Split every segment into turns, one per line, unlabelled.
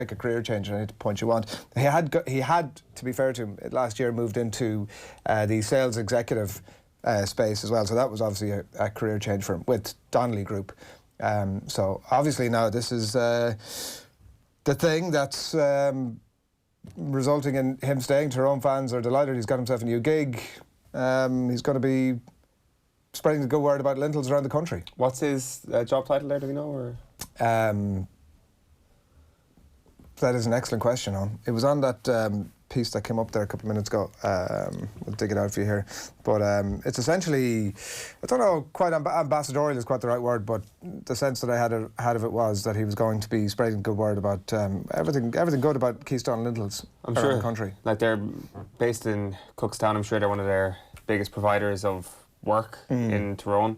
make a career change at any point you want. He had, to be fair to him, last year moved into the sales executive space as well, so that was obviously a career change for him with Donnelly Group. So obviously now this is the thing that's resulting in him staying. Tyrone fans are delighted. He's got himself a new gig. He's going to be spreading the good word about Lintels around the country.
What's his job title there, do we know? Or?
That is an excellent question. It was on that piece that came up there a couple of minutes ago. We'll dig it out for you here. But it's essentially, I don't know, quite ambassadorial is quite the right word, but the sense that I had of it was that he was going to be spreading good word about everything good about Keystone Lintels around the country.
Like, they're based in Cookstown. I'm sure they're one of their biggest providers of work in Tyrone.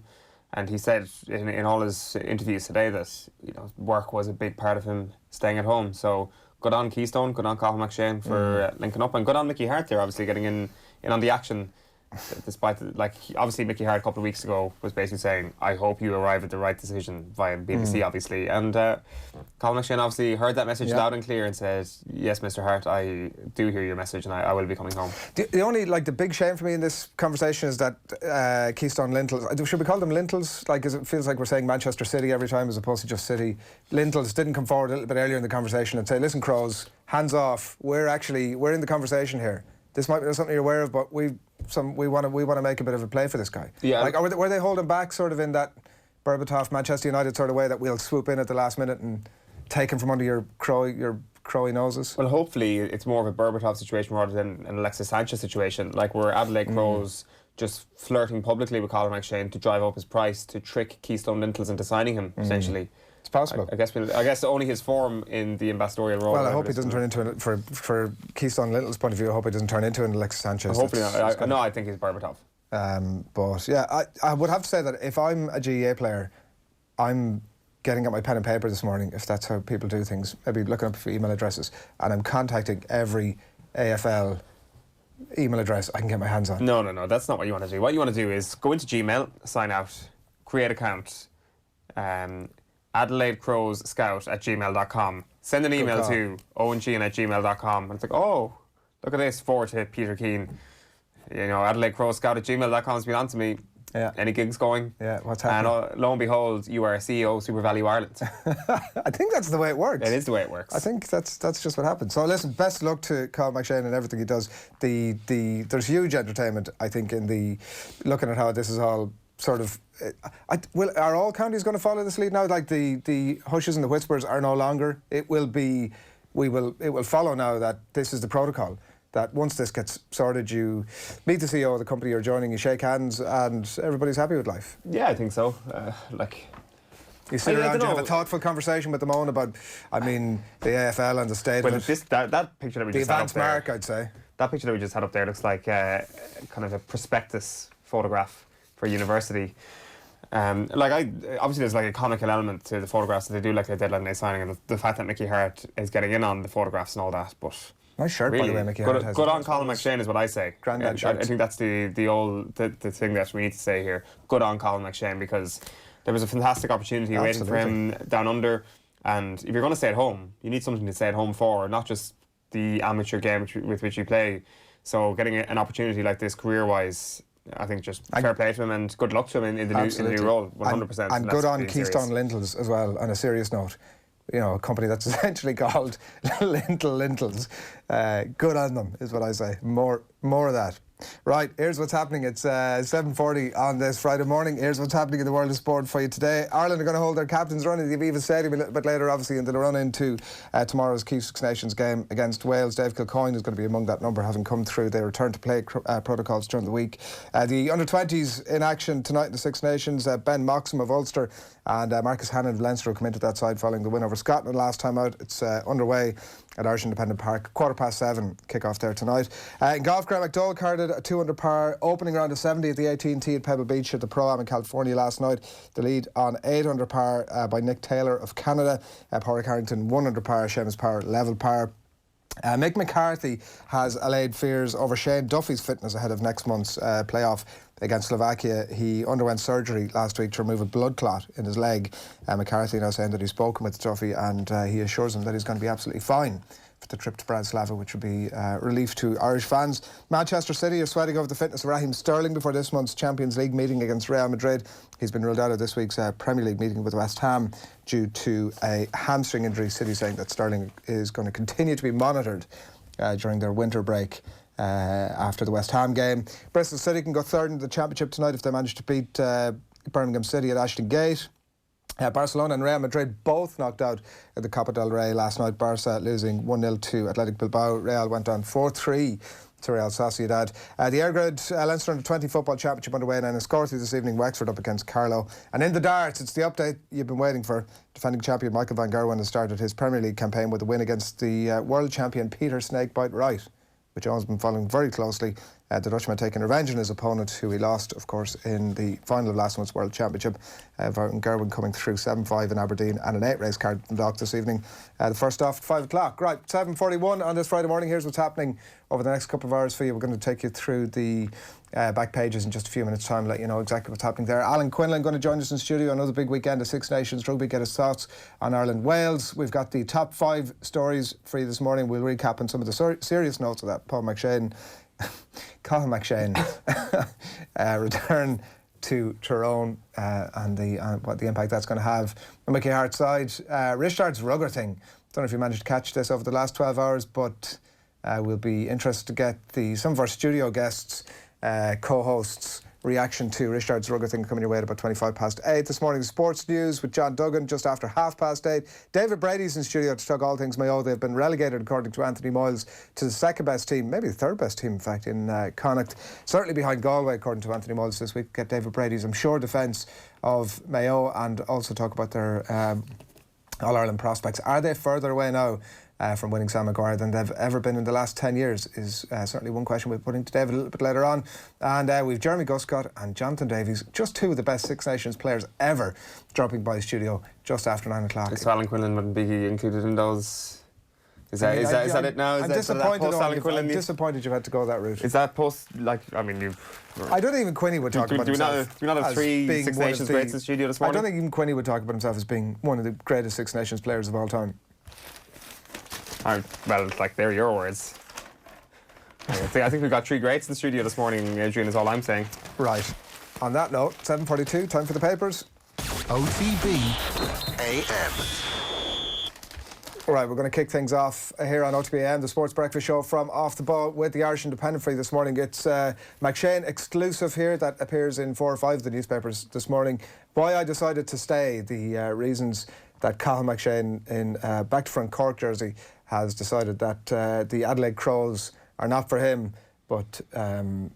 And he said in all his interviews today that, you know, work was a big part of him staying at home. So good on Keystone, good on Cathal McShane for linking up, and good on Mickey Hart there, obviously getting in on the action. Despite, obviously Mickey Hart a couple of weeks ago was basically saying, I hope you arrive at the right decision via BBC, obviously. And Cathal McShane obviously heard that message loud and clear and said, yes, Mr. Hart, I do hear your message and I will be coming home.
The only, the big shame for me in this conversation is that Keystone Lintels, should we call them Lintels? Because it feels like we're saying Manchester City every time as opposed to just City. Lintels didn't come forward a little bit earlier in the conversation and say, listen, Crows, hands off, we're in the conversation here. This might be something you're aware of, but we want to make a bit of a play for this guy.
Yeah.
Were they holding back sort of in that Berbatov, Manchester United sort of way that we'll swoop in at the last minute and take him from under your crowy noses?
Well, hopefully it's more of a Berbatov situation rather than an Alexis Sanchez situation. Like, where Adelaide Crows just flirting publicly with Colin McShane to drive up his price to trick Keystone Lintels into signing him, essentially.
It's possible.
I guess only his form in the ambastorial role.
Well, I hope he doesn't turn into for Keystone Lintels' point of view. I hope he doesn't turn into an Alexis Sanchez.
Hopefully not. I think he's Berbatov.
But yeah, I would have to say that if I'm a GAA player, I'm getting out my pen and paper this morning, if that's how people do things, maybe looking up for email addresses, and I'm contacting every AFL email address I can get my hands on.
No, that's not what you want to do. What you want to do is go into Gmail, sign out, create an account, Adelaide Crows Scout at gmail.com. Send an email to owen@gmail.com, and it's like, oh, look at this, forward to Peter Keane. You know, Adelaide Crows Scout at gmail.com has been on to me.
Yeah.
Any gigs going?
Yeah, what's happening?
And lo and behold, you are CEO of Super Value Ireland.
I think that's the way it works.
It is the way it works.
I think that's just what happens. So listen, best of luck to Cathal McShane and everything he does. There's huge entertainment, I think, in the looking at how this is all sort of. Are all counties going to follow this lead now? Like the hushes and the whispers are no longer. It will follow now that this is the protocol. That once this gets sorted, you meet the CEO of the company you're joining, you shake hands, and everybody's happy with life.
Yeah, I think so.
You sit around, you have a thoughtful conversation with them on about, the AFL and the state of it.
That picture that we just had up there.
The advanced mark, I'd say.
That picture that we just had up there looks like kind of a prospectus photograph for university. Obviously there's like a comical element to the photographs that they do, like the deadline day signing, and the fact that Mickey Hart is getting in on the photographs and all that, but
nice shirt,
really,
by the way, Mickey Hart has.
Good on Colin McShane is what I say.
Grandad shirt.
I think that's the thing that we need to say here. Good on Colin McShane, because there was a fantastic opportunity waiting for him down under, and if you're going to stay at home, you need something to stay at home for, not just the amateur game with which you play. So getting an opportunity like this career-wise, I think just fair play to him and good luck to him in the new role, 100%.
And good on Keystone Lintels as well, on a serious note. You know, a company that's essentially called Lintels. Good on them, is what I say. More of that. Right, here's what's happening. It's 7:40 on this Friday morning. Here's what's happening in the world of sport for you today. Ireland are going to hold their captains run in the Aviva Stadium a little bit later, obviously, and they'll run into tomorrow's Key Six Nations game against Wales. Dave Kilcoyne is going to be among that number, having come through their return to play protocols during the week. The under-20s in action tonight in the Six Nations. Ben Moxham of Ulster and Marcus Hannon of Leinster will come into that side following the win over Scotland last time out. It's underway at Irish Independent Park. 7:15 kick-off there tonight. In golf, Grant McDowell carded a 2-under par opening round of 70 at the AT&T at Pebble Beach at the Pro-Am in California last night. The lead on 8-under par by Nick Taylor of Canada. Pádraig Harrington 1-under par, Seamus Power level par. Mick McCarthy has allayed fears over Shane Duffy's fitness ahead of next month's playoff against Slovakia. He underwent surgery last week to remove a blood clot in his leg. McCarthy now saying that he's spoken with Duffy, and he assures him that he's going to be absolutely fine for the trip to Bratislava, which will be relief to Irish fans. Manchester City are sweating over the fitness of Raheem Sterling before this month's Champions League meeting against Real Madrid. He's been ruled out of this week's Premier League meeting with West Ham due to a hamstring injury. City saying that Sterling is going to continue to be monitored during their winter break after the West Ham game. Bristol City can go third in the Championship tonight if they manage to beat Birmingham City at Ashton Gate. Barcelona and Real Madrid both knocked out at the Copa del Rey last night. Barca losing 1-0 to Athletic Bilbao. Real went down 4-3 to Real Sociedad. The Airgrid Leinster Under-20 Football Championship underway in Enniscorthy this evening. Wexford up against Carlow. And in the darts, it's the update you've been waiting for. Defending champion Michael van Gerwen has started his Premier League campaign with a win against the world champion Peter Snakebite Wright, which Eoin's been following very closely. The Dutchman taking revenge on his opponent, who he lost, of course, in the final of last month's World Championship. Van Gerwen coming through 7-5 in Aberdeen and an 8-race card in Dock this evening. The first off at 5 o'clock. Right, 7:41 on this Friday morning. Here's what's happening over the next couple of hours for you. We're going to take you through the back pages in just a few minutes' time, let you know exactly what's happening there. Alan Quinlan going to join us in studio. Another big weekend of Six Nations Rugby. Get his thoughts on Ireland-Wales. We've got the top 5 stories for you this morning. We'll recap on some of the serious notes of that. Paul McShane, Cathal McShane return to Tyrone and what the impact that's going to have on Mickey Hart's side. Richard's rugger thing. Don't know if you managed to catch this over the last 12 hours, but we'll be interested to get some of our studio guests, co-hosts' reaction to Richard's rugger thing coming your way at about 8:25. This morning, sports news with John Duggan just after 8:30. David Brady's in studio to talk all things Mayo. They've been relegated, according to Anthony Moyles, to the second best team, maybe the third best team, in fact, in Connacht. Certainly behind Galway, according to Anthony Moyles this week. Get David Brady's, I'm sure, defence of Mayo, and also talk about their All-Ireland prospects. Are they further away now from winning Sam Maguire than they've ever been in the last 10 years is certainly one question we'll be putting to David a little bit later on. And we've Jeremy Guscott and Jonathan Davies, just two of the best Six Nations players ever, dropping by the studio just after 9 o'clock.
So Alan Quinlan wouldn't be included in those. Is that it now?
I'm disappointed you've had to go that route.
Is that post, like, I mean,
I don't think even Quinny would talk about himself.
Do we not have 3 Six Nations greats in the studio this morning?
I don't think even Quinny would talk about himself as being one of the greatest Six Nations players of all time.
Well, like, they're your words. I think we've got 3 greats in the studio this morning, Adrian, is all I'm saying.
Right. On that note, 7:42, time for the papers.
OTB AM.
All right, we're going to kick things off here on OTB AM, the Sports Breakfast Show from Off the Ball with the Irish Independent for you this morning. It's McShane exclusive here that appears in 4 or 5 of the newspapers this morning. Why I decided to stay, the reasons that Cathal McShane in back to front Cork jersey has decided that the Adelaide Crows are not for him, but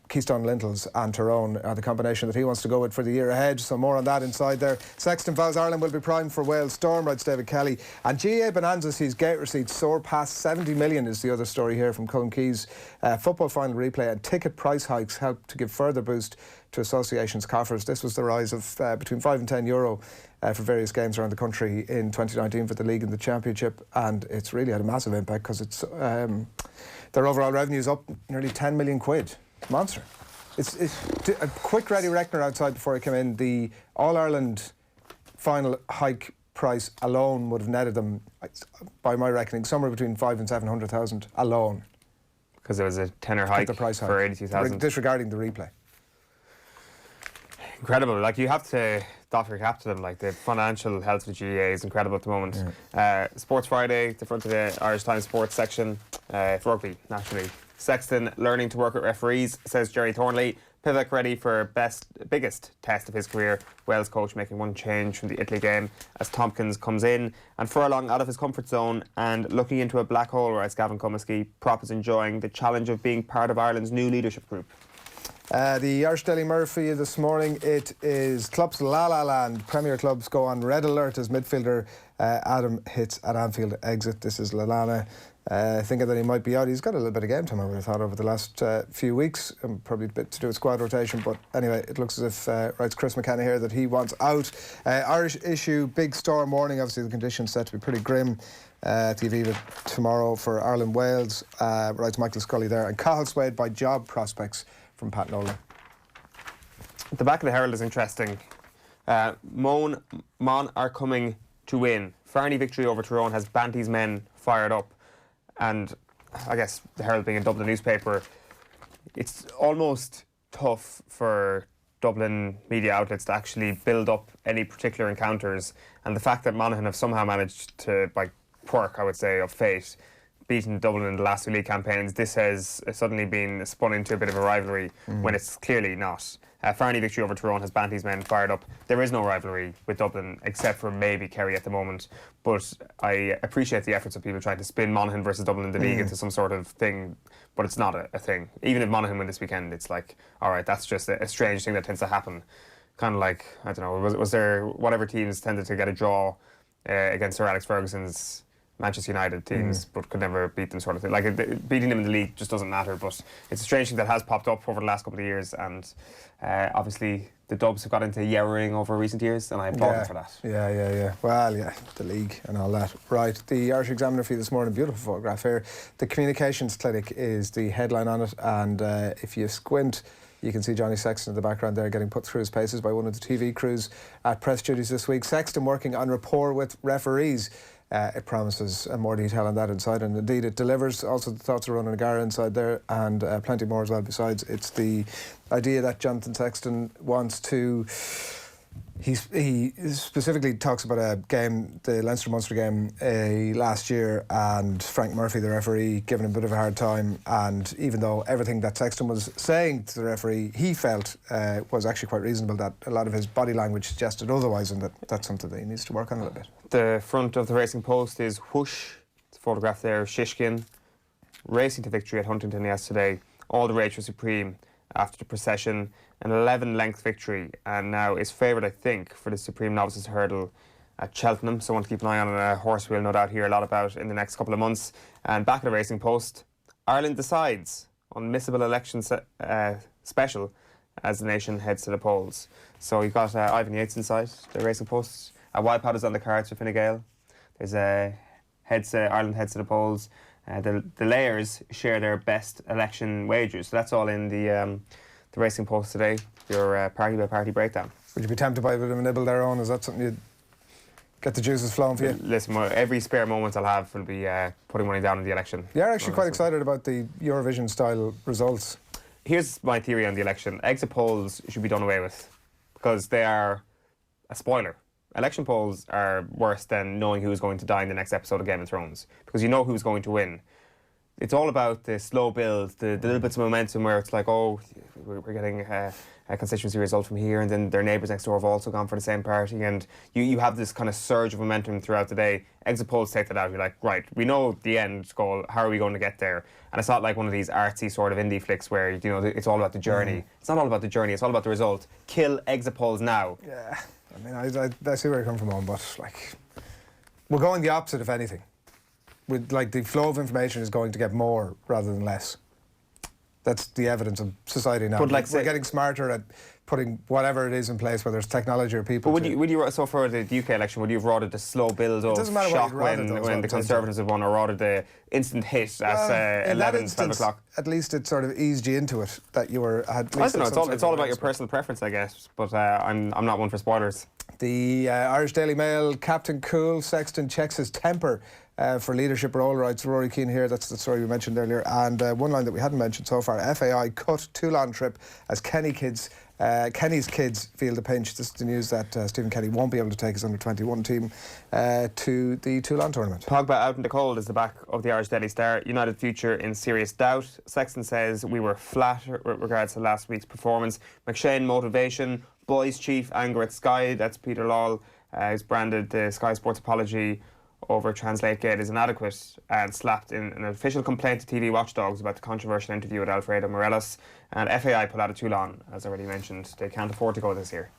Keystone Lintels and Tyrone are the combination that he wants to go with for the year ahead. So more on that inside there. Sexton vows Ireland will be primed for Wales Storm, writes David Kelly. And GAA Bonanza sees gate receipts soar past 70 million is the other story here from Cullen Key's football final replay, and ticket price hikes help to give further boost to associations' coffers. This was the rise of between €5 and €10 for various games around the country in 2019 for the league and the championship, and it's really had a massive impact because it's their overall revenue is up nearly 10 million quid. Monster. It's a quick ready reckoner outside before I came in. The All-Ireland final hike price alone would have netted them, by my reckoning, somewhere between 500,000 and 700,000 alone.
Because there was a tenner hike for 82,000.
Disregarding the replay.
Incredible. Like, you have to doff your cap to them. Like, the financial health of the GAA is incredible at the moment. Yeah. Sports Friday, the front of the Irish Times Sports section, for rugby, nationally. Sexton learning to work with referees, says Jerry Thornley. Pivak ready for biggest test of his career. Wales coach making one change from the Italy game as Tompkins comes in. And Furlong out of his comfort zone and looking into a black hole, writes Gavin Comiskey. Prop is enjoying the challenge of being part of Ireland's new leadership group.
The Irish Daily Mirror for you this morning. It is Clubs La La Land. Premier clubs go on red alert as midfielder Adam hits at Anfield exit. This is Lallana thinking that he might be out. He's got a little bit of game time, I would have thought, over the last few weeks. Probably a bit to do with squad rotation, but anyway, it looks as if, writes Chris McKenna here, that he wants out. Irish issue, big storm warning. Obviously the conditions set to be pretty grim at the Aviva tomorrow for Ireland-Wales, writes Michael Scully there. And Cathal swayed by job prospects from Pat Nolan.
The back of the Herald is interesting. Mon are coming to win. Farney victory over Tyrone has Banty's men fired up. And I guess the Herald being a Dublin newspaper, it's almost tough for Dublin media outlets to actually build up any particular encounters. And the fact that Monaghan have somehow managed to, by quirk, I would say, of fate, beaten Dublin in the last 2 league campaigns, this has suddenly been spun into a bit of a rivalry when it's clearly not. Farney victory over Tyrone has Banty's men fired up. There is no rivalry with Dublin except for maybe Kerry at the moment, but I appreciate the efforts of people trying to spin Monaghan versus Dublin in the league into some sort of thing, but it's not a thing. Even if Monaghan win this weekend, it's like, alright, that's just a strange thing that tends to happen. Kind of like, I don't know, was there whatever teams tended to get a draw against Sir Alex Ferguson's Manchester United teams, but could never beat them, sort of thing. Like, beating them in the league just doesn't matter, but it's a strange thing that has popped up over the last couple of years, and obviously the Dubs have got into yowering over recent years, and I applaud them for that.
Yeah. Well, yeah, the league and all that. Right, the Irish Examiner for you this morning, beautiful photograph here. The Communications Clinic is the headline on it, and if you squint, you can see Johnny Sexton in the background there getting put through his paces by one of the TV crews at press duties this week. Sexton working on rapport with referees. It promises more detail on that inside, and indeed it delivers. Also, the thoughts of Ronan O'Gara inside there, and plenty more as well besides. It's the idea that Jonathan Sexton wants to... He specifically talks about a game, the Leinster-Munster game last year, and Frank Murphy, the referee, giving him a bit of a hard time. And even though everything that Sexton was saying to the referee, he felt was actually quite reasonable, that a lot of his body language suggested otherwise, and that's something that he needs to work on a little bit. The
front of the Racing Post is whoosh. It's a photograph there of Shishkin racing to victory at Huntington yesterday. All the rage was supreme after the procession. An 11-length victory, and now is favoured, I think, for the Supreme Novices Hurdle at Cheltenham. Someone to keep an eye on, a horse we'll no doubt hear a lot about in the next couple of months. And back at the Racing Post, Ireland decides on missable election special as the nation heads to the polls. So you've got Ivan Yates inside the Racing Post. A Wipod is on the cards for Fine Gael. There's Ireland heads to the polls. The layers share their best election wagers. So that's all in the Racing Post today, your party-by-party breakdown. Would you be tempted by a bit of a nibble there, Eoin? Is that something you'd get the juices flowing for you? Listen, every spare moment I'll have will be putting money down on the election. You're actually quite excited about the Eurovision-style results. Here's my theory on the election. Exit polls should be done away with, because they are a spoiler. Election polls are worse than knowing who's going to die in the next episode of Game of Thrones, because you know who's going to win. It's all about the slow build, the little bits of momentum where it's like, oh, we're getting a constituency result from here, and then their neighbours next door have also gone for the same party, and you have this kind of surge of momentum throughout the day. Exit polls take that out. You're like, right, we know the end goal, how are we going to get there? And it's not like one of these artsy sort of indie flicks where, you know, it's all about the journey. It's not all about the journey, it's all about the result. Kill exit polls now. Yeah, I mean, I see where you're coming from, but like, we're going the opposite, if anything. With, like, the flow of information is going to get more rather than less. That's the evidence of society now. But like, we're getting smarter at putting whatever it is in place, whether it's technology or people. But would you so for the UK election, would you have rated the slow build of shock when the Conservatives had won, or rated the instant hit at 11, 12 o'clock? At least it sort of eased you into it, that you were... I don't know, it's all about your personal preference, I guess, but I'm not one for spoilers. The Irish Daily Mail, Captain Cool, Sexton checks his temper for leadership role rights. Rory Keane here, that's the story we mentioned earlier. And one line that we hadn't mentioned so far, FAI cut Toulon trip as Kenny's kids feel the pinch. This is the news that Stephen Kenny won't be able to take his under-21 team to the Toulon tournament. Pogba out in the cold is the back of the Irish Daily Star. United future in serious doubt. Sexton says we were flat with regards to last week's performance. McShane motivation. Boys chief anger at Sky. That's Peter Lawle, who's branded the Sky Sports apology over TranslateGate is inadequate and slapped in an official complaint to TV watchdogs about the controversial interview with Alfredo Morelos. And FAI put out of Toulon, as already mentioned. They can't afford to go this year.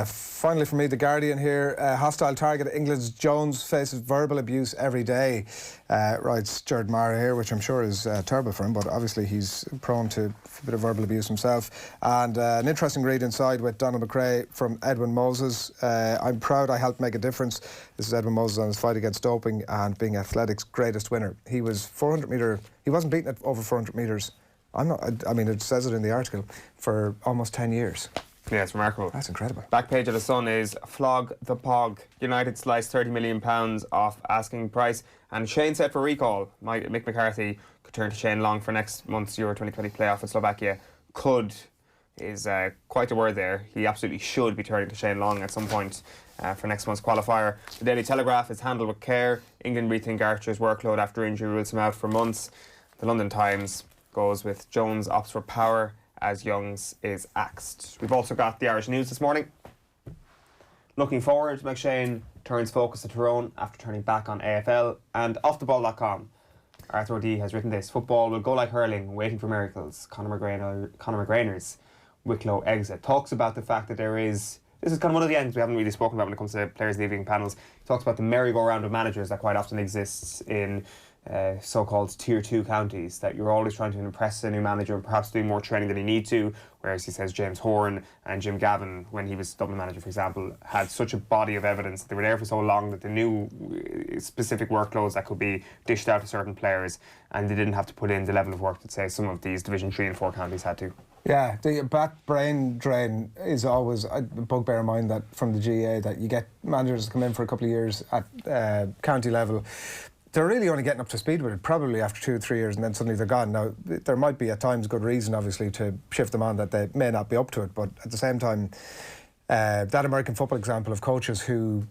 Finally for me, The Guardian here. Hostile target. England's Jones faces verbal abuse every day, writes Gerard Mara here, which I'm sure is terrible for him, but obviously he's prone to a bit of verbal abuse himself. And an interesting read inside with Donald McRae from Edwin Moses. I'm proud I helped make a difference. This is Edwin Moses on his fight against doping and being athletics' greatest winner. He was 400 metre, he wasn't beaten at over 400 metres. I mean, it says it in the article, for almost 10 years. Yeah, it's remarkable.
That's incredible.
Back page of the Sun is flog the Pog. United sliced £30 million off asking price, and Shane set for recall. Mick McCarthy could turn to Shane Long for next month's Euro 2020 playoff in Slovakia. Could is quite a word there. He absolutely should be turning to Shane Long at some point for next month's qualifier. The Daily Telegraph is handled with care. England rethink Archer's workload after injury rules him out for months. The London Times goes with Jones opts for power as Youngs is axed. We've also got the Irish News this morning. Looking forward, McShane turns focus to Tyrone after turning back on AFL. And offtheball.com, Arthur O'D has written this: football will go like hurling, waiting for miracles. Conor McGrainer's Wicklow exit talks about the fact that this is kind of one of the ends we haven't really spoken about when it comes to players leaving panels. He talks about the merry-go-round of managers that quite often exists in so-called Tier 2 counties, that you're always trying to impress a new manager and perhaps doing more training than you need to, whereas he says James Horan and Jim Gavin, when he was Dublin manager, for example, had such a body of evidence that they were there for so long that they knew specific workloads that could be dished out to certain players, and they didn't have to put in the level of work that, say, some of these Division 3 and 4 counties had to.
Yeah, the back brain drain is always a bugbear of mine, that from the GAA, that you get managers to come in for a couple of years at county level. They're really only getting up to speed with it, probably after 2 or 3 years, and then suddenly they're gone. Now, there might be at times good reason, obviously, to shift them on, that they may not be up to it, but at the same time, that American football example of coaches who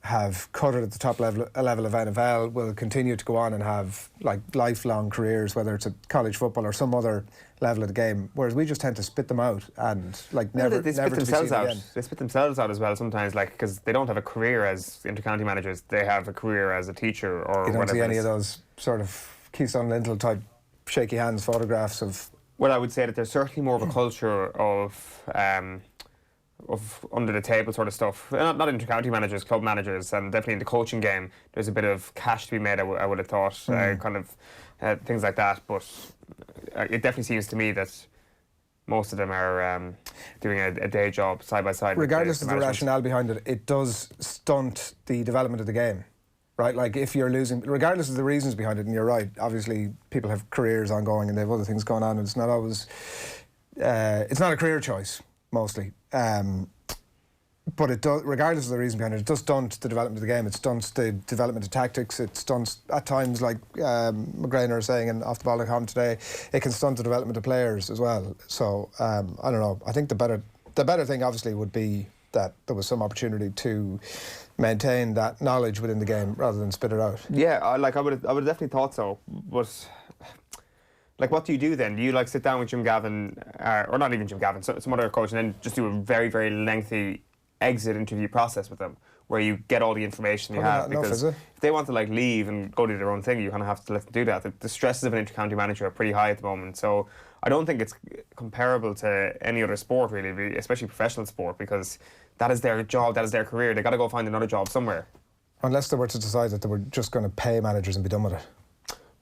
have cut it at the top level of NFL will continue to go on and have like lifelong careers, whether it's at college football or some other level of the game, whereas we just tend to spit them out and like never
they
never
spit
to be seen
themselves out.
again.
They spit themselves out as well sometimes, like, because they don't have a career as inter-county managers, they have a career as a teacher or
You don't
whatever.
see any of those sort of Keystone Lintel type shaky hands photographs of...
Well, I would say that there's certainly more of a culture of under the table sort of stuff. Not inter-county managers, club managers, and definitely in the coaching game there's a bit of cash to be made, I would have thought, things like that, but it definitely seems to me that most of them are doing a day job side by side.
Regardless of the rationale behind it, it does stunt the development of the game, right? Like if you're losing, regardless of the reasons behind it, and you're right, obviously people have careers ongoing and they have other things going on, and it's not always, it's not a career choice, mostly. But it does, regardless of the reason behind it, it does stunt the development of the game. It stunts the development of tactics. It stunts, at times, like McGrainer is saying in offtheball.com today, it can stunt the development of players as well. So I don't know. I think the better thing obviously would be that there was some opportunity to maintain that knowledge within the game rather than spit it out.
Yeah, I would have definitely thought so, but. Like, what do you do then? Do you like sit down with Jim Gavin, or not even Jim Gavin, some other coach, and then just do a very, very lengthy exit interview process with them, where you get all the information you have? Because if they want to like leave and go do their own thing, you kind of have to let them do that. The stresses of an inter-county manager are pretty high at the moment, so I don't think it's comparable to any other sport really, especially professional sport, because that is their job, that is their career. They got to go find another job somewhere. Unless
they were to decide that they were just going to pay managers and be done with it.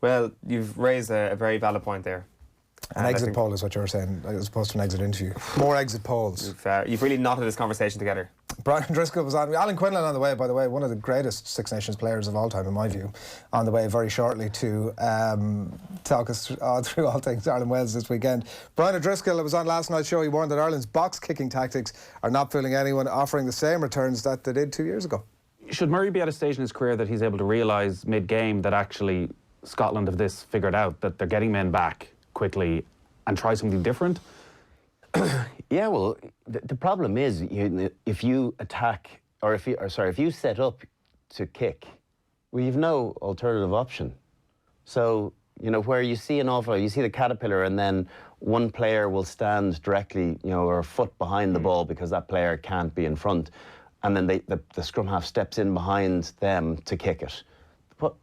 Well, you've raised a very valid point there.
An exit poll is what you were saying, as opposed to an exit interview. More exit polls.
You've really knotted this conversation together.
Brian Driscoll was on. Alan Quinlan on the way, by the way, one of the greatest Six Nations players of all time, in my view, on the way very shortly to talk us through all things Ireland-Wales this weekend. Brian O'Driscoll was on last night's show. He warned that Ireland's box-kicking tactics are not fooling anyone, offering the same returns that they did 2 years ago.
Should Murray be at a stage in his career that he's able to realise mid-game that actually Scotland have this figured out, that they're getting men back quickly, and try something different?
Yeah, well, the problem is if you attack, or if you set up to kick, well, you've no alternative option. So, you know, where you see you see the caterpillar, and then one player will stand directly, you know, or a foot behind the ball because that player can't be in front, and then the scrum half steps in behind them to kick it. But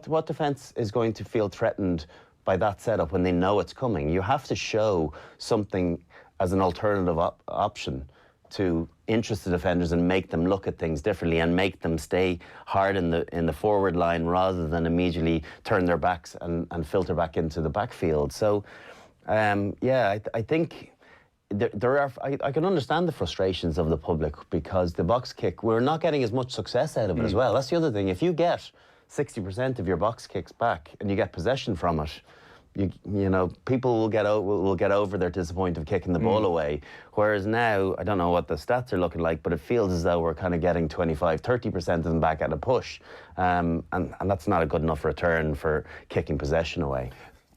what defence is going to feel threatened by that setup when they know it's coming? You have to show something as an alternative option to interest the defenders and make them look at things differently and make them stay hard in the forward line rather than immediately turn their backs and filter back into the backfield. So, I think I can understand the frustrations of the public, because the box kick, we're not getting as much success out of it as well. That's the other thing. If you get 60% of your box kicks back and you get possession from it, You know, people will get over their disappointment of kicking the ball away. Whereas now, I don't know what the stats are looking like, but it feels as though we're kind of getting 25-30% of them back at a push. And that's not a good enough return for kicking possession away.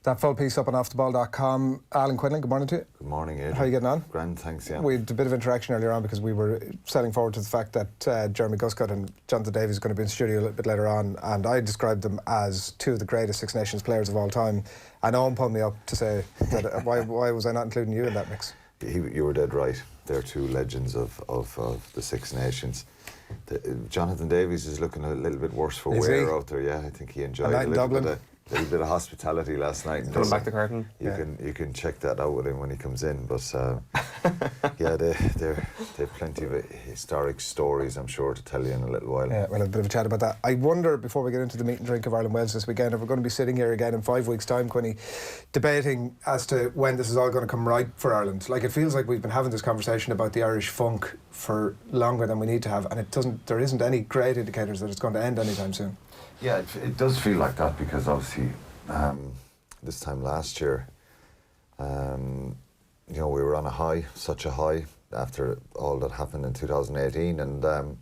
That full piece up on offtheball.com. Alan Quinlan, good morning to you.
Good morning, Adrian.
How are you getting on?
Grand, thanks, yeah.
We had a bit of interaction earlier on because we were setting forward to the fact that Jeremy Guscott and Jonathan Davies are going to be in the studio a little bit later on, and I described them as two of the greatest Six Nations players of all time. And Eoin pulled me up to say that why was I not including you in that mix?
You were dead right. They're two legends of the Six Nations. Jonathan Davies is looking a little bit worse for wear out there. Yeah, I think he enjoyed a little bit of hospitality last night.
Pulling back the curtain.
You can check that out with him when he comes in. But yeah, they've plenty of historic stories, I'm sure, to tell you in a little while.
Yeah, we'll have a bit of a chat about that. I wonder, before we get into the meat and drink of Ireland-Wales this weekend, if we're going to be sitting here again in 5 weeks' time, Quinny, debating as to when this is all going to come right for Ireland. Like, it feels like we've been having this conversation about the Irish funk for longer than we need to have, and there isn't any great indicators that it's going to end anytime soon.
Yeah, it does feel like that because obviously this time last year, we were on a high, such a high after all that happened in 2018, and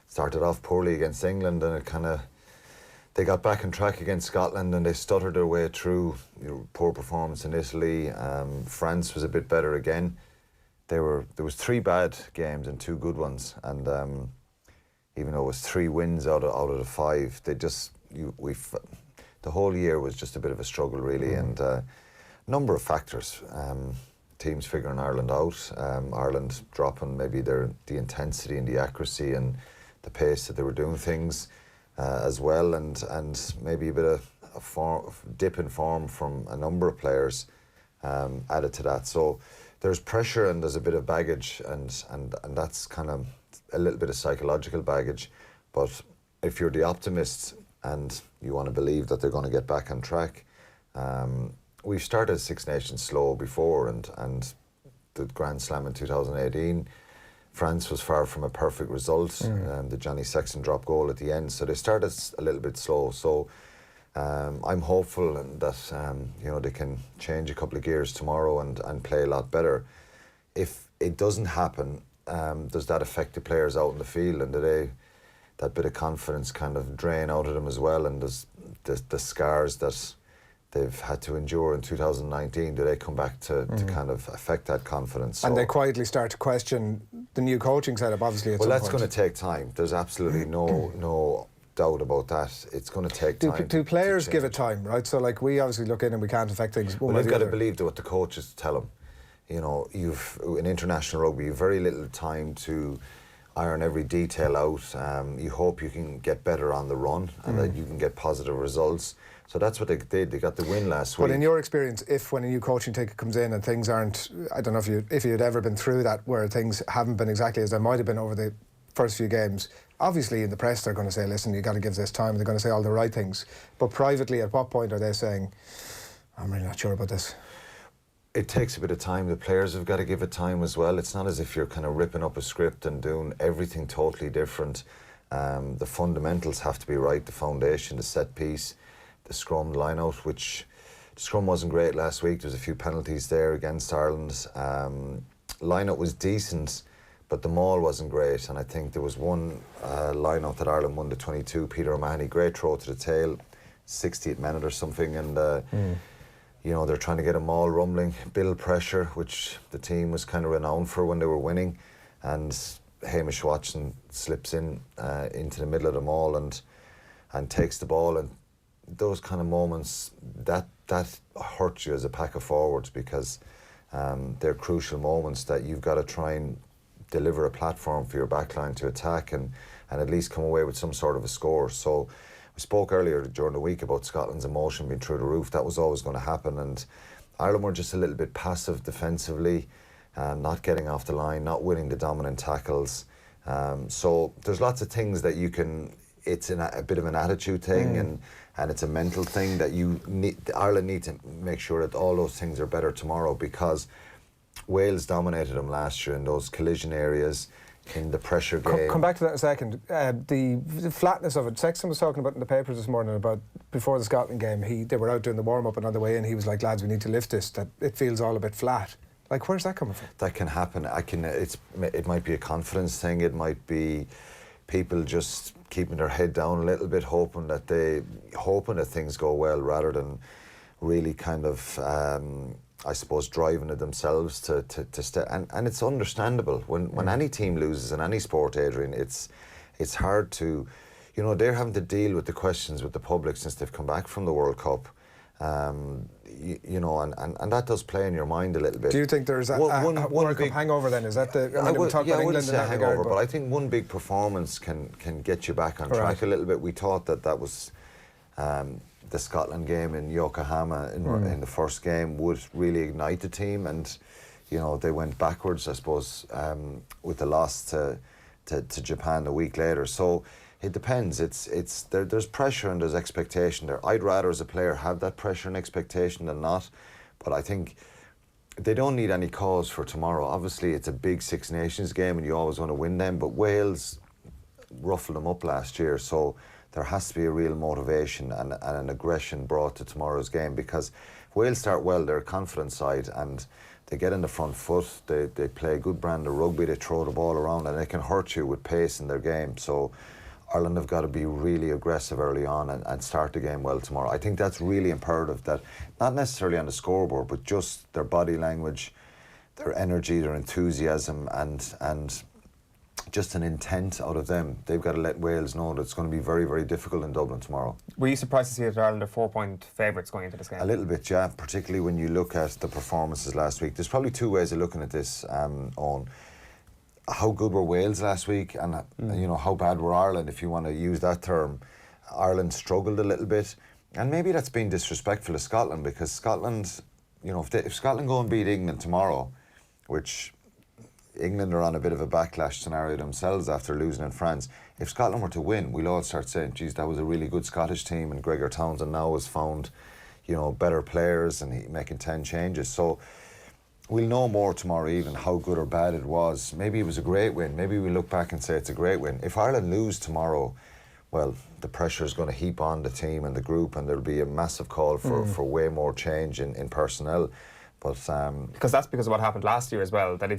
started off poorly against England, and they got back on track against Scotland, and they stuttered their way through. Poor performance in Italy. France was a bit better again. There was 3 bad games and 2 good ones, and even though it was 3 wins out of the 5, the whole year was just a bit of a struggle, really, and a number of factors. Teams figuring Ireland out, Ireland dropping maybe the intensity and the accuracy and the pace that they were doing things as well, and maybe a bit of a dip in form from a number of players added to that. So there's pressure and there's a bit of baggage, and that's kind of a little bit of psychological baggage. But if you're the optimist and you want to believe that they're going to get back on track, we've started Six Nations slow before, and the Grand Slam in 2018, France was far from a perfect result. The Johnny Sexton drop goal at the end, so they started a little bit slow. So I'm hopeful that they can change a couple of gears tomorrow and play a lot better. If it doesn't happen, does that affect the players out in the field, and do that bit of confidence kind of drain out of them as well, and does the scars that they've had to endure in 2019, do they come back to kind of affect that confidence?
And they quietly start to question the new coaching setup, obviously, at some point.
Well, that's going to take time. There's absolutely no doubt about that. It's going to take time.
Do players give it time, right? So, like, we obviously look in and we can't affect things.
Well, they've got to believe what the coaches tell them. You've in international rugby, you've very little time to iron every detail out. You hope you can get better on the run and that you can get positive results. So that's what they did. They got the win last week.
But in your experience, when a new coaching ticket comes in and things aren't, I don't know if you'd ever been through that, where things haven't been exactly as they might have been over the first few games, obviously in the press they're going to say, listen, you got to give this time, they're going to say all the right things. But privately, at what point are they saying, I'm really not sure about this?
It takes a bit of time. The players have got to give it time as well. It's not as if you're kind of ripping up a script and doing everything totally different. The fundamentals have to be right, the foundation, the set piece, the scrum line-out, which the scrum wasn't great last week. There was a few penalties there against Ireland. Line-out was decent, but the maul wasn't great, and I think there was one line-out that Ireland won, the 22, Peter O'Mahony, great throw to the tail, 60th minute or something, and they're trying to get a maul rumbling, build pressure, which the team was kind of renowned for when they were winning, and Hamish Watson slips in into the middle of the maul and takes the ball, and those kind of moments that hurt you as a pack of forwards, because they're crucial moments that you've got to try and deliver a platform for your backline to attack and at least come away with some sort of a score. So we spoke earlier during the week about Scotland's emotion being through the roof. That was always going to happen, and Ireland were just a little bit passive defensively, not getting off the line, not winning the dominant tackles. So there's lots of things that you can, it's a bit of an attitude thing, and it's a mental thing that Ireland need to make sure that all those things are better tomorrow, because Wales dominated them last year in those collision areas. in the pressure game.
Come back to that in a second. The flatness of it. Sexton was talking about in the papers this morning about before the Scotland game. They were out doing the warm up, and on the way in, he was like, "Lads, we need to lift this. That it feels all a bit flat." Like, where's that coming from?
That can happen. It might be a confidence thing. It might be people just keeping their head down a little bit, hoping that things go well, rather than really kind of, I suppose, driving it themselves to stay. And it's understandable when any team loses in any sport, Adrian. It's hard to, they're having to deal with the questions with the public since they've come back from the World Cup. And that does play in your mind a little bit.
Do you think there's a World Cup hangover then? Is that the? We talk about England in that
hangover,
regard,
but I think one big performance can get you back on track a little bit. We thought that was the Scotland game in Yokohama in the first game would really ignite the team, and they went backwards, I suppose, with the loss to Japan a week later. So it depends. There's pressure and there's expectation there. I'd rather, as a player, have that pressure and expectation than not. But I think they don't need any cause for tomorrow. Obviously, it's a big Six Nations game and you always want to win them. But Wales ruffled them up last year, so there has to be a real motivation and an aggression brought to tomorrow's game, because if Wales start well, they're a confident side and they get in the front foot, they play a good brand of rugby, they throw the ball around and they can hurt you with pace in their game. So Ireland have got to be really aggressive early on and start the game well tomorrow. I think that's really imperative, that not necessarily on the scoreboard, but just their body language, their energy, their enthusiasm and just an intent out of them. They've got to let Wales know that it's going to be very, very difficult in Dublin tomorrow.
Were you surprised to see that Ireland are 4-point favourites going into this game?
A little bit, yeah, particularly when you look at the performances last week. There's probably two ways of looking at this, Eoin. How good were Wales last week, and how bad were Ireland, if you want to use that term. Ireland struggled a little bit, and maybe that's been disrespectful to Scotland, because Scotland, if Scotland go and beat England tomorrow, which England are on a bit of a backlash scenario themselves after losing in France, if Scotland were to win, we'll all start saying, geez, that was a really good Scottish team, and Gregor Townsend now has found better players and making 10 changes. So we'll know more tomorrow evening how good or bad it was. Maybe it was a great win. Maybe we look back and say it's a great win. If Ireland lose tomorrow, well, the pressure is going to heap on the team and the group, and there'll be a massive call for way more change in personnel. But
because that's because of what happened last year as well, that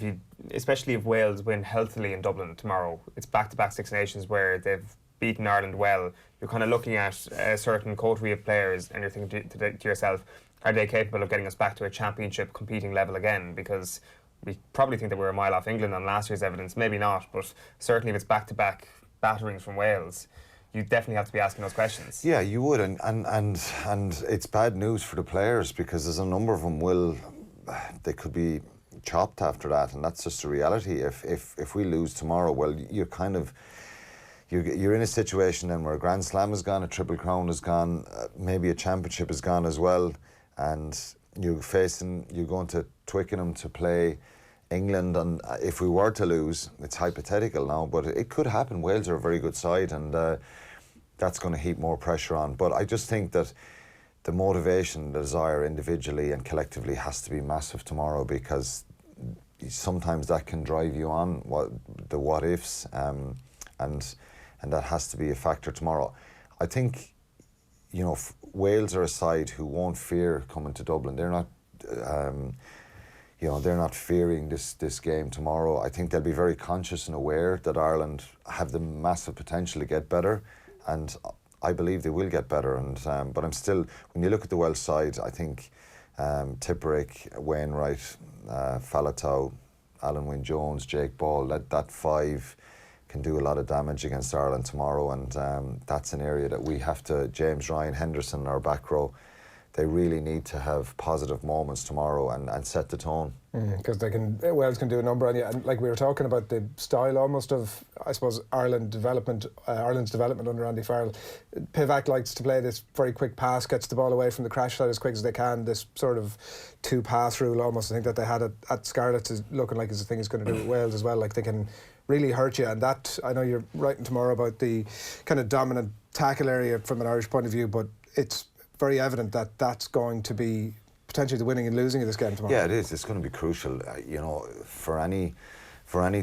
especially if Wales win healthily in Dublin tomorrow, it's back-to-back Six Nations where they've beaten Ireland well. You're kind of looking at a certain coterie of players and you're thinking to yourself, are they capable of getting us back to a championship competing level again? Because we probably think that we're a mile off England on last year's evidence. Maybe not, but certainly if it's back-to-back batterings from Wales, you definitely have to be asking those questions.
Yeah, you would, and it's bad news for the players, because there's a number of them they could be chopped after that, and that's just the reality. If we lose tomorrow, well, you're in a situation then where a Grand Slam is gone, a Triple Crown is gone, maybe a championship is gone as well, and you're going to Twickenham to play England, and if we were to lose, it's hypothetical now, but it could happen. Wales are a very good side, and that's going to heap more pressure on. But I just think that the motivation, the desire individually and collectively has to be massive tomorrow, because sometimes that can drive you on what ifs, and that has to be a factor tomorrow. I think Wales are a side who won't fear coming to Dublin. They're not they're not fearing this game tomorrow. I think they'll be very conscious and aware that Ireland have the massive potential to get better, and I believe they will get better. And but I'm still, when you look at the Welsh side, I think Tipperick, Wainwright, Faletau, Alan Wynne-Jones, Jake Ball, that five can do a lot of damage against Ireland tomorrow, and that's an area that we have to, James Ryan, Henderson in our back row, they really need to have positive moments tomorrow and set the tone.
Because Wales can do a number on you, and like we were talking about the style almost of, I suppose, Ireland's development under Andy Farrell. Pivac likes to play this very quick pass, gets the ball away from the crash side as quick as they can. This sort of two-pass rule almost, I think, that they had at Scarlets is looking like it's a thing he's going to do with Wales as well. Like, they can really hurt you, and that, I know you're writing tomorrow about the kind of dominant tackle area from an Irish point of view, but it's very evident that that's going to be potentially the winning and losing of this game tomorrow.
Yeah, it is. It's going to be crucial. For any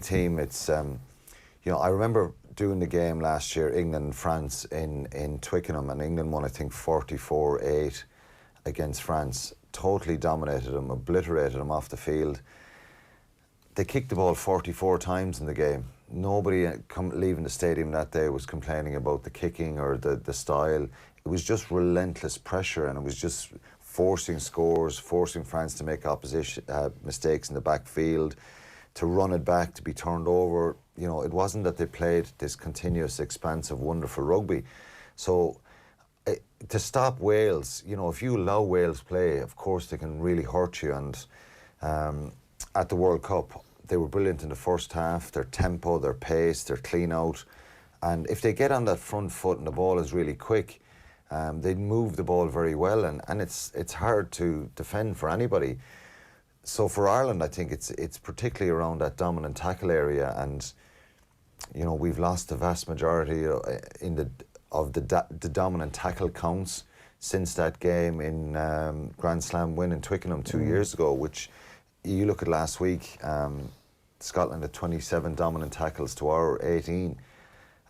team, it's You know, I remember doing the game last year, England and France in Twickenham, and England won, I think, 44-8 against France. Totally dominated them, obliterated them off the field. They kicked the ball 44 times in the game. Nobody leaving the stadium that day was complaining about the kicking or the style. It was just relentless pressure, and it was just forcing scores, forcing France to make opposition mistakes in the backfield, to run it back, to be turned over. You know, it wasn't that they played this continuous, expansive, wonderful rugby. So to stop Wales, you know, if you allow Wales play, of course they can really hurt you. And at the World Cup, they were brilliant in the first half. Their tempo, their pace, their clean out. And if they get on that front foot and the ball is really quick, they move the ball very well, and it's hard to defend for anybody. So for Ireland, I think it's particularly around that dominant tackle area, and you know, we've lost the vast majority of the dominant tackle counts since that game in Grand Slam win in Twickenham 2 years ago. Which you look at last week, Scotland had 27 dominant tackles to our 18,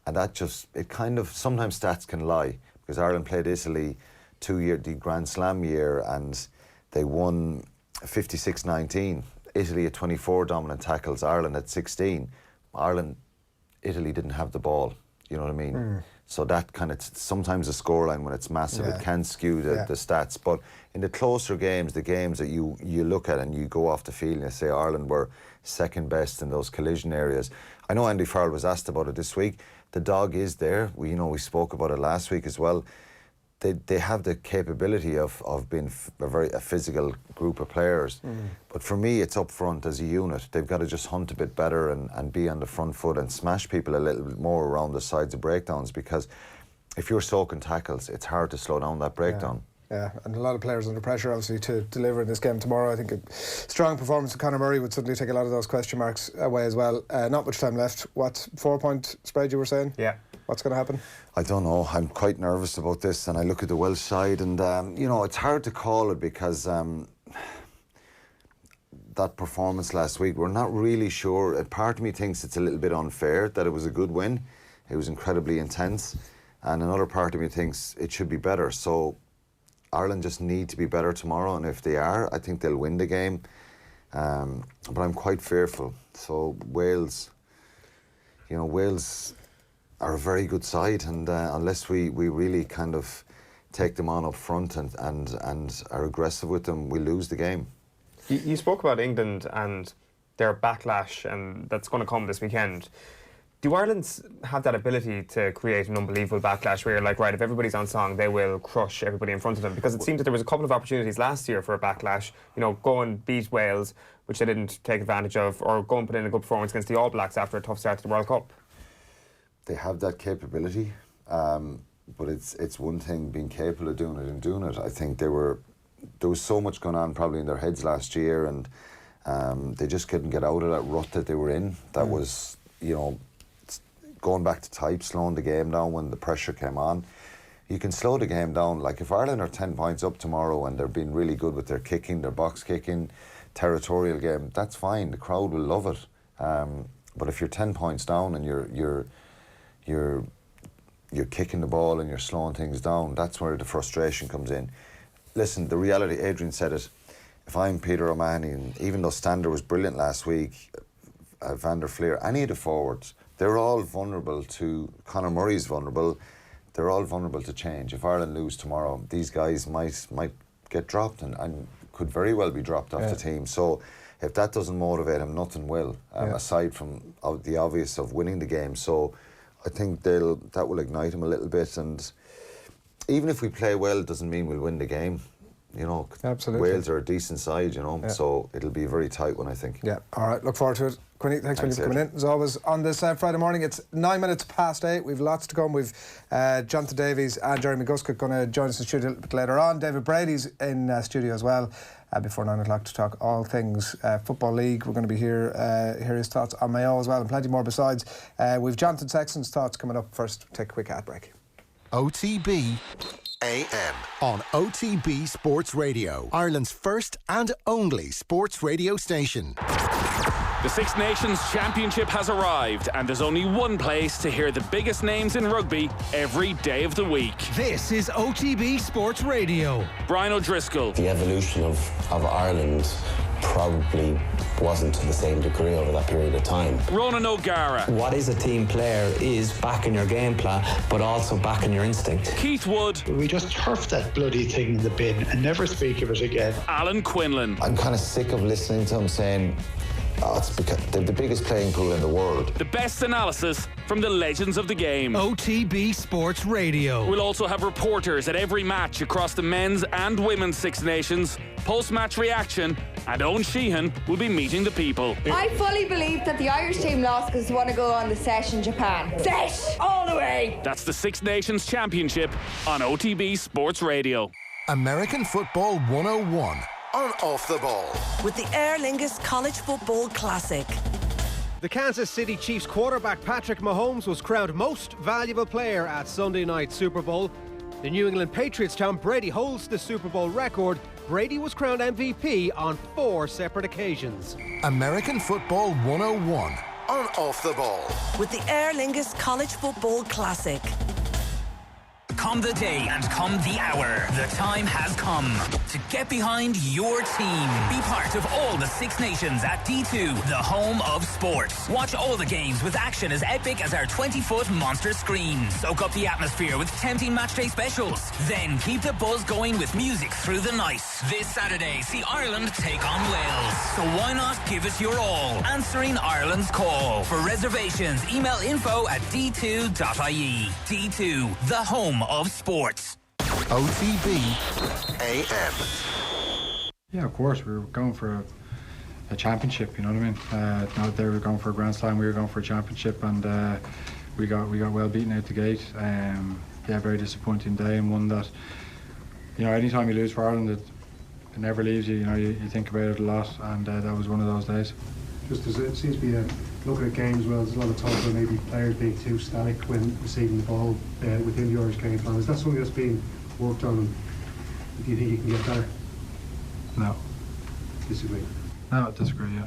and that just sometimes stats can lie. Because Ireland played Italy the Grand Slam year, and they won 56-19. Italy had 24 dominant tackles, Ireland had 16. Italy didn't have the ball, you know what I mean? So that kind of, sometimes the scoreline, when it's massive, it can skew the stats. But in the closer games, the games that you look at and you go off the field and you say Ireland were second best in those collision areas. I know Andy Farrell was asked about it this week. The dog is there. We spoke about it last week as well. They have the capability of being a physical group of players. But for me, it's up front as a unit. They've got to just hunt a bit better and be on the front foot and smash people a little bit more around the sides of breakdowns, because if you're soaking tackles, it's hard to slow down that breakdown.
Yeah, and a lot of players under pressure, obviously, to deliver in this game tomorrow. I think a strong performance of Conor Murray would suddenly take a lot of those question marks away as well. Not much time left. What, 4-point spread you were saying?
Yeah.
What's going to happen?
I don't know. I'm quite nervous about this, and I look at the Welsh side, and it's hard to call it because that performance last week, we're not really sure. A part of me thinks it's a little bit unfair that it was a good win. It was incredibly intense, and another part of me thinks it should be better. So Ireland just need to be better tomorrow, and if they are, I think they'll win the game. But I'm quite fearful. So Wales are a very good side, and unless we really kind of take them on up front and are aggressive with them, we lose the game.
You spoke about England and their backlash, and that's going to come this weekend. Do Ireland have that ability to create an unbelievable backlash where you're like, right, if everybody's on song, they will crush everybody in front of them? Because it seemed that there was a couple of opportunities last year for a backlash. You know, go and beat Wales, which they didn't take advantage of, or go and put in a good performance against the All Blacks after a tough start to the World Cup.
They have that capability, but it's one thing being capable of doing it and doing it. I think there was so much going on probably in their heads last year, and they just couldn't get out of that rut that they were in. That was, going back to type, slowing the game down when the pressure came on. You can slow the game down. Like if Ireland are 10 points up tomorrow and they're being really good with their kicking, their box kicking, territorial game, that's fine. The crowd will love it. But if you're 10 points down and you're kicking the ball and you're slowing things down, that's where the frustration comes in. Listen, the reality, Adrian said it, if I'm Peter O'Mahony, and even though Stander was brilliant last week, Van der Fleer, any of the forwards, they're all vulnerable to, Conor Murray's vulnerable, they're all vulnerable to change. If Ireland lose tomorrow, these guys might get dropped and could very well be dropped off the team. So if that doesn't motivate him, nothing will, aside from the obvious of winning the game. So I think that will ignite him a little bit, and even if we play well, it doesn't mean we'll win the game.
Absolutely.
Wales are a decent side, so it'll be a very tight one, I think. Yeah,
all right, look forward to it. Quinny, thanks for coming in. As always, on this Friday morning, it's 9 minutes past 8. We've lots to come. We've Jonathan Davies and Jeremy Guscott going to join us in studio a little bit later on. David Brady's in studio as well before 9 o'clock to talk all things Football League. We're going to be hear his thoughts on Mayo as well, and plenty more besides. We've Jonathan Sexton's thoughts coming up. First, take a quick ad break.
OTB AM on OTB Sports Radio, Ireland's first and only sports radio station.
The Six Nations Championship has arrived, and there's only one place to hear the biggest names in rugby every day of the week.
This is OTB Sports Radio.
Brian O'Driscoll.
The evolution of Ireland probably wasn't to the same degree over that period of time.
Ronan O'Gara.
What is a team player is backing your game plan, but also backing your instinct.
Keith Wood.
We just turf that bloody thing in the bin and never speak of it again.
Alan Quinlan.
I'm kind of sick of listening to him saying, it's because they're the biggest playing pool in the world.
The best analysis from the legends of the game.
OTB Sports Radio.
We'll also have reporters at every match across the men's and women's Six Nations, post-match reaction, and Eoin Sheahan will be meeting the people.
I fully believe that the Irish team lost because they want to go on the sesh in Japan. Sesh! All the way!
That's the Six Nations Championship on OTB Sports Radio.
American Football 101 on Off the Ball.
With the Aer Lingus College Football Classic.
The Kansas City Chiefs quarterback Patrick Mahomes was crowned most valuable player at Sunday night's Super Bowl. The New England Patriots Tom Brady holds the Super Bowl record. Brady was crowned MVP on 4 separate occasions.
American Football 101 on Off the Ball.
With the Aer Lingus College Football Classic.
Come the day and come the hour. The time has come to get behind your team. Be part of all the Six Nations at D2, the home of sports. Watch all the games with action as epic as our 20-foot monster screen. Soak up the atmosphere with tempting matchday specials. Then keep the buzz going with music through the night. This Saturday, see Ireland take on Wales. So why not give us your all? Answering Ireland's call. For reservations, email info@d2.ie. D2, the home of sports.
OTB AM.
Yeah, of course, we were going for a championship, you know what I mean? Not they were going for a Grand Slam, we were going for a championship, and we got well beaten out the gate. Yeah, very disappointing day, and one that, you know, anytime you lose for Ireland, it never leaves you. You know, you think about it a lot, and that was one of those days.
Just as it seems to be looking at games, well, there's a lot of talk about maybe players being too static when receiving the ball within the Irish game plan. Is that something that's being worked on, and do you think you can get better?
No.
Disagree?
No, I disagree, yeah.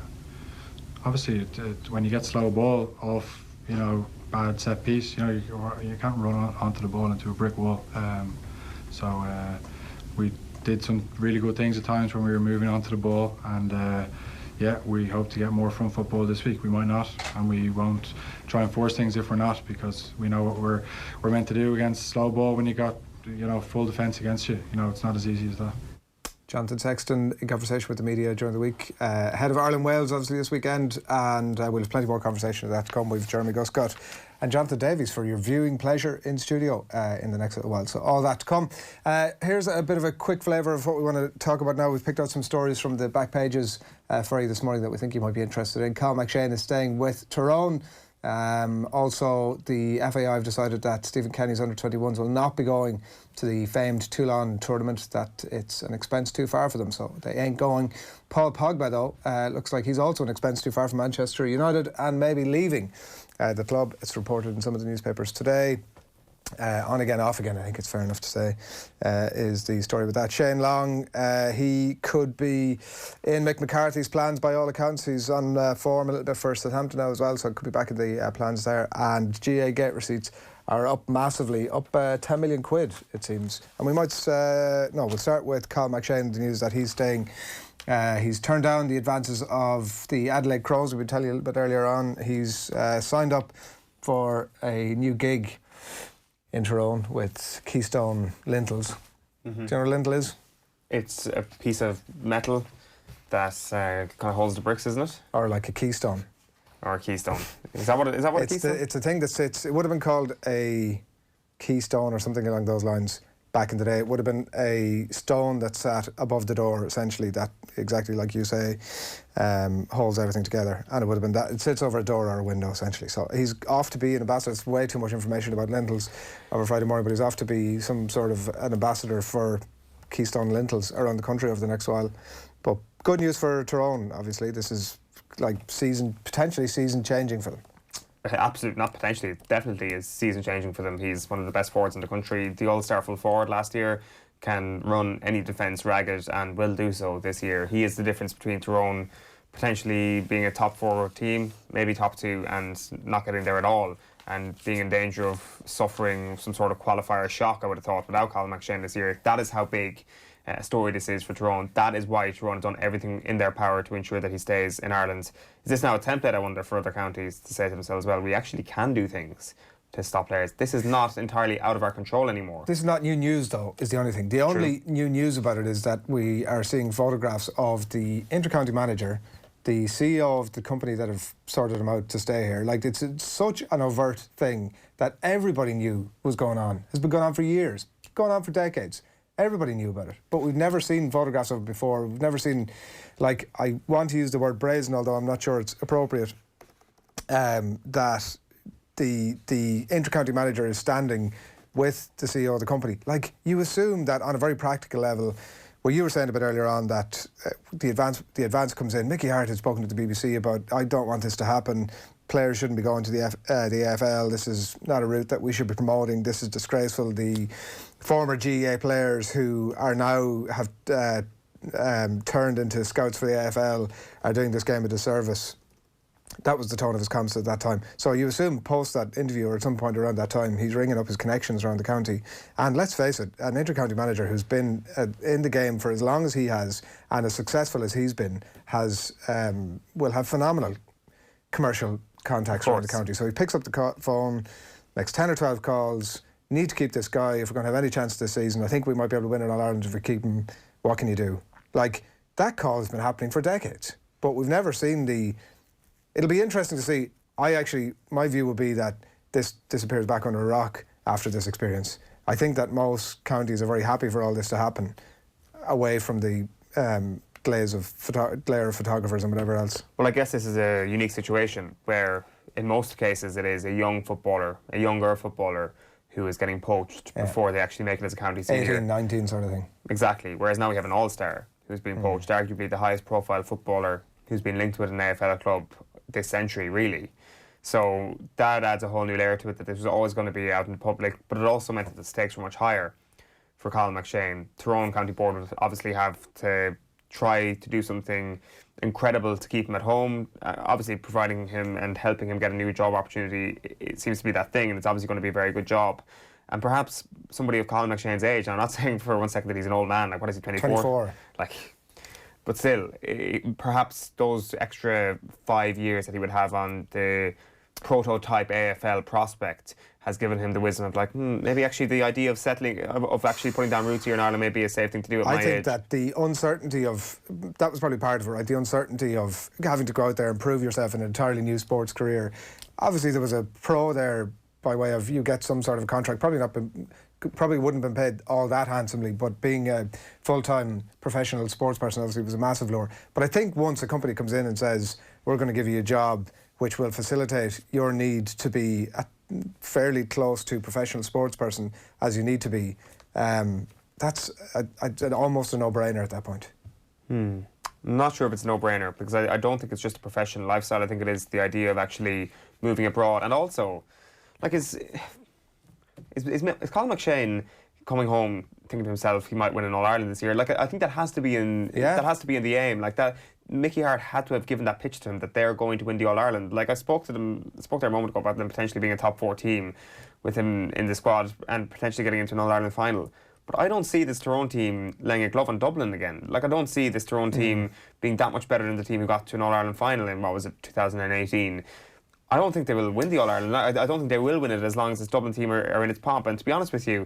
Obviously, when you get slow ball off, you know, bad set piece, you know, you can't run onto the ball into a brick wall. So we did some really good things at times when we were moving onto the ball, and yeah, we hope to get more from football this week. We might not, and we won't try and force things if we're not, because we know what we're meant to do against slow ball when you got, you know, full defence against you. You know, it's not as easy as that.
Jonathan Sexton in conversation with the media during the week, ahead of Ireland-Wales obviously this weekend, and we'll have plenty more conversation of that to come with Jeremy Guscott and Jonathan Davies for your viewing pleasure in studio in the next little while. So all that to come. Here's a bit of a quick flavour of what we want to talk about now. We've picked out some stories from the back pages for you this morning that we think you might be interested in. Cathal McShane is staying with Tyrone. Also, the FAI have decided that Stephen Kenny's under-21s will not be going to the famed Toulon tournament, that it's an expense too far for them, so they ain't going. Paul Pogba, though, looks like he's also an expense too far for Manchester United and maybe leaving the club. It's reported in some of the newspapers today. On again, off again, I think it's fair enough to say, is the story with that. Shane Long, he could be in Mick McCarthy's plans by all accounts. He's on form a little bit for Southampton now as well, so could be back in the plans there. And GAA gate receipts are up massively, up 10 million quid, it seems. And we might, we'll start with Cathal McShane, the news that he's staying. He's turned down the advances of the Adelaide Crows, we'll tell you a little bit earlier on. He's signed up for a new gig in Tyrone with Keystone Lintels. Mm-hmm. Do you know what a lintel is?
It's a piece of metal that kind of holds the bricks, isn't it?
Or like a keystone.
Or a keystone. Is that what a keystone?
It's a thing that sits, it would have been called a keystone or something along those lines back in the day. It would have been a stone that sat above the door, essentially, that, exactly like you say, holds everything together. And it would have been that, it sits over a door or a window, essentially. So he's off to be an ambassador. It's way too much information about lintels over Friday morning, but he's off to be some sort of an ambassador for Keystone Lintels around the country over the next while. But good news for Tyrone, obviously. This is like potentially season changing for them.
Absolutely, not potentially, definitely is season changing for them. He's one of the best forwards in the country. The All-Star full forward last year, can run any defence ragged and will do so this year. He is the difference between Tyrone potentially being a top 4 team, maybe top 2, and not getting there at all, and being in danger of suffering some sort of qualifier shock, I would have thought, without Cathal McShane this year. That is how big a story this is for Tyrone. That is why Tyrone have done everything in their power to ensure that he stays in Ireland. Is this now a template, I wonder, for other counties to say to themselves, well, we actually can do things to stop players? This is not entirely out of our control anymore.
This is not new news, though, is the only thing. The only new news about it is that we are seeing photographs of the inter-county manager, the CEO of the company that have sorted him out to stay here. Like, it's such an overt thing that everybody knew was going on. It's been going on for years, going on for decades. Everybody knew about it, but we've never seen photographs of it before. We've never seen, like, I want to use the word brazen, although I'm not sure it's appropriate, that the inter-county manager is standing with the CEO of the company. Like, you assume that on a very practical level, well, you were saying a bit earlier on that the advance comes in. Mickey Hart had spoken to the BBC about, I don't want this to happen. Players shouldn't be going to the AFL. This is not a route that we should be promoting. This is disgraceful. The former GAA players who are now have turned into scouts for the AFL are doing this game a disservice. That was the tone of his comments at that time. So you assume post that interview or at some point around that time, he's ringing up his connections around the county. And let's face it, an inter-county manager who's been in the game for as long as he has and as successful as he's been will have phenomenal commercial contacts around the county. So he picks up the phone, makes 10 or 12 calls. Need to keep this guy. If we're going to have any chance this season, I think we might be able to win in All-Ireland if we keep him. What can you do? Like, that call has been happening for decades, but we've never seen the... It'll be interesting to see. My view would be that this disappears back under a rock after this experience. I think that most counties are very happy for all this to happen away from the glare of photographers and whatever else.
Well, I guess this is a unique situation where in most cases it is a younger footballer who is getting poached before they actually make it as a county senior.
18, 19 sort of thing.
Exactly. Whereas now we have an all-star who's been poached, arguably the highest profile footballer who's been linked with an AFL club this century, really. So that adds a whole new layer to it, that this was always going to be out in the public, but it also meant that the stakes were much higher for Cathal McShane. Tyrone County Board would obviously have to try to do something incredible to keep him at home. Obviously providing him and helping him get a new job opportunity, it seems to be that thing, and it's obviously going to be a very good job. And perhaps somebody of Cathal McShane's age, and I'm not saying for 1 second that he's an old man, like what is he, 24?
24.
But still, perhaps those extra 5 years that he would have on the prototype AFL prospect has given him the wisdom of maybe actually the idea of settling, of actually putting down roots here in Ireland may be a safe thing to do at my age.
I think that the uncertainty of, that was probably part of it, right? The uncertainty of having to go out there and prove yourself in an entirely new sports career. Obviously there was a pro there by way of you get some sort of contract, probably wouldn't have been paid all that handsomely, but being a full-time professional sports person obviously was a massive lure. But I think once a company comes in and says, we're going to give you a job which will facilitate your need to be fairly close to professional sports person as you need to be, that's almost a no-brainer at that point.
I'm not sure if it's a no-brainer, because I don't think it's just a professional lifestyle. I think it is the idea of actually moving abroad. And also, is Cathal McShane coming home thinking to himself he might win an All-Ireland this year? I think that has to be in the aim. That Mickey Hart had to have given that pitch to him that they're going to win the All-Ireland. I spoke there a moment ago about them potentially being a top 4 team with him in the squad and potentially getting into an All-Ireland final. But I don't see this Tyrone team laying a glove on Dublin again. I don't see this Tyrone team being that much better than the team who got to an All-Ireland final in, 2018. I don't think they will win the All-Ireland. I don't think they will win it as long as this Dublin team are in its pomp. And to be honest with you,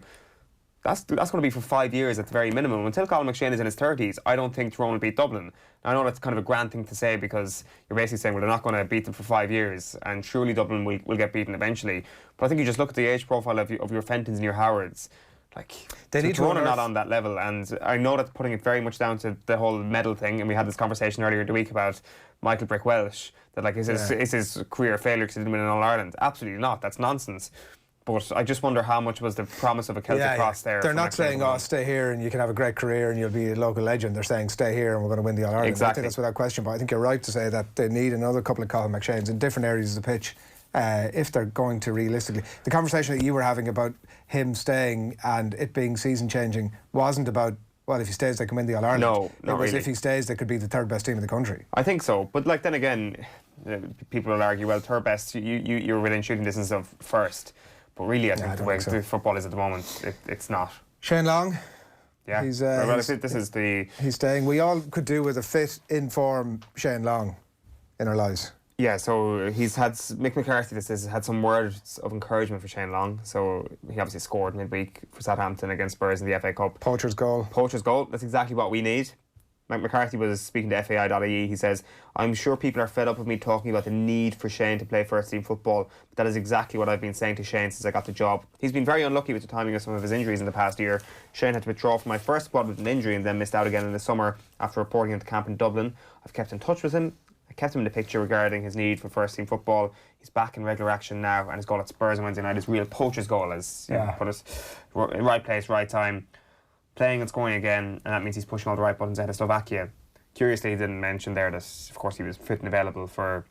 that's going to be for 5 years at the very minimum. Until Cathal McShane is in his 30s, I don't think Tyrone will beat Dublin. I know that's kind of a grand thing to say because you're basically saying, well, they're not going to beat them for 5 years and surely Dublin will get beaten eventually. But I think you just look at the age profile of your Fentons and your Howards. Tyrone are not on that level, and I know that's putting it very much down to the whole medal thing, and we had this conversation earlier in the week about Michael Brick Welsh, that is his career a failure because he didn't win an All-Ireland? Absolutely not, that's nonsense. But I just wonder how much was the promise of a Celtic cross there.
They're not saying, stay here and you can have a great career and you'll be a local legend. They're saying, stay here and we're going to win the All-Ireland.
Exactly.
I think that's without question, but I think you're right to say that they need another couple of Cathal McShanes in different areas of the pitch if they're going to realistically. The conversation that you were having about him staying and it being season changing wasn't about well, if he stays, they can win the All-Ireland.
No, not
Whereas
really.
if he stays, they could be the third best team in the country.
I think so, but like then again, people will argue, well, third best, you're within shooting distance of first. But really, I think the way the football is at the moment, it's not.
Shane Long.
Yeah,
he's staying. We all could do with a fit, in form Shane Long in our lives.
Yeah, so he's had Mick McCarthy. This has had some words of encouragement for Shane Long. So he obviously scored midweek for Southampton against Spurs in the FA Cup.
Poacher's goal.
Poacher's goal. That's exactly what we need. Mick McCarthy was speaking to FAI.ie. He says, "I'm sure people are fed up with me talking about the need for Shane to play first team football, but that is exactly what I've been saying to Shane since I got the job. He's been very unlucky with the timing of some of his injuries in the past year. Shane had to withdraw from my first squad with an injury and then missed out again in the summer after reporting into camp in Dublin. I've kept in touch with him. I kept him in the picture regarding his need for first team football. He's back in regular action now, and his goal at Spurs on Wednesday night is real poacher's goal, as you put it. Right place, right time. Playing and scoring again, and that means he's pushing all the right buttons ahead of Slovakia." Curiously, he didn't mention there that, of course, he was fit and available for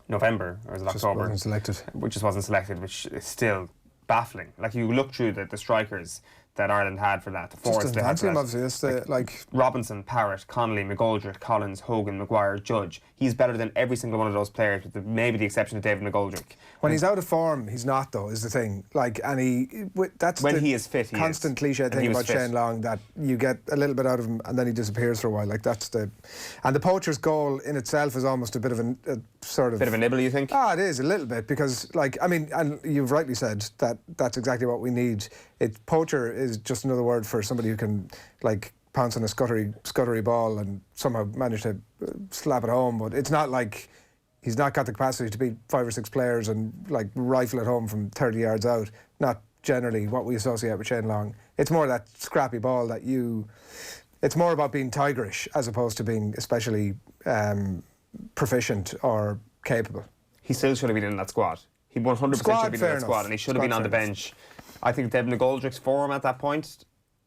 November, or was it October?
Wasn't selected.
Which just wasn't selected, which is still baffling. Like, you look through the strikers that Ireland had for that. The forwards they had for that.
Obviously. It's like
Robinson, Parrott, Connolly, McGoldrick, Collins, Hogan, Maguire, Judge. He's better than every single one of those players, with maybe the exception of David McGoldrick.
When he's out of form, he's not, though, is the thing. Like, and that's
when
the
he is fit, he
constant cliche thing about Shane Long, that you get a little bit out of him and then he disappears for a while. Like, that's the... And the poacher's goal in itself is almost a bit of a sort of...
Bit of a nibble, you think?
Ah, it is, a little bit, because, like, I mean, and you've rightly said that that's exactly what we need. Poacher is just another word for somebody who can, like, pounce on a scuttery ball and somehow manage to slap it home, but it's not like he's not got the capacity to beat 5 or 6 players and, like, rifle it home from 30 yards out. Not generally what we associate with Shane Long. It's more that scrappy ball that it's more about being tigerish as opposed to being especially proficient or capable.
He still should have been in that squad. He 100% should have been in that squad, and he should have been on the bench. I think David McGoldrick's form at that point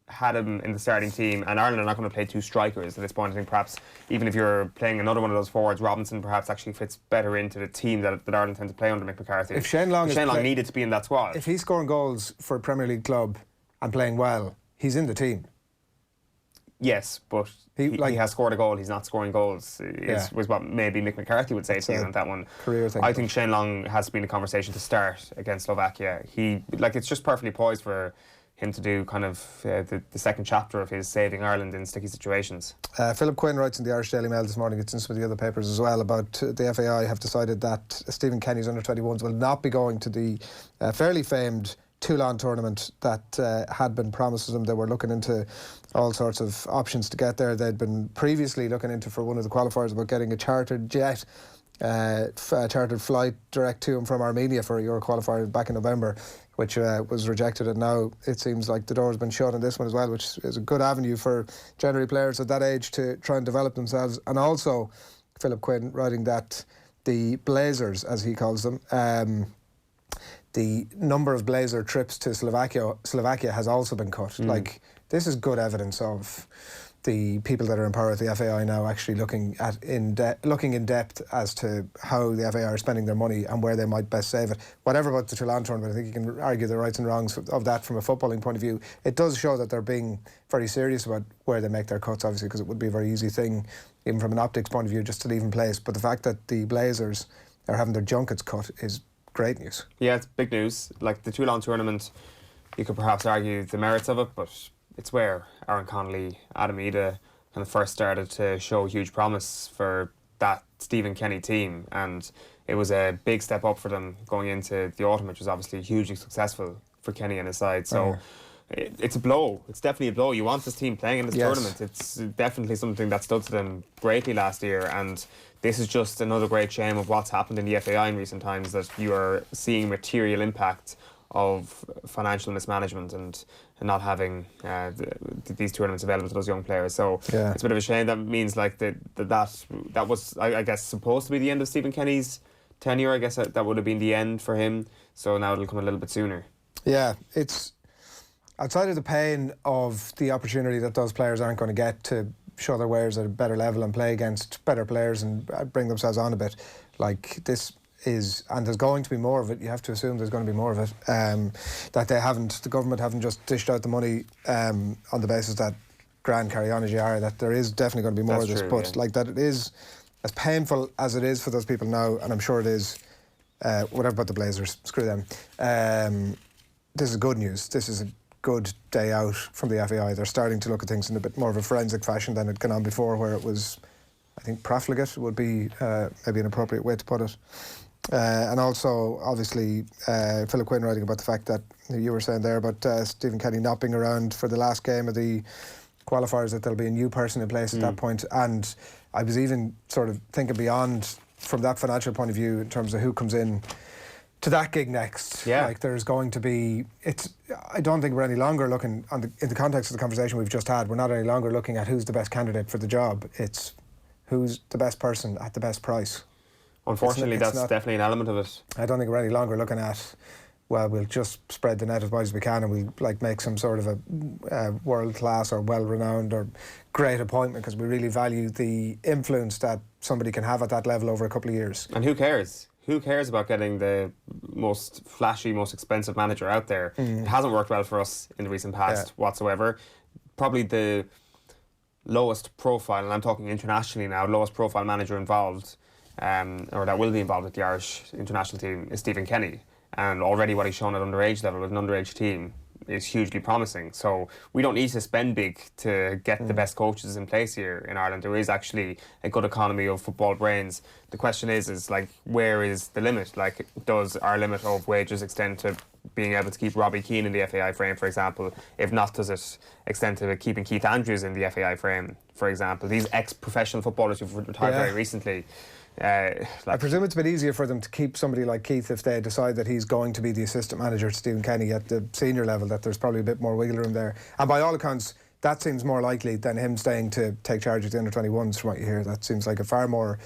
had him in the starting team, and Ireland are not going to play 2 strikers at this point. I think perhaps even if you're playing another one of those forwards, Robinson perhaps actually fits better into the team that Ireland tend to play under Mick McCarthy.
If Shane Long
needed to be in that squad.
If he's scoring goals for a Premier League club and playing well, he's in the team.
Yes, but he has scored a goal. He's not scoring goals. Was what maybe Mick McCarthy would say to you on that one.
Career thing.
I think Shane Long has been a conversation to start against Slovakia. It's just perfectly poised for him to do kind of the second chapter of his saving Ireland in sticky situations.
Philip Quinn writes in the Irish Daily Mail this morning, it's in some of the other papers as well, about the FAI have decided that Stephen Kenny's under-21s will not be going to the fairly famed Toulon tournament that had been promised to them. They were looking into all sorts of options to get there. They'd been previously looking into, for one of the qualifiers, about getting a chartered jet, a chartered flight direct to him from Armenia for a Euro qualifier back in November, which was rejected, and now it seems like the door has been shut on this one as well, which is a good avenue for generally players at that age to try and develop themselves. And also Philip Quinn writing that the Blazers, as he calls them, the number of Blazer trips to Slovakia has also been cut. Like, this is good evidence of the people that are in power at the FAI now actually looking in depth as to how the FAI are spending their money and where they might best save it. Whatever about the Toulon tournament, I think you can argue the rights and wrongs of that from a footballing point of view. It does show that they're being very serious about where they make their cuts, obviously, because it would be a very easy thing, even from an optics point of view, just to leave in place. But the fact that the Blazers are having their junkets cut is great news.
Yeah, it's big news. Like the Toulon tournament, you could perhaps argue the merits of it, but it's where Aaron Connolly, Adam Ida kind of first started to show huge promise for that Stephen Kenny team, and it was a big step up for them going into the autumn, which was obviously hugely successful for Kenny and his side. So it's a blow. It's definitely a blow. You want this team playing in this tournament. It's definitely something that stood to them greatly last year, and this is just another great shame of what's happened in the FAI in recent times, that you are seeing material impact of financial mismanagement and not having these tournaments available to those young players. So it's a bit of a shame. That means like that was I guess supposed to be the end of Stephen Kenny's tenure. I guess that would have been the end for him. So now it'll come a little bit sooner.
Yeah, it's outside of the pain of the opportunity that those players aren't going to get to show their wares at a better level and play against better players and bring themselves on a bit. Like, this is, and there's going to be more of it. You have to assume there's going to be more of it. That the government haven't just dished out the money on the basis that Gran Carriana are, that there is definitely going to be more of this, but like that it is as painful as it is for those people now, and I'm sure it is. Whatever about the Blazers, screw them. This is good news. This is a good day out from the FAI. They're starting to look at things in a bit more of a forensic fashion than had gone on before, where it was, I think, profligate would be maybe an appropriate way to put it. And also, obviously, Philip Quinn writing about the fact that you were saying there about Stephen Kenny not being around for the last game of the qualifiers, that there'll be a new person in place at that point. And I was even sort of thinking beyond from that financial point of view in terms of who comes in to that gig next. Like there's going to be, I don't think we're any longer looking in the context of the conversation we've just had, we're not any longer looking at who's the best candidate for the job. It's who's the best person at the best price.
Unfortunately, that's definitely an element of it.
I don't think we're any longer looking at, well, we'll just spread the net as wide as we can and we'll like make some sort of a world-class or well-renowned or great appointment, because we really value the influence that somebody can have at that level over a couple of years.
And who cares? Who cares about getting the most flashy, most expensive manager out there? It hasn't worked well for us in the recent past whatsoever. Probably the lowest profile, and I'm talking internationally now, lowest profile manager involved, or that will be involved with the Irish international team, is Stephen Kenny. And already what he's shown at underage level with an underage team is hugely promising. So we don't need to spend big to get the best coaches in place here in Ireland. There is actually a good economy of football brains. The question is like, where is the limit? Like, does our limit of wages extend to being able to keep Robbie Keane in the FAI frame, for example? If not, does it extend to keeping Keith Andrews in the FAI frame, for example? These ex-professional footballers who've retired very recently.
I presume it's a bit easier for them to keep somebody like Keith if they decide that he's going to be the assistant manager to Stephen Kenny at the senior level, that there's probably a bit more wiggle room there. And by all accounts, that seems more likely than him staying to take charge of the under-21s from what you hear. That seems like a far more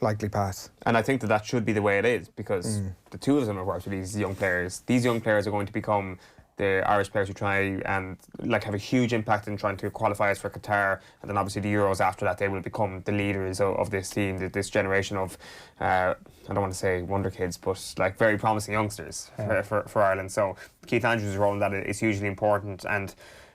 likely path.
And I think that should be the way it is, because the two of them have worked with these young players. These young players are going to become the Irish players who try and like have a huge impact in trying to qualify us for Qatar, and then obviously the Euros after that. They will become the leaders of this team, this generation of I don't want to say wonder kids, but like very promising youngsters for Ireland. So Keith Andrews' role in that is hugely important, and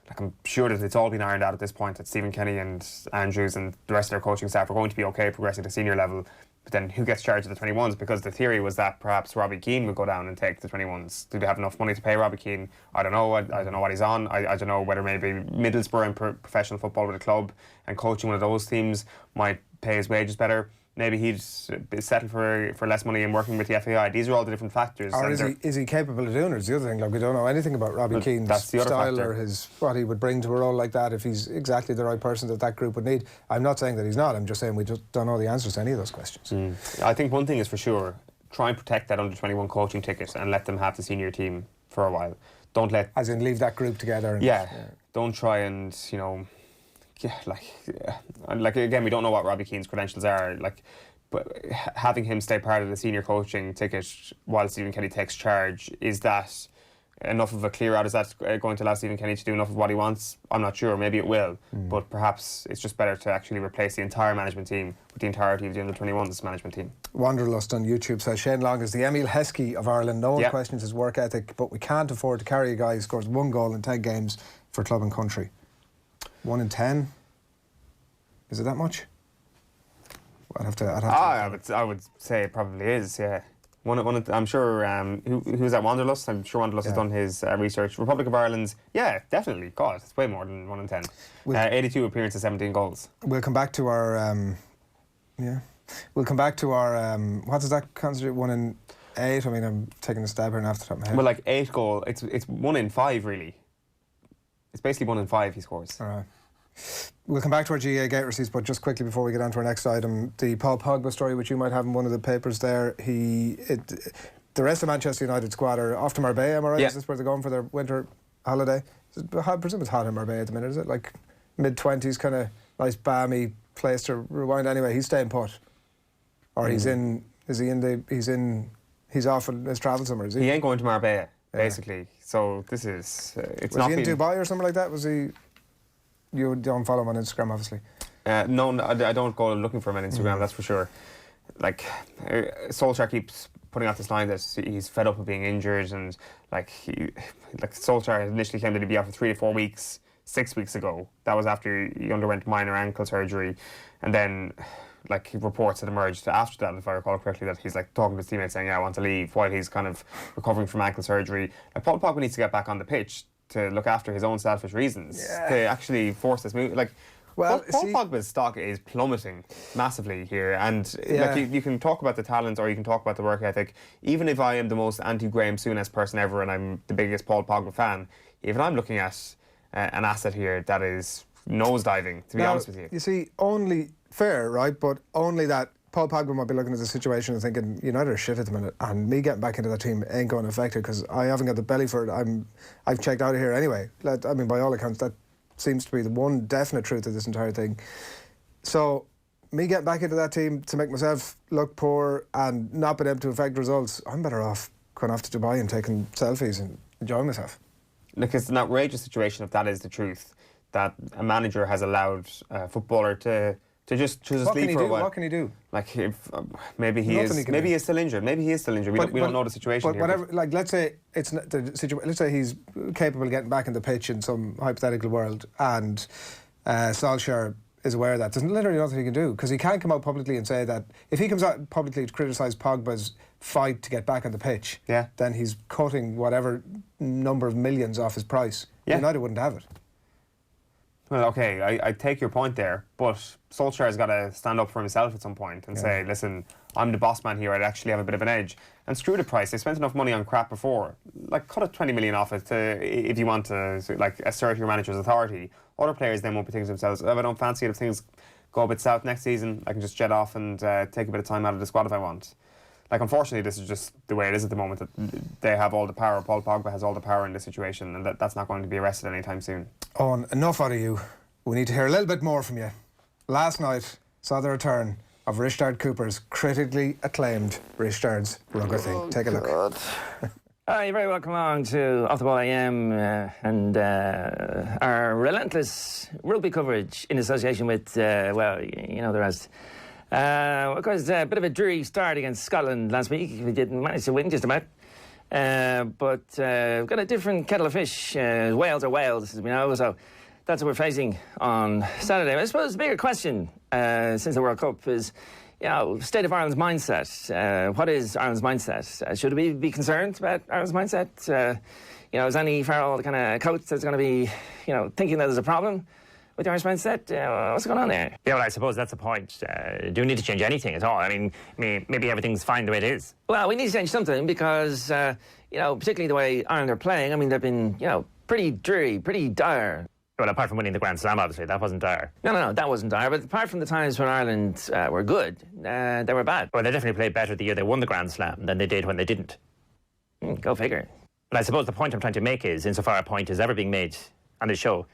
like I'm sure that it's all been ironed out at this point, that Stephen Kenny and Andrews and the rest of their coaching staff are going to be okay progressing to senior level. But then who gets charged of the 21s? Because the theory was that perhaps Robbie Keane would go down and take the 21s. Do they have enough money to pay Robbie Keane? I don't know. I don't know what he's on. I don't know whether maybe Middlesbrough in professional football with a club and coaching one of those teams might pay his wages better. Maybe he'd settle for less money and working with the FAI. These are all the different factors.
Or is he capable of doing it? It's the other thing. Like, we don't know anything about Robbie Keane's style or what he would bring to a role like that, if he's exactly the right person that group would need. I'm not saying that he's not. I'm just saying we just don't know the answers to any of those questions.
I think one thing is for sure, try and protect that under-21 coaching ticket and let them have the senior team for a while. Don't let...
As in leave that group together.
Don't try and, like again, we don't know what Robbie Keane's credentials are. But having him stay part of the senior coaching ticket while Stephen Kenny takes charge, is that enough of a clear out? Is that going to allow Stephen Kenny to do enough of what he wants? I'm not sure. Maybe it will. But perhaps it's just better to actually replace the entire management team with the entirety of the under-21s management team.
Wanderlust on YouTube says Shane Long is the Emile Heskey of Ireland. No one questions his work ethic, but we can't afford to carry a guy who scores 1 goal in 10 games for club and country. 1 in 10? Is it that much?
I would say it probably is, yeah. I'm sure, who's at Wanderlust? I'm sure Wanderlust has done his research. Republic of Ireland's, yeah, definitely. God, it's way more than 1 in 10. 82 appearances, 17 goals.
We'll come back to our, We'll come back to our, what does that constitute? 1 in 8? I mean, I'm taking a stab here now off the top of my head.
Well, like 8 goal, it's 1 in 5, really. It's basically 1 in 5 he scores.
All right. We'll come back to our GAA gate receipts, but just quickly before we get on to our next item, the Paul Pogba story, which you might have in one of the papers there. The rest of Manchester United squad are off to Marbella, am I right? Yeah. Is this where they're going for their winter holiday? I presume it's hot in Marbella at the minute, is it? Like mid-20s, kind of nice balmy place to rewind. Anyway, he's staying put. Or he's off on his travel somewhere, is he?
He ain't going to Marbella, basically. So this is...
was he in Dubai or something like that? Was he... You don't follow him on Instagram, obviously.
No, I don't go looking for him on Instagram, that's for sure. Like, Solskjaer keeps putting out this line that he's fed up with being injured, and Solskjaer initially claimed that he'd be out for 3 to 4 weeks, 6 weeks ago. That was after he underwent minor ankle surgery, and then like reports had emerged after that, if I recall correctly, that he's like talking to his teammates saying, "Yeah, I want to leave," while he's kind of recovering from ankle surgery. Like Paul Pogba needs to get back on the pitch to look after his own selfish reasons to actually force this move. Like, well, Paul Pogba's stock is plummeting massively here, and like you can talk about the talent or you can talk about the work ethic. Even if I am the most anti-Graham Souness person ever and I'm the biggest Paul Pogba fan, even I'm looking at an asset here that is nosediving, to be honest with you.
You see, only fair, right? But only that Paul Pogba might be looking at the situation and thinking, United are shit at the minute, and me getting back into that team ain't going to affect it because I haven't got the belly for it. I've checked out of here anyway. I mean, by all accounts, that seems to be the one definite truth of this entire thing. So, me getting back into that team to make myself look poor and not being able to affect results, I'm better off going off to Dubai and taking selfies and enjoying myself.
Look, it's an outrageous situation if that is the truth, that a manager has allowed a footballer to just leave for a while.
What can he do?
Like, if maybe he is still injured. Maybe he is still injured. We don't know the situation.
But
here,
whatever, like, let's say it's the situation. Let's say he's capable of getting back in the pitch in some hypothetical world, and Solskjaer is aware of that. There's literally nothing he can do because he can't come out publicly and say that. If he comes out publicly to criticise Pogba's fight to get back on the pitch, then he's cutting whatever number of millions off his price. United wouldn't have it.
Well, okay, I take your point there, but Solskjaer's got to stand up for himself at some point and say, listen, I'm the boss man here, I'd actually have a bit of an edge. And screw the price, they spent enough money on crap before. Like, cut a 20 million off it if you want to like assert your manager's authority. Other players then won't be thinking to themselves, oh, I don't fancy it if things go a bit south next season, I can just jet off and take a bit of time out of the squad if I want. Like, unfortunately, this is just the way it is at the moment, that they have all the power. Paul Pogba has all the power in this situation, and that's not going to be arrested anytime soon.
Owen, enough out of you. We need to hear a little bit more from you. Last night saw the return of Rishtard Cooper's critically acclaimed Rishtard's Rugby Thing. Take a look.
You're very welcome along to Off the Ball AM and our relentless rugby coverage in association with, well, you know the rest. Of course, a bit of a dreary start against Scotland last week. We didn't manage to win just about. But we've got a different kettle of fish. Wales are Wales, as we know, so that's what we're facing on Saturday. I suppose the bigger question since the World Cup is, you know, state of Ireland's mindset. What is Ireland's mindset? Should we be concerned about Ireland's mindset? You know, is Andy Farrell the kind of coach that's going to be, you know, thinking that there's a problem with the Irish mindset? What's going on there?
Yeah, well, I suppose that's the point. Do we need to change anything at all? I mean, maybe everything's fine the way it is.
Well, we need to change something because, you know, particularly the way Ireland are playing, I mean, they've been, you know, pretty dreary, pretty dire.
Well, apart from winning the Grand Slam, obviously, that wasn't dire.
No, that wasn't dire. But apart from the times when Ireland were good, they were bad.
Well, they definitely played better the year they won the Grand Slam than they did when they didn't.
Go figure.
But I suppose the point I'm trying to make is, insofar a point is ever being made on the show,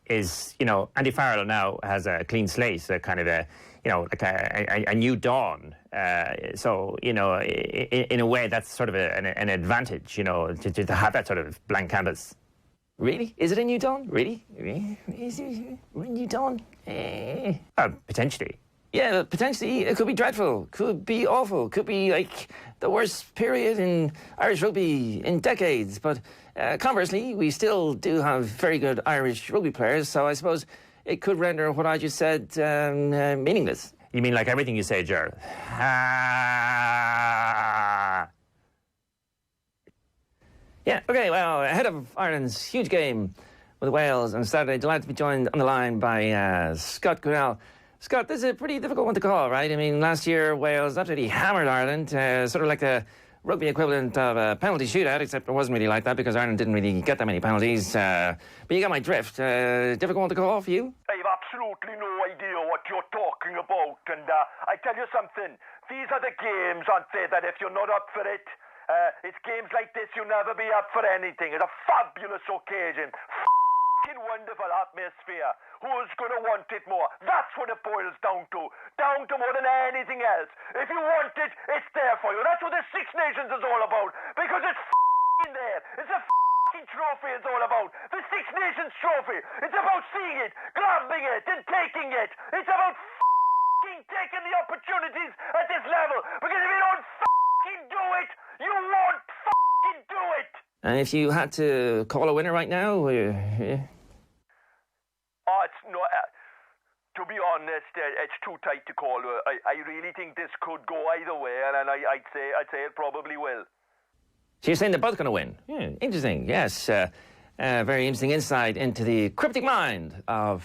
is, you know, Andy Farrell now has a clean slate, a kind of a, you know, like a new dawn. So, you know, in a way, that's sort of an advantage, you know, to have that sort of blank canvas.
Really? Is it a new dawn? Really? Is it a new dawn?
Potentially.
Yeah, potentially. It could be dreadful. Could be awful. Could be like the worst period in Irish rugby in decades. But conversely, we still do have very good Irish rugby players. So I suppose it could render what I just said meaningless.
You mean like everything you say, Ger?
Yeah, OK, well, ahead of Ireland's huge game with Wales on Saturday, delighted to be joined on the line by Scott Goodell. Scott, this is a pretty difficult one to call, right? I mean, last year, Wales absolutely hammered Ireland, sort of like the rugby equivalent of a penalty shootout, except it wasn't really like that because Ireland didn't really get that many penalties. But you got my drift. Difficult one to call for you?
I have absolutely no idea what you're talking about. And I tell you something, these are the games, aren't they, that if you're not up for it, it's games like this, you'll never be up for anything. It's a fabulous occasion. F***ing wonderful atmosphere. Who's going to want it more? That's what it boils down to. Down to more than anything else. If you want it, it's there for you. That's what the Six Nations is all about. Because it's f***ing there. It's a f***ing trophy it's all about. The Six Nations trophy. It's about seeing it, grabbing it, and taking it. It's about f***ing taking the opportunities at this level. Because if you don't f***ing do it, you won't f***ing do it.
And if you had to call a winner right now,
to be honest, it's too tight to call. I really think this could go either way, and I'd say it probably will.
So you're saying they're both going to win? Interesting, yes. Very interesting insight into the cryptic mind of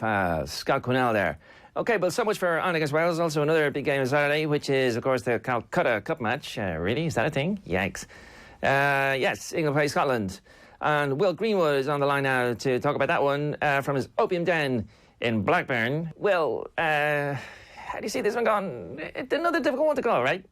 Scott Quinnell there. OK, well, so much for Ireland against Wales. Also another big game on Saturday, which is, of course, the Calcutta Cup match. Really? Is that a thing? Yikes. Yes, England play Scotland. And Will Greenwood is on the line now to talk about that one from his opium den in Blackburn. Will, how do you see this one going? It's another difficult one to call, right?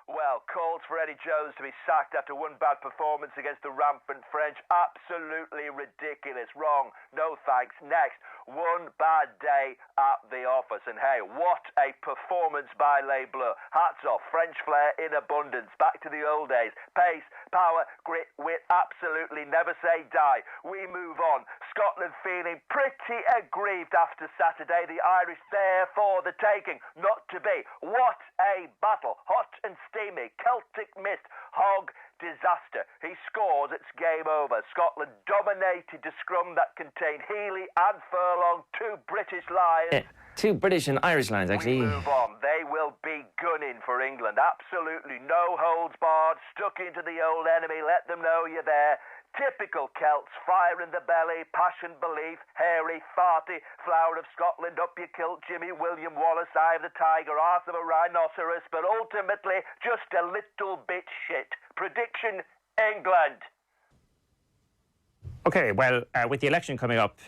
Well, calls for Eddie Jones to be sacked after one bad performance against the rampant French. Absolutely ridiculous. Wrong. No thanks. Next. One bad day at the office. And hey, what a performance by Les Bleus. Hats off. French flair in abundance. Back to the old days. Pace, power, grit, wit. Absolutely never say die. We move on. Scotland feeling pretty aggrieved after Saturday. The Irish there for the taking. Not to be. What a battle. Hot and steamy. Celtic mist. Hog disaster. He scores, it's game over. Scotland dominated the scrum that contained Healy and Furlong, two British Lions.
Two British and Irish Lions, actually.
We move on. They will be gunning for England. Absolutely no holds barred. Stuck into the old enemy. Let them know you're there. Typical Celts, fire in the belly, passion, belief, hairy, farty, flower of Scotland, up your kilt, Jimmy, William Wallace, eye of the tiger, arse of a rhinoceros, but ultimately just a little bit shit. Prediction, England.
OK, well, with the election coming up,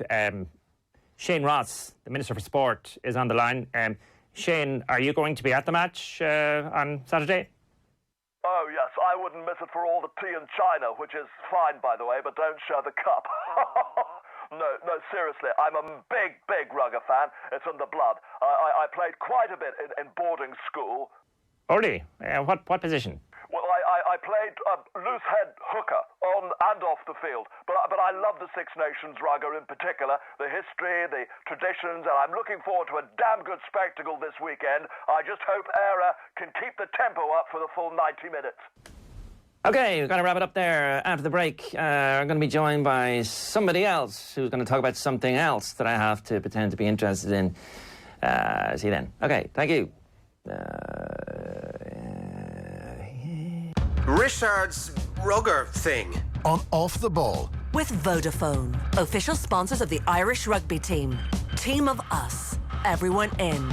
Shane Ross, the Minister for Sport, is on the line. Shane, are you going to be at the match on Saturday?
Oh, yes, I wouldn't miss it for all the tea in China, which is fine, by the way, but don't share the cup. No, seriously, I'm a big rugger fan. It's in the blood. I played quite a bit in boarding school.
Oh, really? What position?
Well, I played loose head hooker on and off the field, but I love the Six Nations rugger in particular, the history, the traditions, and I'm looking forward to a damn good spectacle this weekend. I just hope Era can keep the tempo up for the full 90 minutes.
OK, we're going to wrap it up there. After the break, I'm going to be joined by somebody else who's going to talk about something else that I have to pretend to be interested in. See you then. OK, thank you.
Richard's rugger thing.
On Off the Ball.
With Vodafone, official sponsors of the Irish rugby team. Team of us. Everyone in.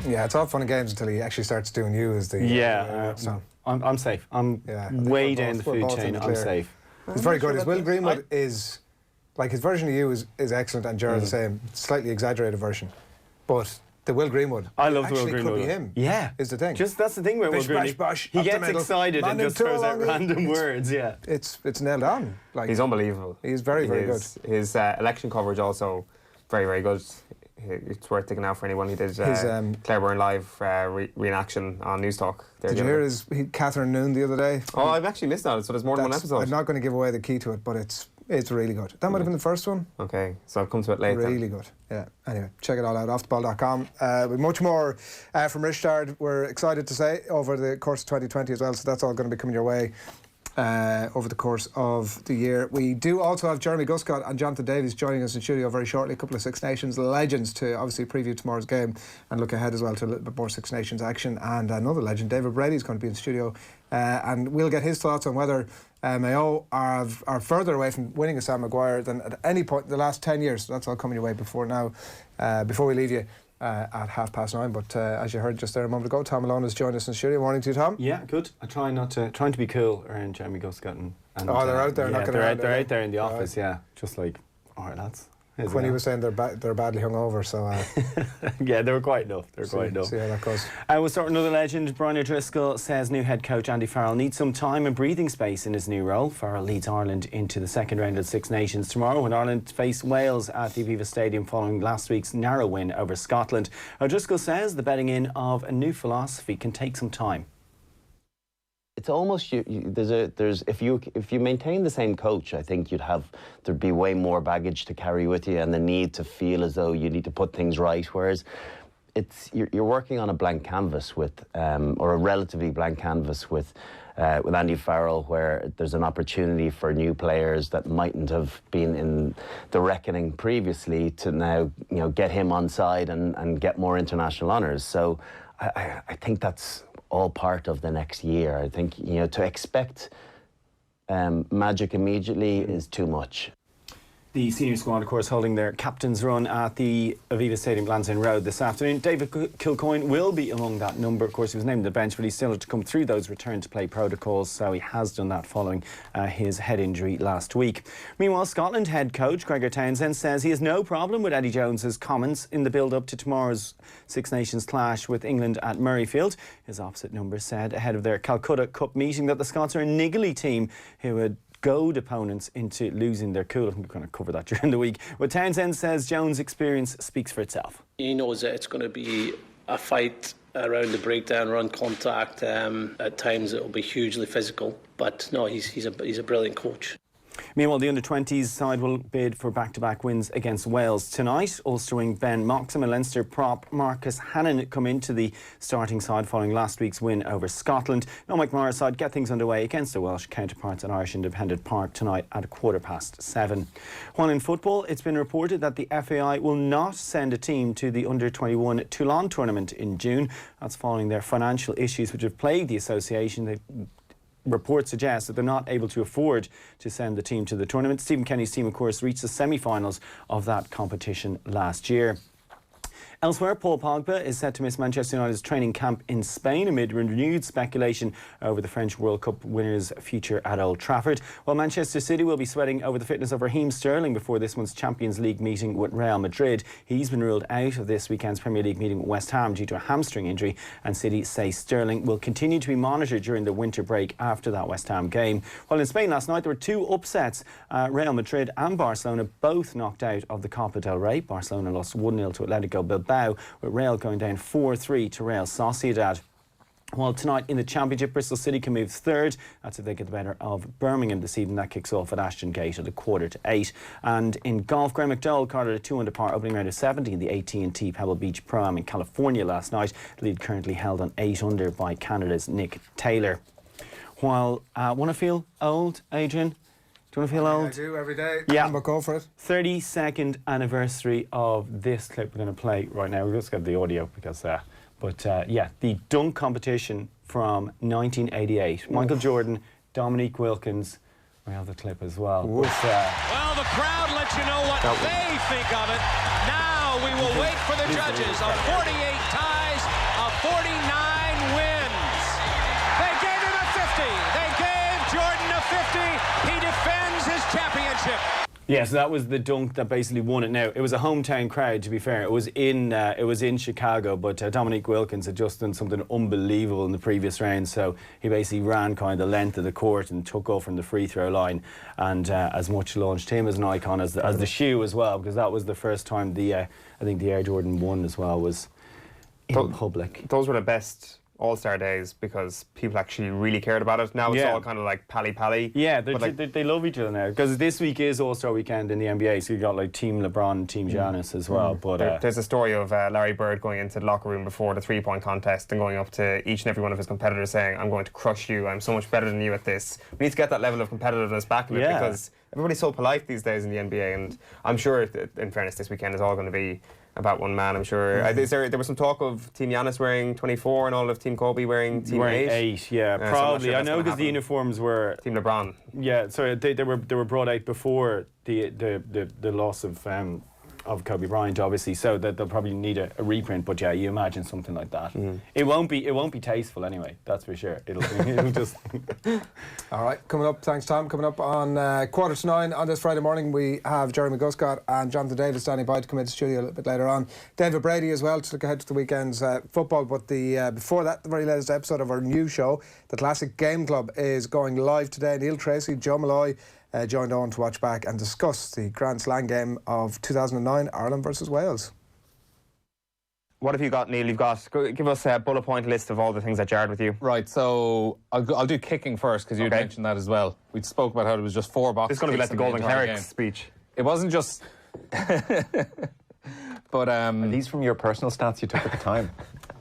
Yeah, it's all fun and games until he actually starts doing you as the...
so. I'm safe. I'm way down the food chain. I'm safe.
It's very good. His Will Greenwood is... Like, his version of you is excellent, and Gerard the same. Slightly exaggerated version. But... the Will Greenwood.
I love the Will
Greenwood. Could be him.
Yeah,
is the thing.
Just that's the thing with Will Greenwood. He gets excited and just throws out random words. Yeah,
it's nailed on. Like,
he's unbelievable.
He's very good.
His election coverage also very good. It's worth taking out for anyone. He did Claiborne Live reenaction on Newstalk.
Did you hear Catherine Noon the other day?
Oh, I've actually listened to it, so there's more than one episode.
I'm not going to give away the key to it, but it's really good. That might have been the first one.
Okay, so I'll come to it later.
Really good, yeah. Anyway, check it all out, offtheball.com. With much more from Richard, we're excited to say, over the course of 2020 as well, so that's all going to be coming your way over the course of the year. We do also have Jeremy Guscott and Jonathan Davies joining us in studio very shortly, a couple of Six Nations legends to obviously preview tomorrow's game and look ahead as well to a little bit more Six Nations action. And another legend, David Brady, is going to be in the studio and we'll get his thoughts on whether Mayo are further away from winning a Sam Maguire than at any point in the last 10 years. So that's all coming your way before we leave you at 9:30. But as you heard just there a moment ago, Tom Malone has joined us in the studio. Morning to you, Tom.
Yeah, good. I trying to be cool around Jeremy Guscott and
they're out there knocking around.
They're out there in the office, yeah. Just like, all right, lads.
Quinny was saying they're badly hungover, so...
yeah, they were quite enough.
See how that goes.
We'll start with another legend. Brian O'Driscoll says new head coach Andy Farrell needs some time and breathing space in his new role. Farrell leads Ireland into the second round of Six Nations tomorrow when Ireland face Wales at the Aviva Stadium following last week's narrow win over Scotland. O'Driscoll says the bedding in of a new philosophy can take some time. It's almost if you maintain the same coach, I think there'd be way more baggage to carry with you and the need to feel as though you need to put things right. Whereas you're working on a blank canvas with or a relatively blank canvas with with Andy Farrell, where there's an opportunity for new players that mightn't have been in the reckoning previously to now, get him on side and get more international honours. So I think that's all part of the next year. I think, to expect magic immediately is too much.
The senior squad, of course, holding their captain's run at the Aviva Stadium, Lansdowne Road this afternoon. David Kilcoyne will be among that number. Of course, he was named the bench, but he still had to come through those return-to-play protocols, so he has done that following his head injury last week. Meanwhile, Scotland head coach Gregor Townsend says he has no problem with Eddie Jones's comments in the build-up to tomorrow's Six Nations clash with England at Murrayfield. His opposite number said ahead of their Calcutta Cup meeting that the Scots are a niggly team who would goad opponents into losing their cool. I think we're going to cover that during the week. But Townsend says Jones' experience speaks for itself. He knows that it's going to be a fight around the breakdown, run contact. At times it will be hugely physical. But no, he's a brilliant coach. Meanwhile, the under-20s side will bid for back-to-back wins against Wales tonight. Ulster wing Ben Moxham and Leinster prop Marcus Hannon come into the starting side following last week's win over Scotland. Now McMahon's side get things underway against their Welsh counterparts at Irish Independent Park tonight at 7:15. While in football, it's been reported that the FAI will not send a team to the under-21 Toulon tournament in June. That's following their financial issues which have plagued the association. Reports suggest that they're not able to afford to send the team to the tournament. Stephen Kenny's team, of course, reached the semi-finals of that competition last year. Elsewhere, Paul Pogba is set to miss Manchester United's training camp in Spain amid renewed speculation over the French World Cup winner's future at Old Trafford. While Manchester City will be sweating over the fitness of Raheem Sterling before this month's Champions League meeting with Real Madrid. He's been ruled out of this weekend's Premier League meeting with West Ham due to a hamstring injury, and City say Sterling will continue to be monitored during the winter break after that West Ham game. While in Spain last night there were two upsets. Real Madrid and Barcelona both knocked out of the Copa del Rey. Barcelona lost 1-0 to Atletico Bilbao, with Real going down 4-3 to Real Sociedad. While tonight in the Championship, Bristol City can move third. That's if they get the better of Birmingham this evening. That kicks off at Ashton Gate at 7:15. And in golf, Graham McDowell carded a 2-under par opening round of 70 in the AT&T Pebble Beach Pro-Am in California last night. The lead currently held on 8-under by Canada's Nick Taylor. While want to feel old, Adrian? Do you want to feel old?
I do every day.
Yeah.
But go for it.
32nd anniversary of this clip we're going to play right now. We've just got the audio because, the dunk competition from 1988. Michael Jordan, Dominique Wilkins. We have the clip as well.
Well, the crowd lets you know what they think of it. Now we will wait for the judges. Of 48 ties, of 49 wins. They gave him a 50. They gave Jordan a 50. He defends his championship.
Yes, that was the dunk that basically won it. Now, it was a hometown crowd, to be fair. It was in Chicago, but Dominique Wilkins had just done something unbelievable in the previous round, so he basically ran kind of the length of the court and took off from the free throw line, and as much launched him as an icon as the shoe as well, because that was the first time I think the Air Jordan 1 as well was in public. Those were the best All-Star days because people actually really cared about it. Now it's all kind of like pally-pally. Yeah, they love each other now because this week is All-Star weekend in the NBA, so you've got like Team LeBron, Team Giannis as well. But there's a story of Larry Bird going into the locker room before the three-point contest and going up to each and every one of his competitors saying, I'm going to crush you, I'm so much better than you at this. We need to get that level of competitiveness back in it because everybody's so polite these days in the NBA, and I'm sure, in fairness, this weekend is all going to be about one man, I'm sure. There was some talk of Team Giannis wearing 24 and all of Team Kobe wearing Team 8. Yeah, probably. I know because the uniforms were Team LeBron. Yeah, so they were brought out before the loss of Kobe Bryant, obviously, so that they'll probably need a reprint. But yeah, you imagine something like that. It won't be tasteful anyway. That's for sure. It'll just.
All right, coming up. Thanks, Tom. Coming up on 9:15 on this Friday morning, we have Jeremy Guscott and Jonathan Davies standing by to come into the studio a little bit later on. David Brady as well to look ahead to the weekend's football. But before that, the very latest episode of our new show, the Classic Game Club, is going live today. Neil Tracy, Joe Malloy joined on to watch back and discuss the Grand Slam game of 2009, Ireland versus Wales.
What have you got, Neil? Give us a bullet point list of all the things that jarred with you.
Right, so I'll do kicking first because you mentioned that as well. We spoke about how there was just 4 box
It's going to be like the Golden Cleric speech.
It wasn't just... But
are these from your personal stats you took at the time?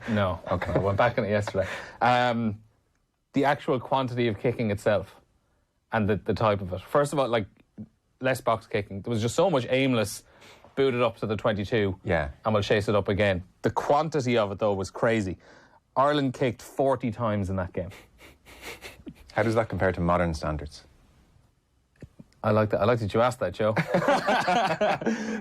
No. Okay. I went back on it yesterday. the actual quantity of kicking itself and the type of it. First of all, like, less box kicking. There was just so much aimless, boot it up to the 22, and we'll chase it up again. The quantity of it, though, was crazy. Ireland kicked 40 times in that game.
How does that compare to modern standards?
I like that you asked that, Joe.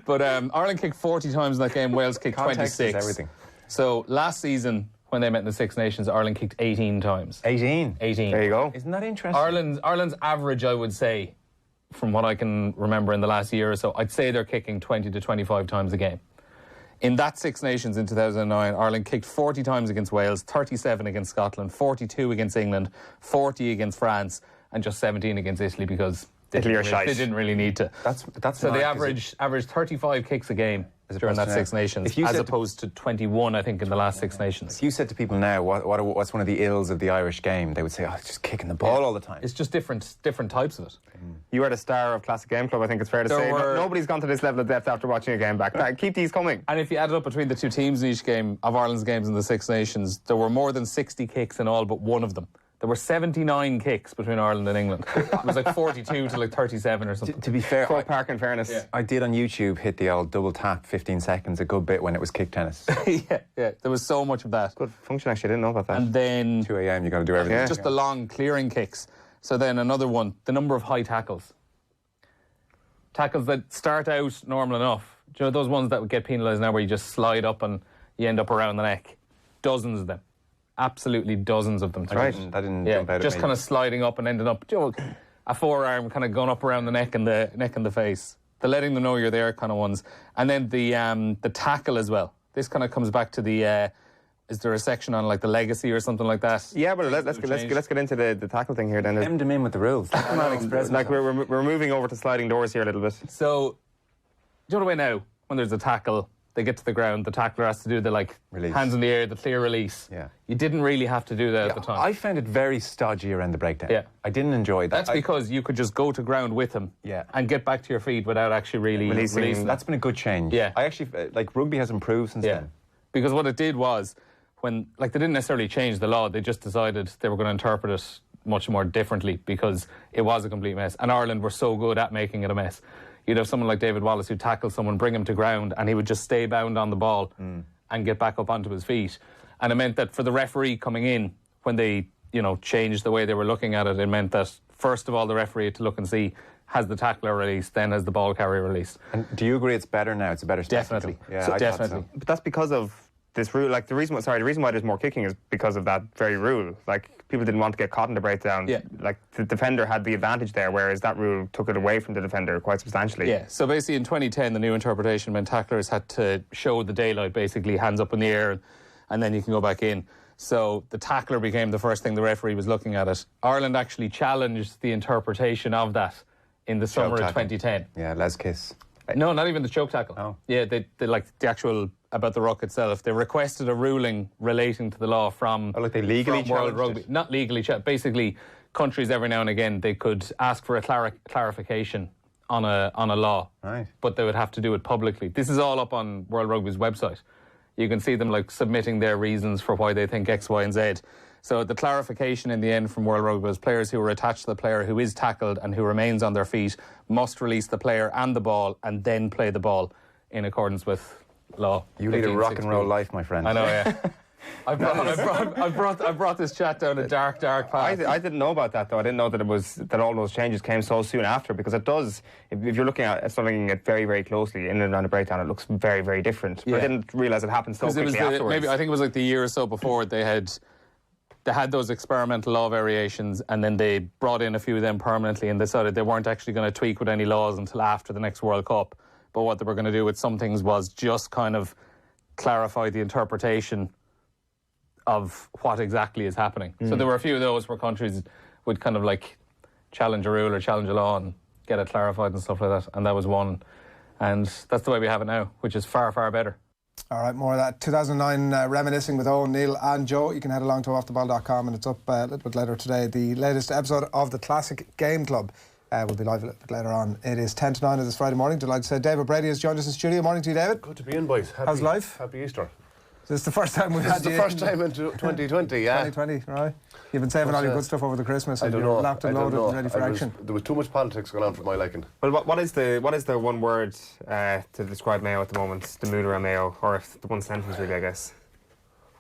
But Ireland kicked 40 times in that game, Wales kicked
Context
26.
is everything.
So last season, when they met in the Six Nations, Ireland kicked 18 times.
18?
18.
There you go.
Isn't that interesting?
Ireland's average, I would say, from what I can remember in the last year or so, I'd say they're kicking 20 to 25 times a game. In that Six Nations in 2009, Ireland kicked 40 times against Wales, 37 against Scotland, 42 against England, 40 against France, and just 17 against Italy because they didn't really need to.
That's
so they averaged 35 kicks a game during that Six Nations, as opposed to 21, I think, in the last Six Nations.
If you said to people now, what's one of the ills of the Irish game, they would say, it's just kicking the ball all the time.
It's just different types of it.
You are the star of Classic Game Club, I think it's fair to say. Nobody's gone to this level of depth after watching a game back. Keep these coming.
And if you add it up between the two teams in each game of Ireland's games in the Six Nations, there were more than 60 kicks in all but one of them. There were 79 kicks between Ireland and England. It was like 42 to like 37 or something.
To be fair,
Croke Park, in fairness.
Yeah.
I did on YouTube hit the old double tap 15 seconds a good bit when it was kick tennis.
yeah, there was so much of that.
Good function, actually. I didn't know about that.
And then
2 a.m. you got to do everything.
Just the long clearing kicks. So then another one, the number of high tackles. Tackles that start out normal enough. Do you know those ones that would get penalised now where you just slide up and you end up around the neck? Dozens of them. Absolutely dozens of them.
That didn't jump out
just
at me.
kind of sliding up and ending up, you know, a forearm kind of going up around the neck and the face. The letting them know you're there kind of ones. And then the tackle as well. This kind of comes back to the is there a section on like the legacy or something like that?
Yeah, but let's get into the tackle thing here then.
Hemmed him in with the rules.
Like we're moving over to sliding doors here a little bit.
So, do you know the way now, when there's a tackle, they get to the ground, the tackler has to do the
release.
Hands in the air, the clear release.
Yeah.
You didn't really have to do that at the time.
I found it very stodgy around the breakdown.
Yeah.
I didn't enjoy that.
That's because you could just go to ground with him and get back to your feet without actually really releasing.
That's been a good change.
Yeah.
I actually, rugby has improved since then.
Because what it did was, when, they didn't necessarily change the law, they just decided they were going to interpret it much more differently because it was a complete mess. And Ireland were so good at making it a mess. You'd have someone like David Wallace who'd tackle someone, bring him to ground, and he would just stay bound on the ball and get back up onto his feet. And it meant that for the referee coming in, when they, changed the way they were looking at it, it meant that, first of all, the referee had to look and see, has the tackler released, then has the ball carrier released.
And do you agree it's better now? It's a better spectacle?
Definitely.
Yeah,
So definitely.
So.
But that's because of this rule. Like the reason why there's more kicking is because of that very rule. Like people didn't want to get caught in the breakdown.
Yeah.
Like the defender had the advantage there, whereas that rule took it away from the defender quite substantially.
Yeah. So basically, in 2010, the new interpretation meant tacklers had to show the daylight, basically hands up in the air, and then you can go back in. So the tackler became the first thing the referee was looking at it. Ireland actually challenged the interpretation of that in the summer of 2010.
Yeah, Les Kiss.
No, not even the choke tackle.
Oh.
Yeah, they like the actual about the ruck itself. They requested a ruling relating to the law from
they legally
from World
challenged
Rugby.
it?
Not legally. Basically, countries every now and again they could ask for a clarification on a law,
right?
But they would have to do it publicly. This is all up on World Rugby's website. You can see them submitting their reasons for why they think X, Y, and Z. So the clarification in the end from World Rugby was players who are attached to the player who is tackled and who remains on their feet must release the player and the ball and then play the ball in accordance with law.
You lead a rock and roll life, my friend.
I know, yeah. I brought this chat down a dark path.
I didn't know about that though. I didn't know that all those changes came so soon after, because it does. If you're looking at something very, very closely in and around the breakdown, it looks very, very different. But I didn't realise it happened so quickly afterwards.
Maybe I think it was the year or so before they had those experimental law variations, and then they brought in a few of them permanently and decided they weren't actually going to tweak with any laws until after the next World Cup. But what they were going to do with some things was just kind of clarify the interpretation of what exactly is happening. So there were a few of those where countries would kind of challenge a rule or challenge a law and get it clarified and stuff like that. And that was one. And that's the way we have it now, which is far, far better.
All right, more of that 2009 reminiscing with Eoin, Neil and Joe. You can head along to offtheball.com and it's up a little bit later today. The latest episode of the Classic Game Club will be live a little bit later on. It is 10 to 9 of this Friday morning. Delighted to say David Brady has joined us in studio. Morning to you, David.
Good to be in, boys.
How's life?
Happy Easter.
This is the first time we've
This
had
is the
you
first time in 2020, yeah.
2020, right? You've been saving all your good stuff over the Christmas and you're locked and loaded and ready for action.
There was too much politics going on for my liking.
Well, what is the one word to describe Mayo at the moment? The mood around Mayo, or if the one sentence really, I guess.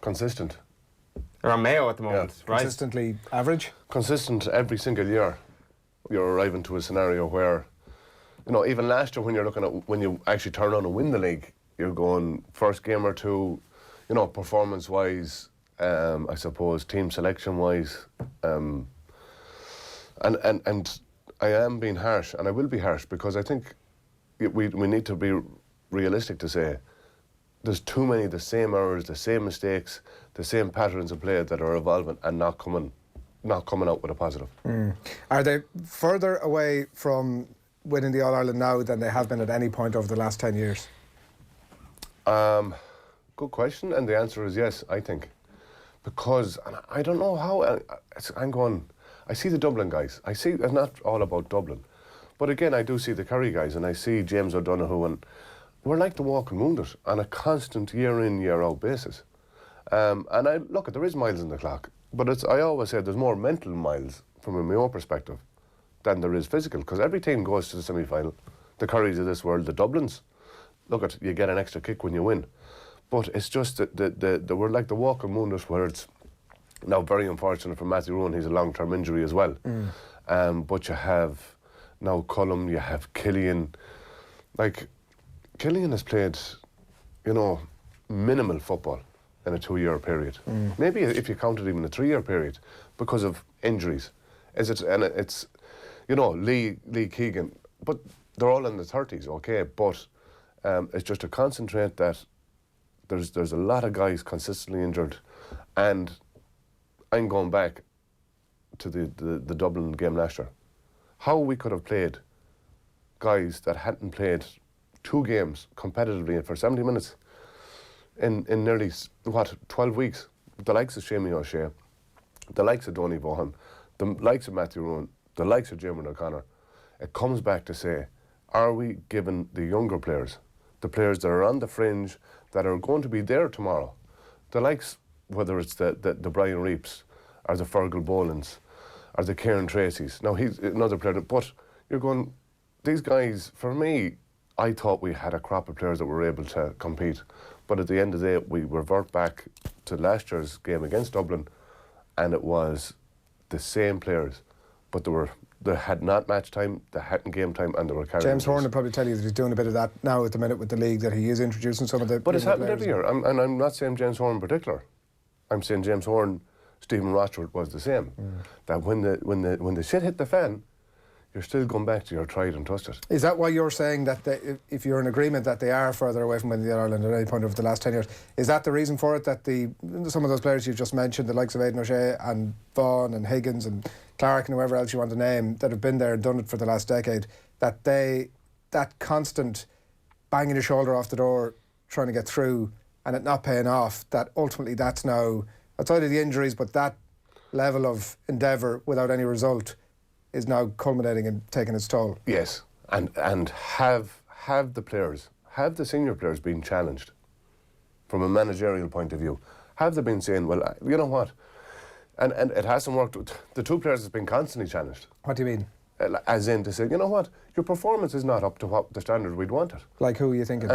Consistent.
Around Mayo at the moment, right?
Consistently average?
Consistent every single year. You're arriving to a scenario where, you know, even last year when you're looking at when you actually turn on and win the league, you're going first game or two, you know, performance-wise, I suppose, team selection-wise, and I am being harsh, and I will be harsh, because I think we need to be realistic to say there's too many the same errors, the same mistakes, the same patterns of play that are evolving and not coming out with a positive.
Are they further away from winning the All-Ireland now than they have been at any point over the last 10 years?
Good question, and the answer is yes, I think. Because, and I don't know how, I see the Dublin guys. I see, it's not all about Dublin. But again, I do see the Kerry guys, and I see James O'Donoghue, and we're like the walking wounded on a constant year in, year out basis. And there is miles in the clock, but I always say there's more mental miles from a Mayo perspective than there is physical, because every team goes to the semi-final. The Kerrys of this world, the Dublins, you get an extra kick when you win. But it's just that we're like the walking wounded, where it's now very unfortunate for Matthew Rowan, he's a long-term injury as well. But you have now Cullum, you have Killian. Like, Killian has played, you know, minimal football in a 2-year period. Maybe if you counted even a 3-year period, because of injuries. It's, you know, Lee Keegan, but they're all in the 30s, okay, but it's just to concentrate that there's a lot of guys consistently injured, and I'm going back to the Dublin game last year. How we could have played guys that hadn't played 2 games competitively for 70 minutes in nearly, 12 weeks. The likes of Seamie O'Shea, the likes of Donny Vaughan, the likes of Matthew Rowan, the likes of Jim O'Connor. It comes back to say, are we giving the younger players, the players that are on the fringe, that are going to be there tomorrow, the likes, whether it's the Brian Reeps, or the Fergal Bolins, or the Kieran Tracy's. Now, he's another player, but you're going, these guys, for me, I thought we had a crop of players that were able to compete. But at the end of the day, we revert back to last year's game against Dublin, and it was the same players, but they had not match time, they hadn't game time, and they were carrying.
James Horn will probably tell you that he's doing a bit of that now at the minute with the league, that he is introducing some of the.
But it's happened every year, and I'm not saying James Horn in particular. I'm saying James Horn, Stephen Rochford was the same. That when the shit hit the fan, you're still going back to your tried and trusted.
Is that why you're saying that if you're in agreement that they are further away from winning the Ireland at any point over the last 10 years, is that the reason for it, that some of those players you've just mentioned, the likes of Aidan O'Shea and Vaughan and Higgins and Clark and whoever else you want to name, that have been there and done it for the last decade, that that constant banging your shoulder off the door trying to get through and it not paying off, that ultimately that's now, outside of the injuries, but that level of endeavour without any result is now culminating and taking its toll.
Yes, and have the players, have the senior players been challenged from a managerial point of view? Have they been saying, well, you know what, and it hasn't worked. The 2 players have been constantly challenged.
What do you mean?
As in to say, you know what, your performance is not up to what the standard we'd want it.
Like who are you thinking?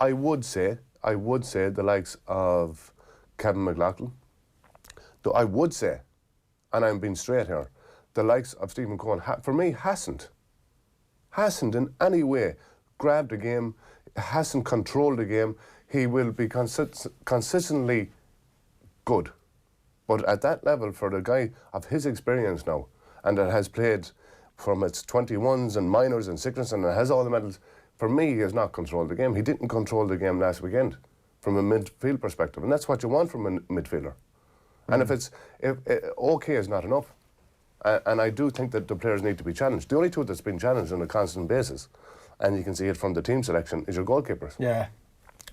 I would say the likes of Kevin McLaughlin. Though I would say, and I'm being straight here, the likes of Stephen Cohen, for me, hasn't in any way grabbed a game, hasn't controlled a game. He will be consistently good. But at that level, for the guy of his experience now, and that has played from its 21s and minors and sickness and has all the medals, for me, he has not controlled the game. He didn't control the game last weekend from a midfield perspective, and that's what you want from a midfielder. And if okay is not enough. And I do think that the players need to be challenged. The only 2 that's been challenged on a constant basis, and you can see it from the team selection, is your goalkeepers.
Yeah.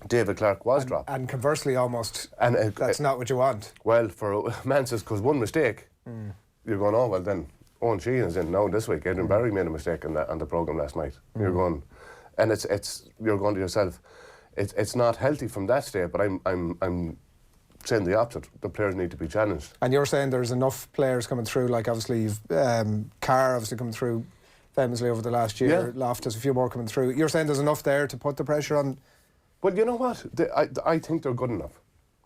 David Clark was dropped.
And conversely, almost, that's not what you want.
Well, for man says, because one mistake, you're going, oh, well then, Eoin Sheahan is in now this week. Adrian Barry made a mistake on the programme last night. You're going, and you're going to yourself, it's not healthy from that state. But I'm saying the opposite. The players need to be challenged.
And you're saying there's enough players coming through, like obviously you've Carr obviously coming through famously over the last year,
Yeah.
Loftus, a few more coming through. You're saying there's enough there to put the pressure on?
Well, you know what? I think they're good enough.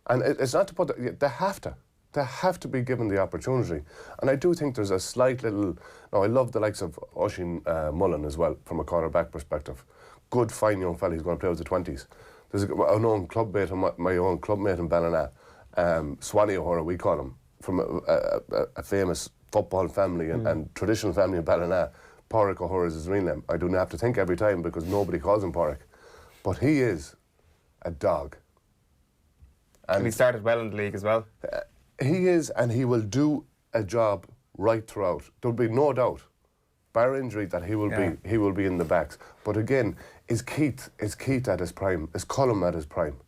And it's not to put... They have to. They have to be given the opportunity. And I do think there's a slight little... No, I love the likes of Oisin Mullen as well, from a quarterback perspective. Good, fine young fella. He's going to play with the 20s. There's an own clubmate, my own clubmate in Ballina, Swanee O'Hara, we call him, from a famous football family and traditional family in Ballina. Pádraig O'Hara is his real name. I do not have to think every time because nobody calls him Pádraig. But he is a dog.
And he started well in the league as well.
He is, and he will do a job right throughout. There'll be no doubt, bar injury, that he will be in the backs. But again, is Keith at his prime? Is Cullum at his prime?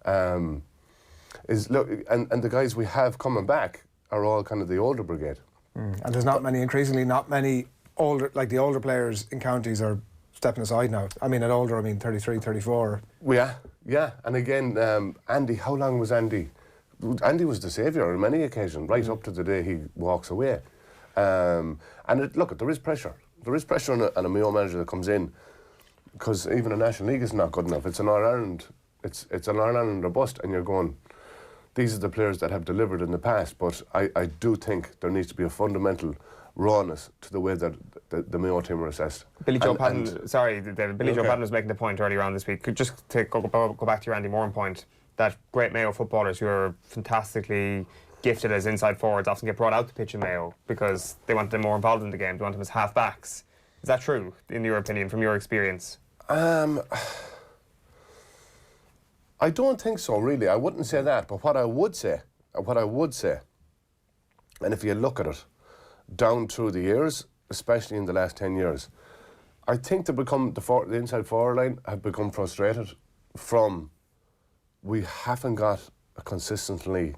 And the guys we have coming back are all kind of the older brigade.
And there's increasingly not many older, like the older players in counties are stepping aside now. I mean, at older, I mean 33, 34.
Yeah. And again, Andy, how long was Andy? Andy was the saviour on many occasions, right up to the day he walks away. And look, there is pressure. There is pressure on a Mayo manager that comes in, because even a National League is not good enough. It's an All-Ireland. It's an All-Ireland or bust, and you're going, these are the players that have delivered in the past. But I do think there needs to be a fundamental rawness to the way that the Mayo team are assessed.
Billy Joe Patton, Billy Joe Patton was making the point earlier on this week. Just to go back to your Andy Moran point, that great Mayo footballers who are fantastically gifted as inside forwards often get brought out to pitch in Mayo because they want them more involved in the game. They want them as half backs. Is that true, in your opinion, from your experience?
I don't think so, really. I wouldn't say that. But what I would say, and if you look at it, down through the years, especially in the last 10 years, I think the inside forward line have become frustrated from we haven't got a consistently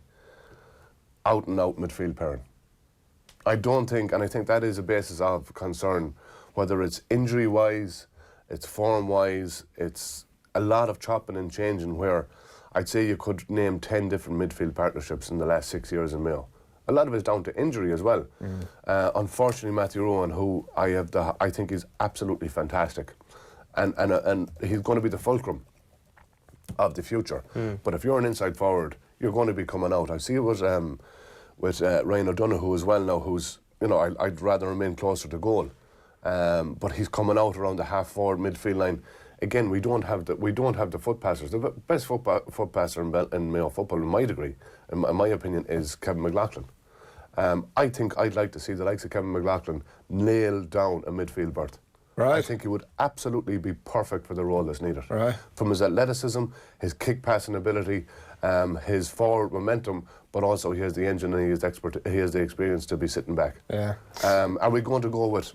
out-and-out midfield pairing. I don't think, and I think that is a basis of concern, whether it's injury-wise, it's form-wise, it's a lot of chopping and changing, where I'd say you could name 10 different midfield partnerships in the last 6 years in Mayo. A lot of it's down to injury as well. Unfortunately, Matthew Rowan, who I think is absolutely fantastic, and he's going to be the fulcrum of the future. But if you're an inside forward, you're going to be coming out. I see it was with Ryan O'Donoghue as well now, who's, I'd rather remain closer to goal. But he's coming out around the half forward midfield line. Again, we don't have the foot passers. The best foot passer in Mayo football, in my degree, in my opinion, is Kevin McLaughlin. I think I'd like to see the likes of Kevin McLaughlin nail down a midfield berth.
Right.
I think he would absolutely be perfect for the role that's needed.
Right.
From his athleticism, his kick passing ability, his forward momentum, but also he has the engine and he has the experience to be sitting back.
Yeah.
Are we going to go with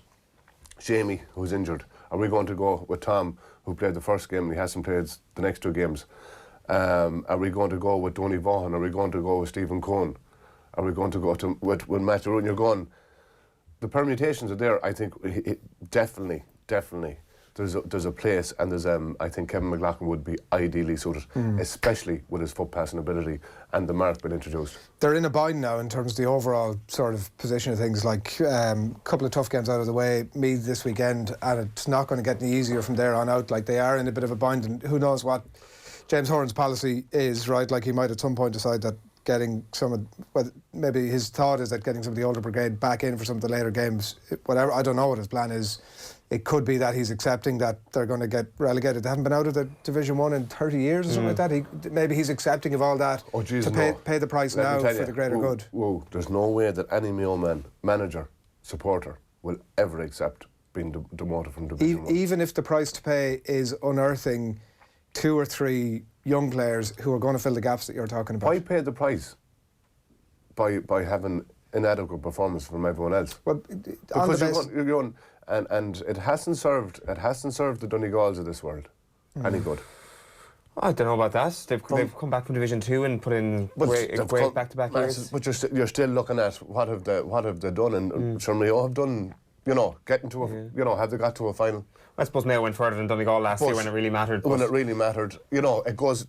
Jamie, who's injured? Are we going to go with Tom, who played the first game and he hasn't played the next two games? Are we going to go with Donny Vaughan? Are we going to go with Stephen Cohen? Are we going to go with Matthew Rowan? You're going, the permutations are there. I think definitely there's a place, and there's I think Kevin McLaughlin would be ideally suited, especially with his foot passing ability and the mark being introduced.
They're in a bind now in terms of the overall sort of position of things, like a couple of tough games out of the way, Meath this weekend, and it's not going to get any easier from there on out. Like, they are in a bit of a bind, and who knows what James Horan's policy is, right? Like, he might at some point decide that getting maybe his thought is that getting some of the older brigade back in for some of the later games, whatever, I don't know what his plan is. It could be that he's accepting that they're going to get relegated. They haven't been out of the Division 1 in 30 years or something like that. Maybe he's accepting of all that to pay the price now for the greater good.
There's no way that any Mayo manager, supporter, will ever accept being demoted from Division 1.
Even if the price to pay is unearthing 2 or 3 young players who are going to fill the gaps that you're talking about.
Why pay the price by having inadequate performance from everyone else?
Well,
because you're going, and it hasn't served the Donegals of this world any good.
I don't know about that. They've come back from Division 2 and put in great back-to-back years.
But you're still looking at what have they done, and sure Mayo have done getting to a, have they got to a final?
I suppose Mayo went further than Donegal last year when it really mattered.
When it really mattered, it goes.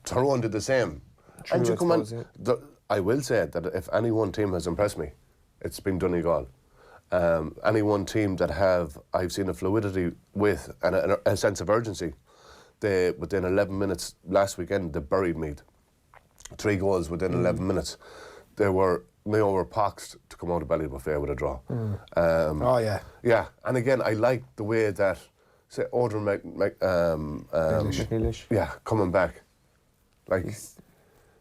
Tyrone did the same.
True,
and you
I
come on.
suppose,
I will say that if any one team has impressed me, it's been Donegal. Any one team that I've seen a fluidity with and a sense of urgency. They within 11 minutes last weekend they buried Meath. 3 goals within 11 minutes. Mayo were poxed to come out of Ballybuffet with a draw. Yeah, and again I like the way that say Adrian
McNeilish.
Yeah, coming back. Like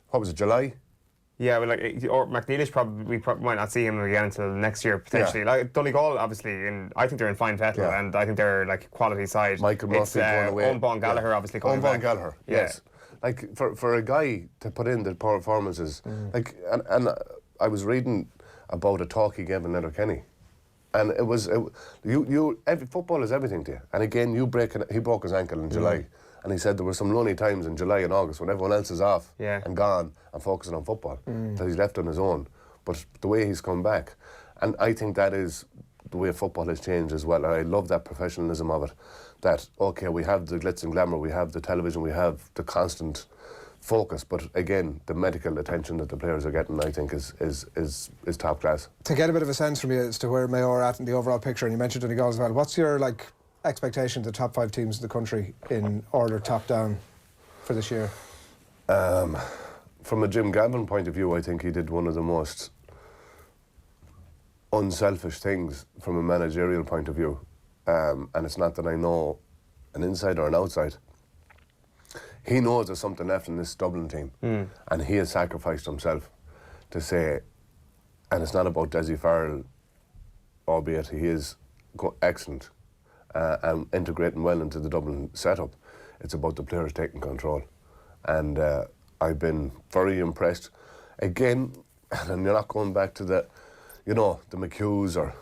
what was it, July?
Yeah, well, or McNeilish we might not see him again until next year potentially.
Yeah.
Like Donegal, obviously, I think they're in fine fettle, and I think they're like quality side.
Michael Murphy going away.
Owen Gallagher obviously coming back.
Owen Gallagher, yes. Like for a guy to put in the performances, like and I was reading about a talk he gave in Letterkenny, and every football is everything to you. And again, he broke his ankle in July. And he said there were some lonely times in July and August when everyone else is off and gone and focusing on football, that he's left on his own. But the way he's come back, and I think that is the way football has changed as well. And I love that professionalism of it. That, okay, we have the glitz and glamour, we have the television, we have the constant focus, but again, the medical attention that the players are getting, I think, is top class.
To get a bit of a sense from you as to where Mayo are at in the overall picture, and you mentioned Donegal as well, what's your expectation of the top 5 teams in the country in order top down for this year?
From a Jim Gavin point of view, I think he did one of the most unselfish things from a managerial point of view. And it's not that I know an inside or an outside. He knows there's something left in this Dublin team, and he has sacrificed himself to say, and it's not about Desi Farrell, albeit he is excellent, and integrating well into the Dublin setup. It's about the players taking control. And I've been very impressed. Again, and you're not going back to the McHughes or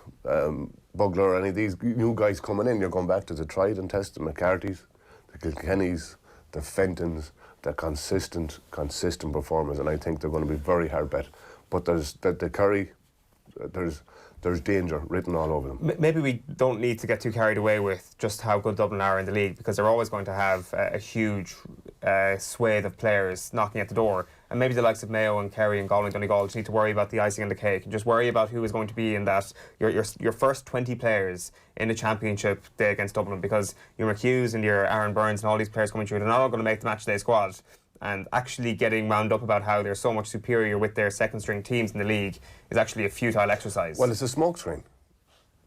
Bugler or any of these new guys coming in. You're going back to the tried and tested McCarthy's, the Kilkennys, the Fentons, the consistent performers. And I think they're going to be very hard bet. But there's the Kerry, there's danger written all over them.
Maybe we don't need to get too carried away with just how good Dublin are in the league, because they're always going to have a huge swathe of players knocking at the door. And maybe the likes of Mayo and Kerry and Galway and Donegal just need to worry about the icing on the cake and just worry about who is going to be in that your first 20 players in the championship day against Dublin, because your McHughes and your Aaron Burns and all these players coming through, they're not all going to make the matchday squad. And actually getting wound up about how they're so much superior with their second string teams in the league is actually a futile exercise.
Well, it's a smokescreen.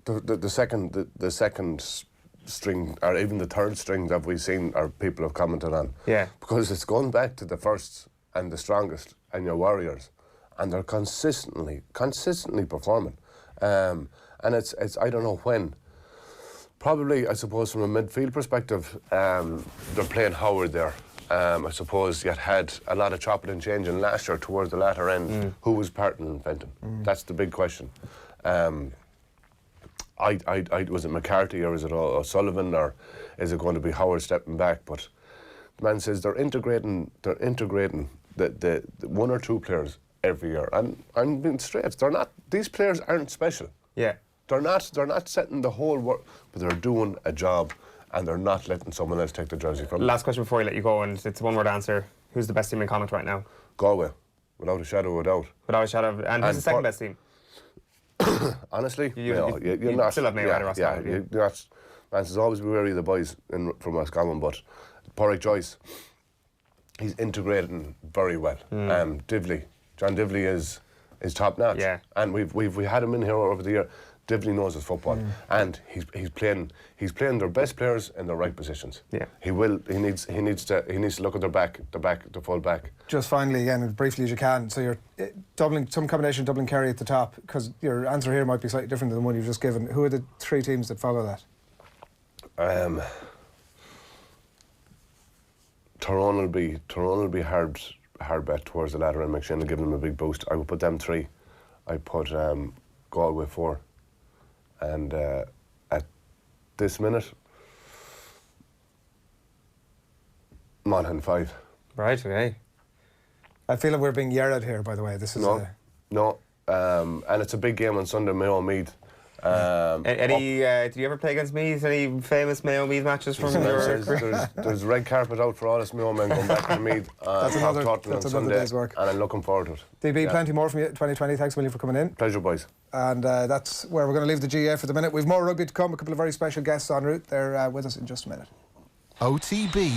The second string, or even the third string that we've seen, or people have commented on.
Yeah.
Because it's gone back to the first and the strongest and your Warriors, and they're consistently performing. And it's I don't know when. Probably, I suppose, from a midfield perspective, they're playing Howard there. I suppose you had a lot of chopping and changing last year towards the latter end. Who was partnering Fenton? That's the big question. Was it McCarthy or is it O'Sullivan, or is it going to be Howard stepping back? But the man says they're integrating the one or two players every year, and I'm being straight. These players aren't special.
Yeah.
They're not setting the whole work, but they're doing a job. And they're not letting someone else take the jersey from them.
Last question before I let you go, and it's a one-word answer. Who's the best team in Connacht right now?
Galway, without a shadow of a doubt.
Without a shadow of a doubt. And who's the second best team?
Honestly,
you're not. Still have Mayo out of Roscommon.
You're not. Man says always be wary of the boys from Roscommon, but Porrick Joyce, he's integrating very well. John Divley is top notch. Yeah. And we had him in here over the year. Divley knows his football, and he's playing their best players in the right positions.
Yeah.
He needs to look at the full back.
Just finally, again, as briefly as you can. So you're Dublin, some combination Dublin Kerry at the top, because your answer here might be slightly different than the one you've just given. Who are the 3 teams that follow that?
Tyrone will be hard bet towards the ladder, and McShane will give them a big boost. I would put them 3. I put Galway 4. And at this minute, Monaghan 5.
Right, okay.
I feel like we're being yelled at here, by the way. This is
No. And it's a big game on Sunday, Mayo Meath.
Did you ever play against Meath? Any famous Mayo Meath matches from your career?
There's red carpet out for all us Mayo men going back to Meath.
That's another day's work.
And I'm looking forward to it.
DB, plenty more from you 2020. Thanks, William, for coming in.
Pleasure, boys.
And that's where we're going to leave the GAA for the minute. We've more rugby to come. A couple of very special guests en route. They're with us in just a minute.
OTB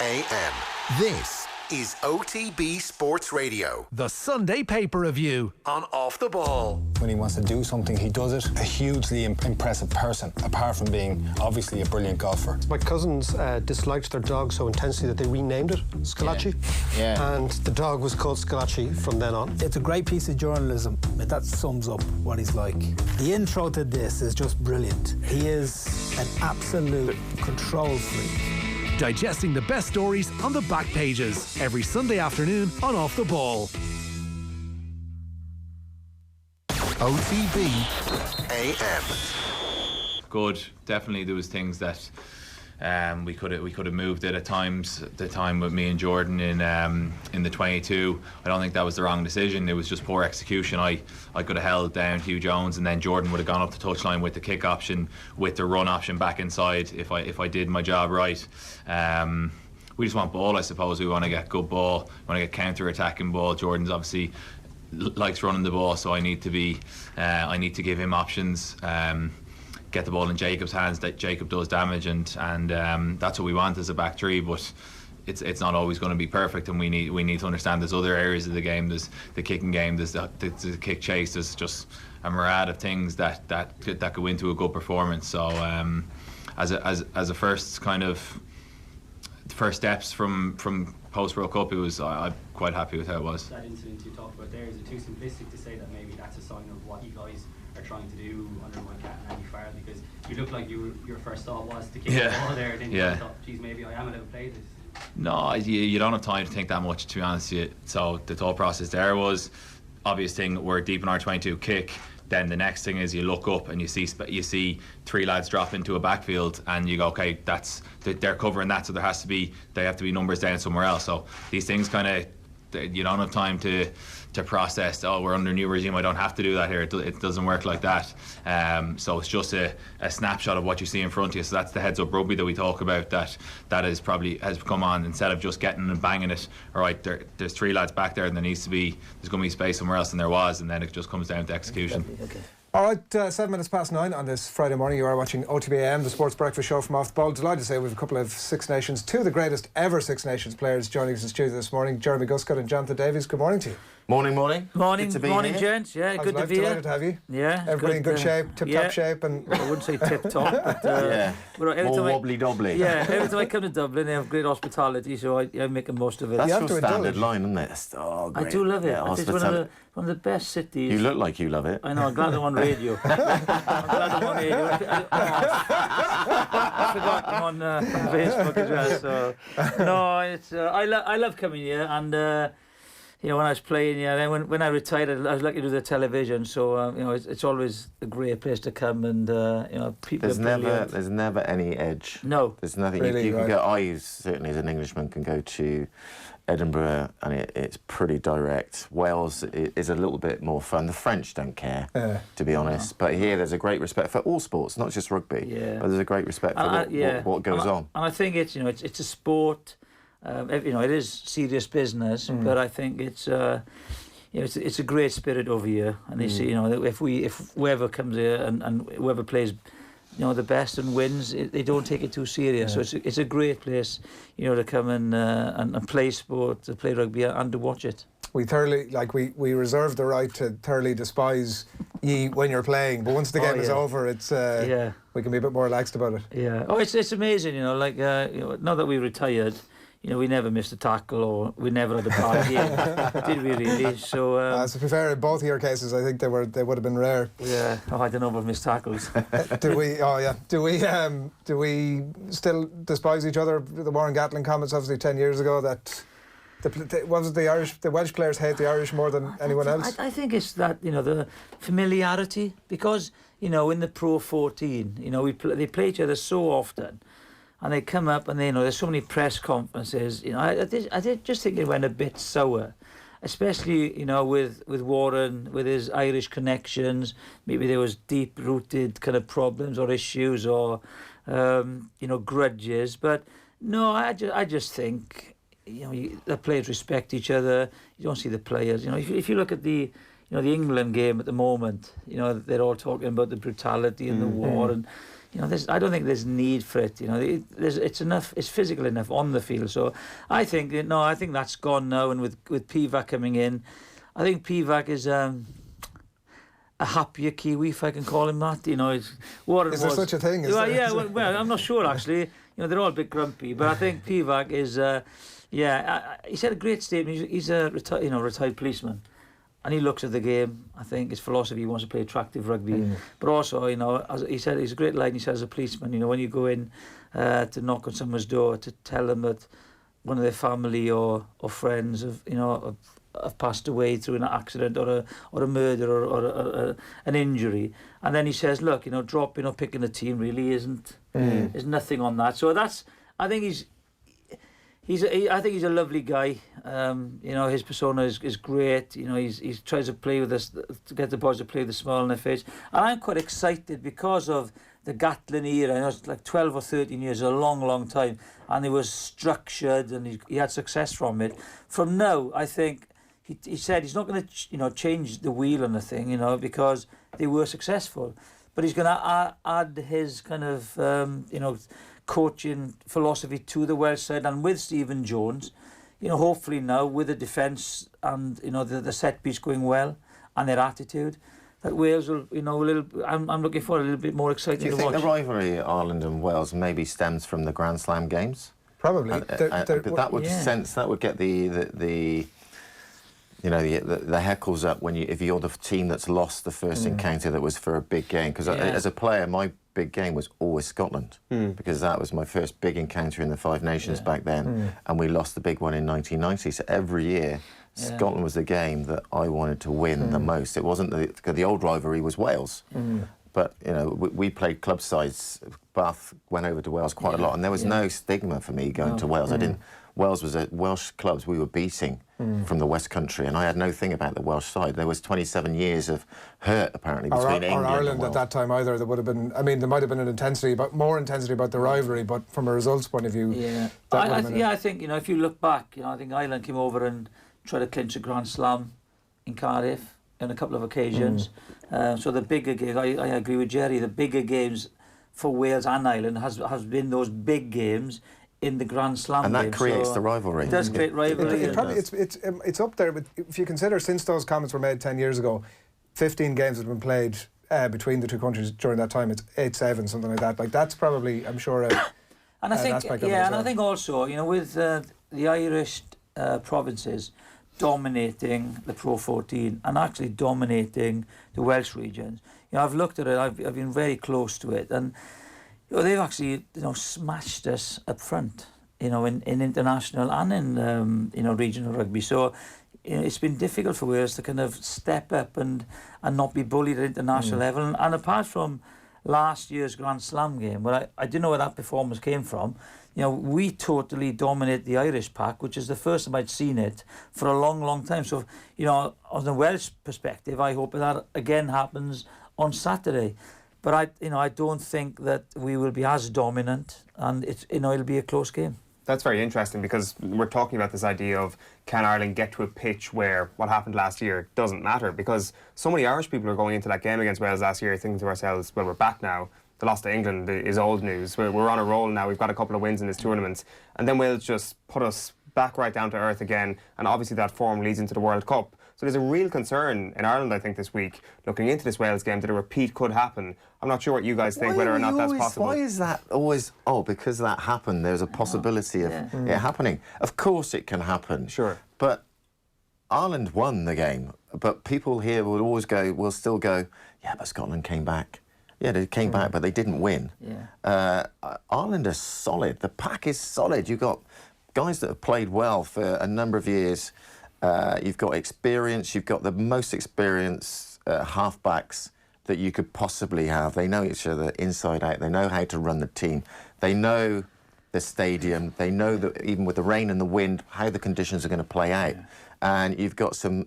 AM. This is OTB Sports Radio.
The Sunday paper review
On Off the Ball.
When he wants to do something, he does it. A hugely impressive person, apart from being obviously a brilliant golfer.
My cousins disliked their dog so intensely that they renamed it Scalacci.
Yeah.
And the dog was called Scalacci from then on.
It's a great piece of journalism. That sums up what he's like. The intro to this is just brilliant. He is an absolute control freak.
digesting the best stories on the back pages every Sunday afternoon on Off the Ball.
OTB AM.
Good. Definitely there was things that we could have moved it at times. The time with me and Jordan in the 22, I don't think that was the wrong decision. It was just poor execution. I could have held down Hugh Jones, and then Jordan would have gone up the touchline with the kick option, with the run option back inside. If I did my job right. We just want ball, I suppose. We want to get good ball. We want to get counter-attacking ball. Jordan's obviously likes running the ball, so I need to give him options. Get the ball in Jacob's hands, that Jacob does damage, and that's what we want as a back three. But it's not always going to be perfect, and we need to understand there's other areas of the game. There's the kicking game, there's the kick chase, there's just a myriad of things that go into a good performance. So as a first steps from post World Cup, I'm quite happy with how it was.
That incident you talked about there, is it too simplistic to say that maybe that's a sign of what you guys are trying to do under Mike Catt and Andy Farrell? Because you look like your first thought was to kick the ball there, then you thought, geez, maybe I am allowed to play this.
No, you don't have time to think that much, to be honest with you. So the thought process there was, obvious thing, we're deep in our 22 kick. Then the next thing is you look up and you see three lads drop into a backfield, and you go, okay, they're covering that, so they have to be numbers down somewhere else. So these things you don't have time to process, oh, we're under a new regime, I don't have to do that here. It doesn't work like that. So it's just a snapshot of what you see in front of you. So that's the heads up rugby that we talk about, that has come on, instead of just getting and banging it. All right, there's three lads back there, and there's going to be space somewhere else, and there was, and then it just comes down to execution.
Okay. All right, 7 minutes past 9 on this Friday morning. You are watching OTB AM, the sports breakfast show from Off the Ball. Delighted to say we have a couple of Six Nations, two of the greatest ever Six Nations players joining us in studio this morning. Jeremy Guscott and Jonathan Davies. Good morning to you.
Morning.
Morning, gents. Yeah,
How's
good to be here.
Delighted to have you.
Yeah.
Everybody in good shape, tip-top shape. And
I wouldn't say tip-top, but...
More wobbly-dobbly.
Yeah, every time I come to Dublin, they have great hospitality, so I make the most of it.
That's your standard line, isn't it? Oh, great.
I do love it. Yeah, it's one of the best cities.
You look like you love it.
I know, I'm glad I'm on radio. I forgot I'm on Facebook as well. So no, it's I love coming here, and when I was playing, then when I retired, I was lucky to do the television. So it's always a great place to come, and people.
There's never any edge.
No,
there's nothing.
Really,
you can go. I certainly, as an Englishman, can go to Edinburgh, and it's pretty direct. Wales is a little bit more fun. The French don't care, to be honest. But here, there's a great respect for all sports, not just rugby. Yeah. But there's a great respect for what goes on.
And I think it's it's a sport. It is serious business, but I think it's a great spirit over here. And they see, if whoever comes here and whoever plays, the best and wins, they don't take it too serious. So it's a great place, to come and play sport, to play rugby, and to watch it.
We thoroughly, we reserve the right to thoroughly despise ye when you're playing, but once the game is over, it's we can be a bit more relaxed about it.
Yeah. Oh, it's amazing. Now that we retired, we never missed a tackle, or we never had a bad game, did we really? So
to be fair, in both of your cases, I think they would have been rare.
Yeah. Oh, I don't know about missed tackles.
Do we? Oh, yeah. Do we still despise each other? The Warren Gatland comments, obviously 10 years ago, that the Welsh players hate the Irish more than anyone else.
I think it's that the familiarity, because in the Pro 14, they play each other so often. And they come up and there's so many press conferences. I did just think it went a bit sour especially, you know, with Warren, with his Irish connections, maybe there was deep-rooted kind of problems or issues or, you know, grudges. But no, I just think, you know, the players respect each other. You don't see the players, you know, if you look at the, you know, the England game at the moment, you know, they're all talking about the brutality and the war, and you know, I don't think there's need for it. You know, it's enough. It's physical enough on the field. So I think I think that's gone now. And with Pivac coming in, I think Pivac is a happier Kiwi, if I can call him that. You know, is
there such a thing?
Well, I'm not sure actually. You know, they're all a bit grumpy, but I think Pivac is. He said a great statement. He's a retired policeman. And he looks at the game. I think his philosophy, he wants to play attractive rugby. But also, you know, as he said, he's a great line. He said, as a policeman, you know, when you go in to knock on someone's door to tell them that one of their family or friends have passed away through an accident or a murder or an injury, and then he says, look, you know, dropping or picking a team really isn't. There's nothing on that. So I think I think he's a lovely guy. You know, his persona is great. You know, he tries to play with us, to get the boys to play with a smile on their face. And I'm quite excited because of the Gatlin era. You know, it's like 12 or 13 years, a long, long time. And it was structured and he had success from it. From now, I think, he said he's not going to, you know, change the wheel on the thing, you know, because they were successful. But he's going to add his kind of, you know, coaching philosophy to the Welsh side, and with Stephen Jones, you know, hopefully now with the defence and, you know, the set piece going well and their attitude, that Wales will, you know, I'm looking for a little bit more exciting to watch.
Do you think the rivalry Ireland and Wales maybe stems from the Grand Slam games?
Probably.
But that would that would get the you know, the heckles up when if you're the team that's lost the first encounter that was for a big game. Because as a player, my big game was always Scotland, because that was my first big encounter in the Five Nations back then, and we lost the big one in 1990. So every year, Scotland was the game that I wanted to win the most. It wasn't because the old rivalry was Wales, but you know, we played club sides. Bath went over to Wales quite a lot, and there was no stigma for me going to Wales. Wales was Welsh clubs we were beating from the West Country, and I had no thing about the Welsh side. There was 27 years of hurt apparently between England
or Ireland
and Wales.
at that time either. There would have been. I mean, there might have been an intensity, but more intensity about the rivalry. But from a results point of view,
I think, you know, if you look back, you know, I think Ireland came over and tried to clinch a Grand Slam in Cardiff on a couple of occasions. So the bigger games, I agree with Jerry. The bigger games for Wales and Ireland has been those big games in the Grand Slam
and that
games.
creates the rivalry.
It does create rivalry.
It's up there. But if you consider, since those comments were made 10 years ago, 15 games have been played between the two countries during that time. It's 8-7, something like that. Like, that's probably, I'm sure,
and I think,
aspect of it as well.
I think also, you know, with the Irish provinces dominating the Pro 14 and actually dominating the Welsh regions, you know, I've looked at it. I've been very close to it, and you know, they've actually, you know, smashed us up front, you know, in international and in you know, regional rugby. So, you know, it's been difficult for Wales to kind of step up and not be bullied at international level. And apart from last year's Grand Slam game, where I didn't know where that performance came from, you know, we totally dominate the Irish pack, which is the first time I'd seen it for a long, long time. So, you know, on the Welsh perspective, I hope that again happens on Saturday. But I don't think that we will be as dominant, and it'll be a close game.
That's very interesting, because we're talking about this idea of, can Ireland get to a pitch where what happened last year doesn't matter? Because so many Irish people are going into that game against Wales last year thinking to ourselves, well, we're back now. The loss to England is old news. We're on a roll now. We've got a couple of wins in this tournament. And then Wales just put us back right down to earth again. And obviously that form leads into the World Cup. So there's a real concern in Ireland, I think, this week, looking into this Wales game, that a repeat could happen. I'm not sure what you guys think, whether or not that's possible.
Why is that always, because that happened, there's a possibility of it happening. Of course it can happen.
Sure.
But Ireland won the game. But people here will still go, yeah, but Scotland came back. Yeah, they came back, but they didn't win.
Yeah.
Ireland are solid. The pack is solid. You've got guys that have played well for a number of years. You've got experience. You've got the most experienced halfbacks that you could possibly have. They know each other inside out. They know how to run the team. They know the stadium. They know that even with the rain and the wind, how the conditions are going to play out. And you've got some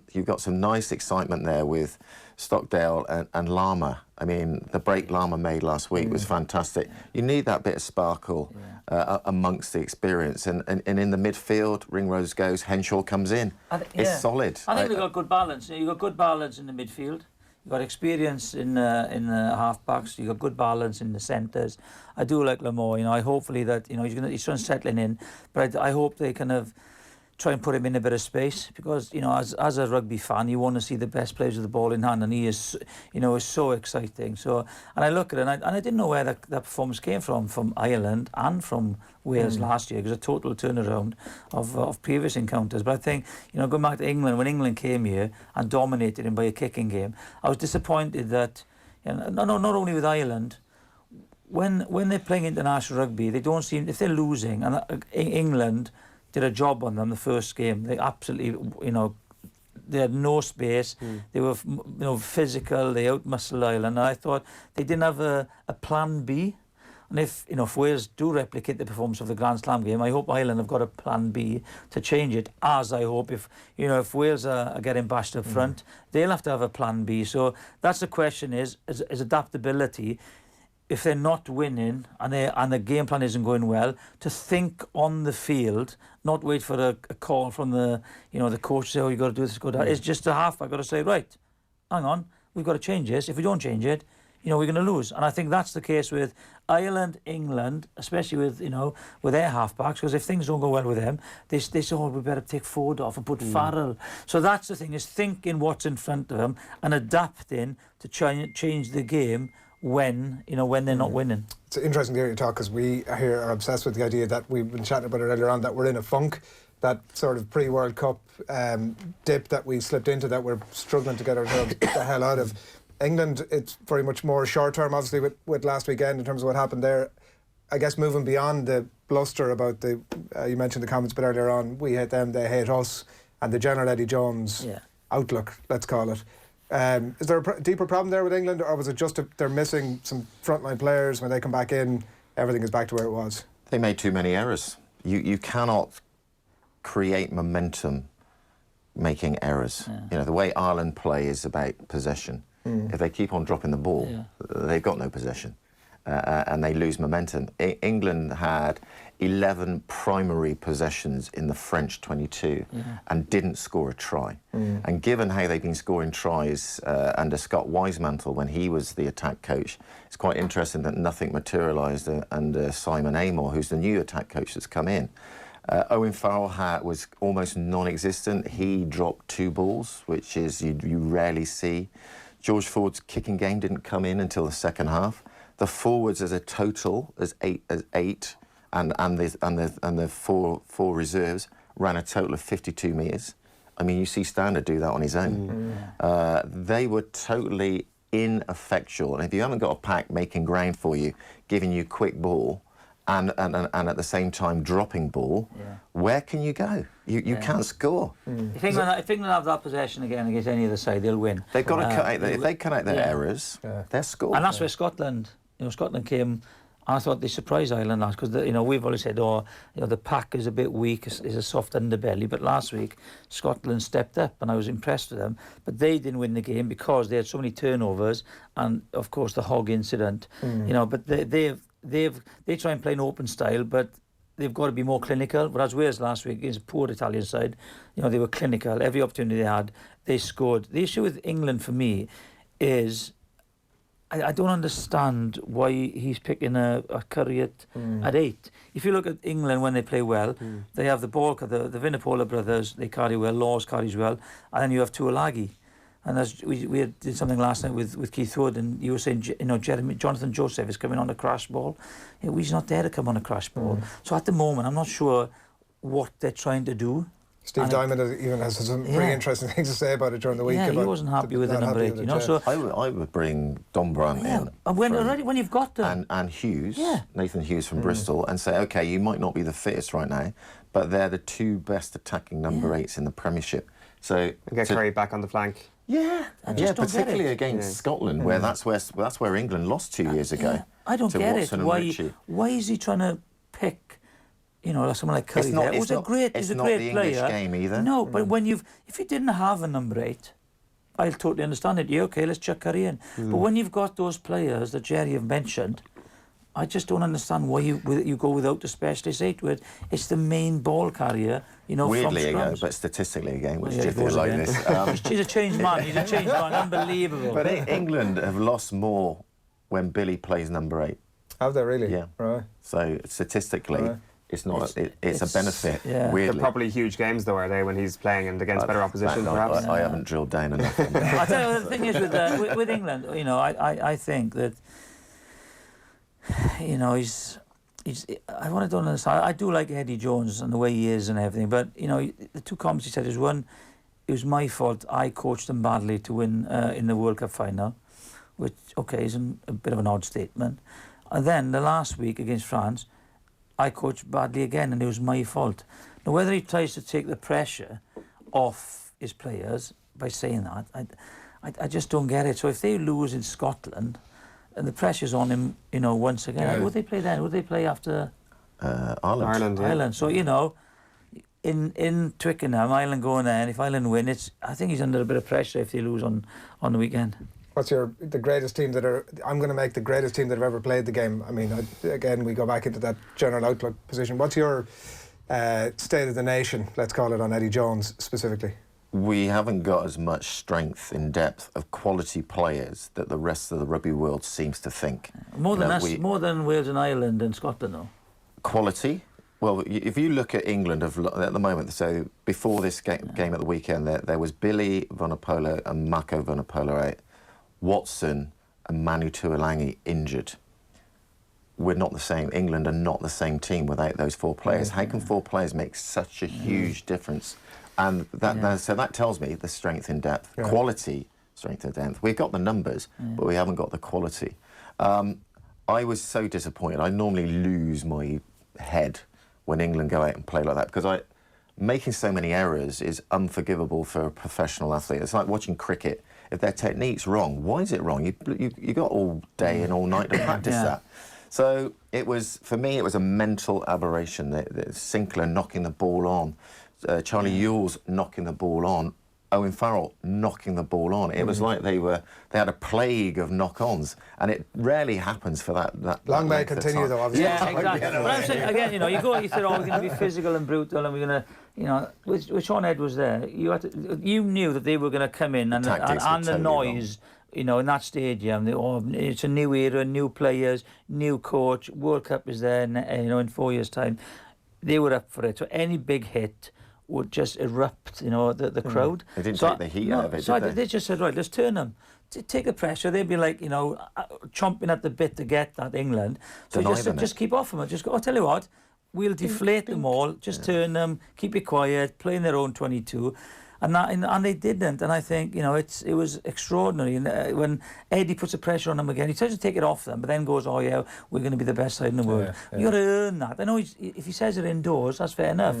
nice excitement there with Stockdale and Lama. I mean, the break Lama made last week was fantastic. You need that bit of sparkle amongst the experience. And in the midfield, Ringrose goes, Henshaw comes in. It's solid.
I think they've got good balance. You've got good balance in the midfield. You've got experience in the half-backs. You've got good balance in the centres. I do like Lamore. I hopefully that, he's trying to settling in. But I hope they kind of try and put him in a bit of space, because as a rugby fan you want to see the best players with the ball in hand, and he is is so exciting. So, and I look at it and I didn't know where that performance came from Ireland and from Wales last year. It was a total turnaround of previous encounters. But I think going back to England, when England came here and dominated him by a kicking game, I was disappointed that not only with Ireland, when they're playing international rugby, they don't seem, if they're losing, and England did a job on them the first game. They absolutely, they had no space. They were, physical. They out-muscled Ireland. And I thought they didn't have a plan B. And if Wales do replicate the performance of the Grand Slam game, I hope Ireland have got a plan B to change it. As I hope if Wales are getting bashed up front, they'll have to have a plan B. So that's the question: is adaptability. If they're not winning and the game plan isn't going well, to think on the field, not wait for a call from the coach, say, oh, you've got to do this, go that. It's just a half. I've got to say, right, hang on, we've got to change this. If we don't change it, we're going to lose. And I think that's the case with Ireland, England, especially with their halfbacks, because if things don't go well with them, they say, oh, we better take Ford off and put Farrell. So that's the thing, is thinking what's in front of them and adapting to try and change the game when they're not winning.
It's interesting to hear you talk, because we here are obsessed with the idea that we've been chatting about it earlier on, that we're in a funk, that sort of pre-World Cup dip that we slipped into, that we're struggling to get ourselves the hell out of. England, it's very much more short-term, obviously, with last weekend in terms of what happened there. I guess moving beyond the bluster about you mentioned the comments a bit earlier on, we hate them, they hate us, and the general Eddie Jones outlook, let's call it. Is there a deeper problem there with England, or was it just they're missing some frontline players? When they come back in, everything is back to where it was?
They made too many errors. You cannot create momentum making errors. The way Ireland play is about possession. If they keep on dropping the ball, they've got no possession, and they lose momentum. England had 11 primary possessions in the French 22 and didn't score a try. And given how they've been scoring tries under Scott Wisemantel when he was the attack coach, it's quite interesting that nothing materialised under Simon Amor, who's the new attack coach that's come in. Owen Farrell was almost non-existent. He dropped 2 balls, which is you rarely see. George Ford's kicking game didn't come in until the second half. The forwards as a total, as eight, and the four reserves ran a total of 52 metres. I mean, you see Standard do that on his own. They were totally ineffectual. And if you haven't got a pack making ground for you, giving you quick ball, and at the same time dropping ball, where can you go? You can't score.
If England have that possession again against any other side, they'll win.
They've got to cut out. If they cut out their errors, they're scored.
And that's where Scotland, Scotland came. I thought they surprised Ireland last, because we've always said, the pack is a bit weak, is a soft underbelly. But last week, Scotland stepped up, and I was impressed with them. But they didn't win the game because they had so many turnovers, and of course the Hogg incident. But they try and play an open style, but they've got to be more clinical. Whereas Wales last week against a poor Italian side, they were clinical. Every opportunity they had, they scored. The issue with England for me is, I don't understand why he's picking a Curry at 8. If you look at England when they play well, they have the ball, the Vinopola brothers, they carry well, Laws carries well, and then you have Tuolagi. And as we did something last night with Keith Wood, and you were saying, Jonathan Joseph is coming on a crash ball. He's not there to come on a crash ball. So at the moment, I'm not sure what they're trying to do.
Steve Diamond even has some pretty interesting things to say about it during the week.
Yeah, he wasn't happy with the number 8.
So I would bring Don Brandt in.
And when you've got them.
And Hughes, Nathan Hughes from Bristol, and say, OK, you might not be the fittest right now, but they're the 2 best attacking number 8s in the Premiership. So
get Curry back on the flank.
Particularly against Scotland, where that's where England lost 2 years ago.
I don't get it. Why is he trying to pick you know, someone like Curry there. He's a great
the
player.
English game either.
No, but if you didn't have a number 8, I'll totally understand it. Yeah, okay, let's chuck Curry in. But when you've got those players that Jerry have mentioned, I just don't understand why you go without the specialist 8. It's the main ball carrier, you know,
weirdly
from
again, but statistically again, which
yeah,
Jiffy will like this.
He's a changed man. He's a changed man. Unbelievable.
But England have lost more when Billy plays number 8.
Have they really?
Yeah.
Right.
So statistically, it's not. It's a benefit.
Yeah.
Weirdly.
They're probably huge games, though, are they, when he's playing and against better opposition? Perhaps.
I haven't drilled down enough. On that.
I tell you, the thing is with England, you know, I think that, you know, he's. I want to understand. I do like Eddie Jones and the way he is and everything, but you know, the two comments he said is one, it was my fault. I coached them badly to win in the World Cup final, which okay is a bit of an odd statement. And then the last week against France, I coached badly again, and it was my fault. Now, whether he tries to take the pressure off his players by saying that, I just don't get it. So if they lose in Scotland, and the pressure's on him, you know, once again, would they play then? Would they play after
Ireland?
Ireland. So, you know, in Twickenham, Ireland going there, and if Ireland win, I think he's under a bit of pressure if they lose on the weekend.
What's the greatest team I'm going to make the greatest team that have ever played the game? I mean, again, we go back into that general outlook position. What's your state of the nation, let's call it, on Eddie Jones specifically?
We haven't got as much strength in depth of quality players that the rest of the rugby world seems to think.
More than us, more than Wales and Ireland and Scotland, though.
Quality? Well, if you look at England at the moment, so before this game at the weekend, there was Billy Vunipola and Mako Vunipola out, Watson and Manu Tuolangi injured. We're not the same. England are not the same team without those 4 players. How can 4 players make such a huge difference? And so that tells me the strength in depth, quality, strength in depth. We've got the numbers, but we haven't got the quality. I was so disappointed. I normally lose my head when England go out and play like that, because making so many errors is unforgivable for a professional athlete. It's like watching cricket. If their technique's wrong, why is it wrong? You got all day and all night to practice that. So for me, it was a mental aberration. Sinclair knocking the ball on. Charlie Ewell's knocking the ball on, Owen Farrell knocking the ball on. It was like they had a plague of knock-ons, and it rarely happens for that
long may continue, though, obviously.
Yeah, exactly. But I'm saying, again, you know, you said, oh, we're going to be physical and brutal, and we're going to, you know, with Sean Ed was there, you knew that they were going to come in, and the noise, you know, in that stadium, it's a new era, new players, new coach, World Cup is there, you know, in 4 years' time. They were up for it. So any big hit would just erupt, you know, the crowd.
They didn't take the heat out of it, did they?
They just said, right, let's turn them. Take the pressure. They'd be like, you know, chomping at the bit to get that England. So just keep off them. Just go, tell you what, we'll deflate them all, just turn them, keep it quiet, play in their own 22. And they didn't. And I think, you know, it was extraordinary. And when Eddie puts the pressure on them again, he tries to take it off them, but then goes, oh, yeah, we're going to be the best side in the world. You've got to earn that. I know if he says it indoors, that's fair enough.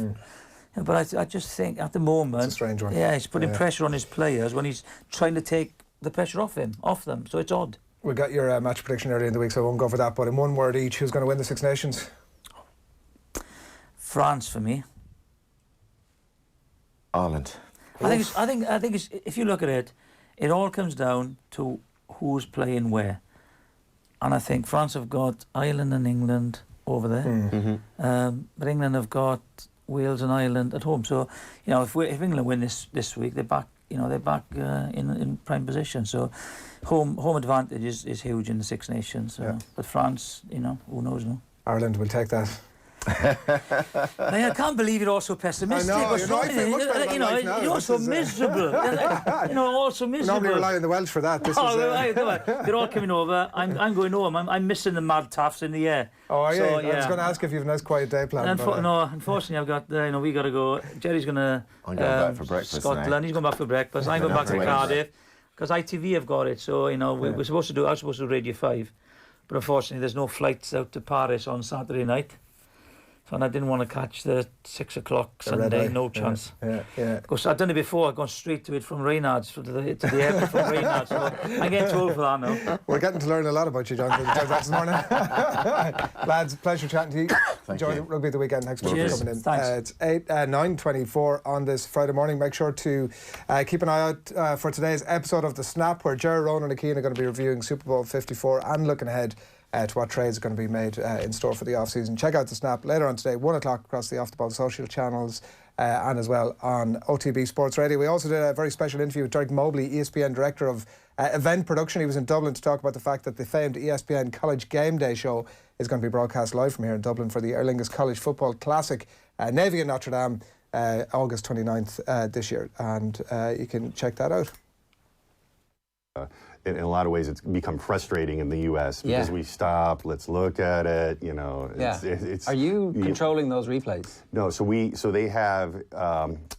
But I just think at the moment,
it's a strange one.
Yeah, he's putting pressure on his players when he's trying to take the pressure off them. So it's odd.
We got your match prediction earlier in the week, so I won't go for that. But in one word each, who's going to win the Six Nations?
France for me.
Ireland.
I think it's, if you look at it, it all comes down to who's playing where. And I think France have got Ireland and England over there, but England have got Wales and Ireland at home. So, you know, if England win this week, they're back. You know, they're back in prime position. So, home advantage is huge in the Six Nations. But France, you know, who knows? No.
Ireland will take that.
I can't believe you're all so pessimistic.
I know, you're right.
You know, you're so miserable. You know, all so miserable.
Normally rely on the Welsh for that.
They're all coming over. I'm going home. I'm missing the mad taffs in the air.
Oh, are you? I was going to ask if you have a nice quiet day planned.
No, unfortunately, I've got. You know, we got to go. Jerry's going to.
I'm going back for breakfast.
Scotland.
Now.
He's going back for breakfast. I'm going back to Cardiff because ITV have got it. So you know, I was supposed to do Radio 5, but unfortunately, there's no flights out to Paris on Saturday night. So and I didn't want to catch the 6 o'clock Sunday, no chance.
Yeah.
Because I've done it before, I've gone straight to it from Reynards to the airport from Reynards. So I'm getting too old for that now.
We're getting to learn a lot about you, Jonathan, this morning. Lads, pleasure chatting to you. Enjoy the rugby at the weekend. Thanks for coming in.
Thanks.
It's 9:24 on this Friday morning. Make sure to keep an eye out for today's episode of The Snap, where Ger, Ronan and Keane are going to be reviewing Super Bowl 54 and looking ahead to what trades are going to be made in store for the off-season. Check out The Snap later on today, 1 o'clock across the Off the Ball social channels and as well on OTB Sports Radio. We also did a very special interview with Derek Mobley, ESPN Director of Event Production. He was in Dublin to talk about the fact that the famed ESPN College Game Day show is going to be broadcast live from here in Dublin for the Aer Lingus College Football Classic, Navy and Notre Dame, August 29th this year. And you can check that out.
In a lot of ways, it's become frustrating in the U.S. because we stop, let's look at it, you know. It's,
Are you controlling those replays?
No, so they have, it's kind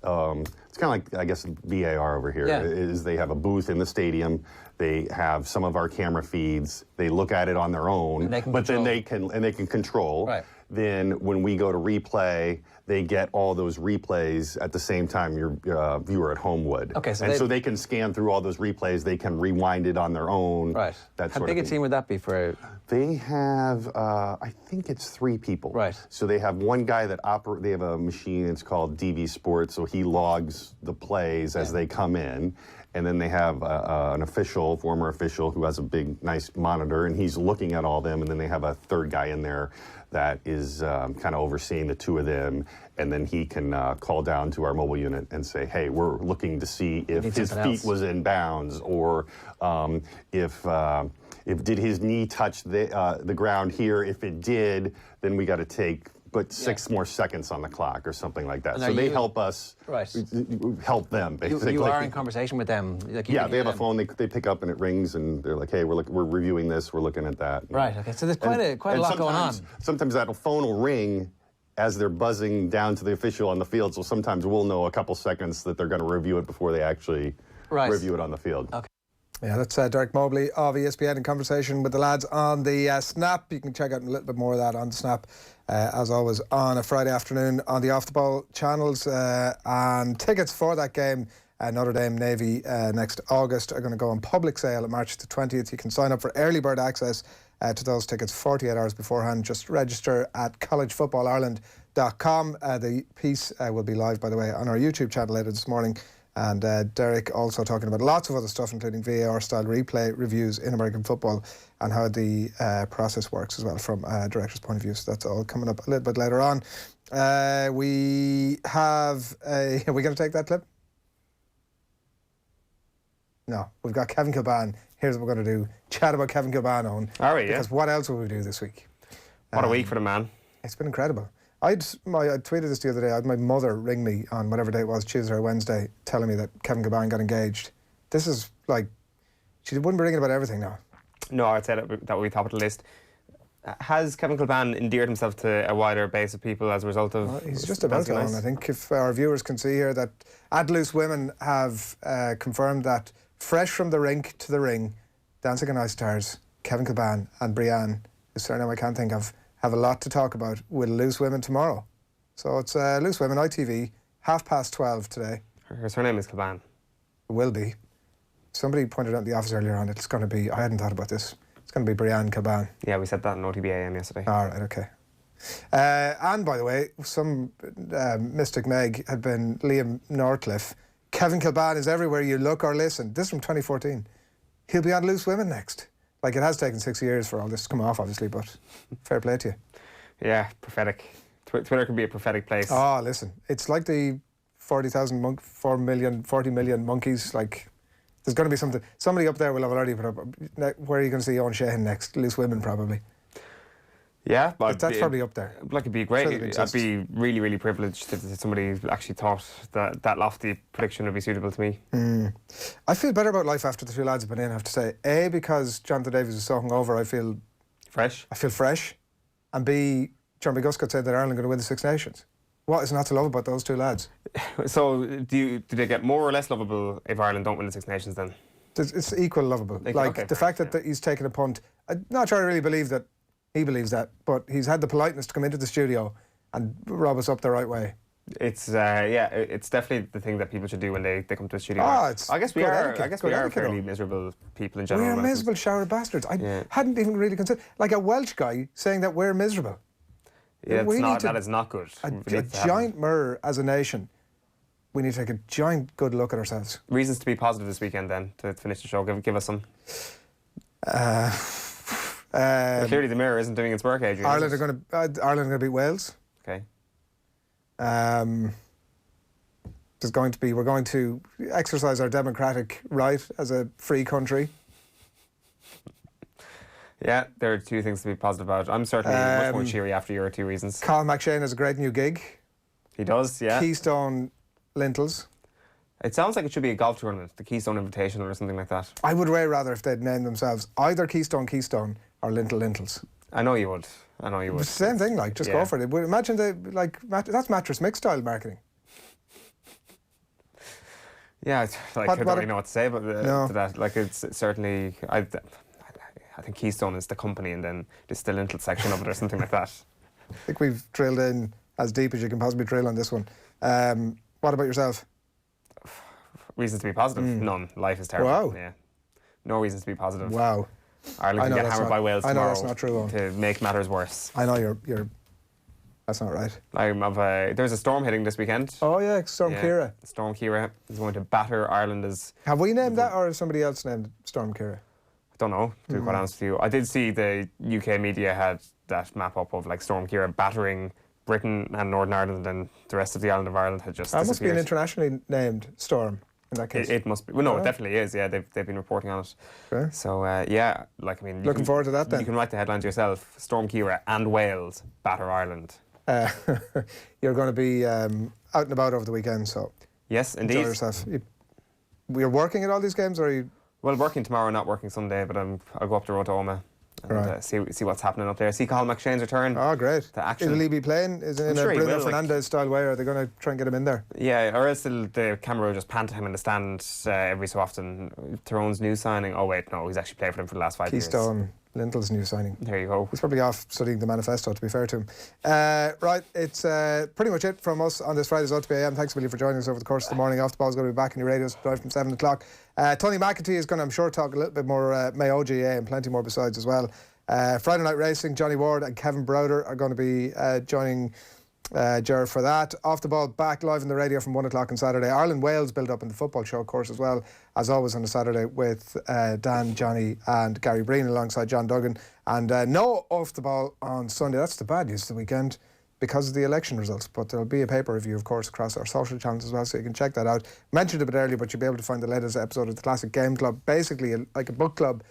of like, I guess, VAR over here, is they have a booth in the stadium, they have some of our camera feeds, they look at it on their own, then they can control. Right. Then when we go to replay, they get all those replays at the same time your viewer at home would. Okay, so they can scan through all those replays. They can rewind it on their own.
Right. How big a team would that be for?
They have, I think it's 3 people. Right. So they have one guy that they have a machine. It's called DV Sports. So he logs the plays as they come in. And then they have an official, former official, who has a big, nice monitor, and he's looking at all them. And then they have a third guy in there that is kind of overseeing the 2 of them. And then he can call down to our mobile unit and say, hey, we're looking to see if his feet was in bounds, or if did his knee touch the ground here. If it did, then we got to put 6 more seconds on the clock or something like that. So they help us help them, basically.
You are in conversation with them?
They have a phone, they pick up and it rings and they're like, hey, we're reviewing this, we're looking at that.
Right, okay, so there's quite a lot going on.
Sometimes that phone will ring as they're buzzing down to the official on the field, so sometimes we'll know a couple seconds that they're going to review it before they actually review it on the field.
Okay.
Yeah, that's Derek Mobley of ESPN in conversation with the lads on the Snap. You can check out a little bit more of that on the Snap, as always, on a Friday afternoon on the Off the Ball channels. And tickets for that game, Notre Dame Navy, next August, are going to go on public sale on March the 20th. You can sign up for early bird access to those tickets 48 hours beforehand. Just register at collegefootballireland.com. The piece will be live, by the way, on our YouTube channel later this morning. And Derek also talking about lots of other stuff, including VAR-style replay reviews in American football and how the process works as well from a director's point of view. So that's all coming up a little bit later on. We have are we going to take that clip? No, we've got Kevin Kilbane. Here's what we're going to do. Chat about Kevin Kilbane, Eoin.
All right,
because what else will we do this week?
What a week for the man.
It's been incredible. I tweeted this the other day. I had my mother ring me on whatever day it was, Tuesday or Wednesday, telling me that Kevin Kilbane got engaged. This is like, she wouldn't be ringing about everything now.
No, I'd say that would be top of the list. Has Kevin Kilbane endeared himself to a wider base of people as a result of...
Well, he's just about to, nice. I think if our viewers can see here that At Loose Women have confirmed that fresh from the rink to the ring, Dancing on Ice stars Kevin Kilbane and Brianne, whose surname I can't think of, have a lot to talk about with Loose Women tomorrow. So it's Loose Women, ITV, 12:30 today.
Her surname is Kilbane.
It will be. Somebody pointed out in the office earlier on, it's going to be, I hadn't thought about this, it's going to be Brianne Kilbane.
Yeah, we said that in OTB AM yesterday.
All right, okay. And by the way, some Mystic Meg had been Liam Northcliffe. Kevin Kilbane is everywhere you look or listen. This is from 2014. He'll be on Loose Women next. Like, it has taken 6 years for all this to come off, obviously, but fair play to you.
Yeah, prophetic. Twitter can be a prophetic place.
Oh, listen, it's like the 40 million monkeys. Like, there's going to be something. Somebody up there will have already put up. Where are you going to see Eoin Sheahan next? Loose Women, probably.
Yeah,
but that's probably up there.
Like, it'd be great. I'd be really, really privileged if somebody actually thought that lofty prediction would be suitable to me.
I feel better about life after the 2 lads have been in, I have to say. A, because Jonathan Davies is so hungover, I feel
fresh.
And B, John B. Guscott said that Ireland are going to win the Six Nations. What is not to love about those 2 lads?
So, do they get more or less lovable if Ireland don't win the Six Nations then?
It's equal lovable. The fact that he's taken a punt, I'm not sure I really believe that he believes that, but he's had the politeness to come into the studio and rub us up the right way.
It's it's definitely the thing that people should do when they come to a studio. I guess we are fairly miserable people in general.
We're miserable shower bastards. I hadn't even really considered, like, a Welsh guy saying that we're miserable.
Yeah, that is not good.
A giant mirror as a nation. We need to take a giant good look at ourselves.
Reasons to be positive this weekend, then, to finish the show. Give us some. Clearly, the mirror isn't doing its work, Adrian.
Ireland are going to beat Wales.
Okay.
We're going to exercise our democratic right as a free country.
Yeah, there are two things to be positive about. I'm certainly much more cheery after your two reasons.
Cathal McShane has a great new gig.
He does, yeah.
Keystone Lintels.
It sounds like it should be a golf tournament, the Keystone Invitational or something like that.
I would way rather if they'd named themselves either Keystone or Lintels.
I know you would.
Same thing, like, just go for it. Imagine that's mattress mix style marketing.
Yeah, I don't really know what to say about to that. Like, it's certainly, I think Keystone is the company, and then there's the Lintel section of it or something like that.
I think we've drilled in as deep as you can possibly drill on this one. What about yourself?
Reasons to be positive? None. Life is terrible.
Wow.
Yeah. No reasons to be positive.
Wow.
Ireland can get hammered by Wales tomorrow.
I know that's not true, Eoin.
To make matters worse.
I know you're that's not right.
There's a storm hitting this weekend.
Oh yeah, Storm Ciara.
Storm Ciara is going to batter Ireland as...
Have we named that, or has somebody else named Storm Ciara?
I don't know, to be quite honest with you. I did see the UK media had that map up of, like, Storm Ciara battering Britain and Northern Ireland, and the rest of the island of Ireland had just disappeared.
That must be an internationally named storm in that case.
It must be. Well, no, it definitely is. Yeah, they've been reporting on it.
Okay.
So like, I mean,
looking forward to that then.
You can write the headlines yourself. Storm Ciara and Wales batter Ireland.
You're going to be out and about over the weekend, so
yes, indeed.
Enjoy yourself. You're working at all these games, or are you?
Well, working tomorrow, not working Sunday, but I'll go up to Rotoma and see what's happening up there. See Cathal McShane's return.
Oh, great.
To action.
Will he be playing? Is it in a Bruno Fernandes style way, or are they going to try and get him in there?
Yeah, or else the camera will just pan to him in the stand every so often. Tyrone's new signing. Oh, wait, no, he's actually played for them for the last 5 years.
Keystone Lintel's new signing.
There you go.
He's probably off studying the manifesto, to be fair to him. Right, it's pretty much it from us on this Friday's OTB AM. Thanks, Willie, for joining us over the course of the morning. Off the Ball's going to be back in your radios right from 7 o'clock. Tony McEntee is going to, I'm sure, talk a little bit more Mayo GAA and plenty more besides as well. Friday Night Racing, Johnny Ward and Kevin Browder are going to be joining Ger for that. Off the Ball back live on the radio from 1 o'clock on Saturday. Ireland-Wales build up in the football show, of course, as well, as always on a Saturday with Dan, Johnny and Gary Breen alongside John Duggan. And no Off the Ball on Sunday. That's the bad news of the weekend because of the election results. But there'll be a paper review, of course, across our social channels as well, so you can check that out. Mentioned a bit earlier, but you'll be able to find the latest episode of the Classic Game Club, basically like a book club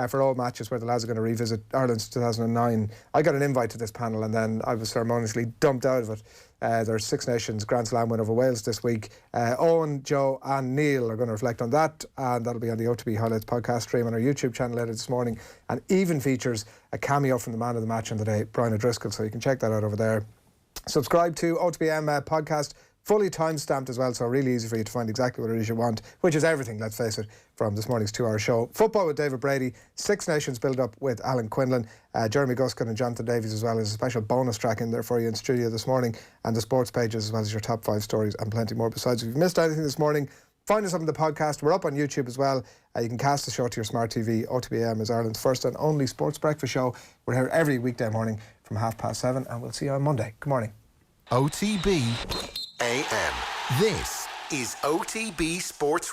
for all matches where the lads are going to revisit Ireland's 2009. I got an invite to this panel and then I was ceremoniously dumped out of it. There's Six Nations Grand Slam win over Wales this week. Eoin, Joe and Neil are going to reflect on that, and that'll be on the OTB Highlights podcast stream on our YouTube channel later this morning, and even features a cameo from the man of the match on the day, Brian O'Driscoll, so you can check that out over there. Subscribe to OTBM podcast, fully time-stamped as well, so really easy for you to find exactly what it is you want, which is everything, let's face it, from this morning's 2-hour show. Football with David Brady, Six Nations build-up with Alan Quinlan, Jeremy Guscott and Jonathan Davies as well. As a special bonus track in there for you in studio this morning, and the sports pages as well as your top 5 stories and plenty more besides. If you've missed anything this morning, find us on the podcast. We're up on YouTube as well. You can cast the show to your smart TV. OTBM is Ireland's first and only sports breakfast show. We're here every weekday morning from 7:30, and we'll see you on Monday. Good morning.
OTB AM. This is OTB Sports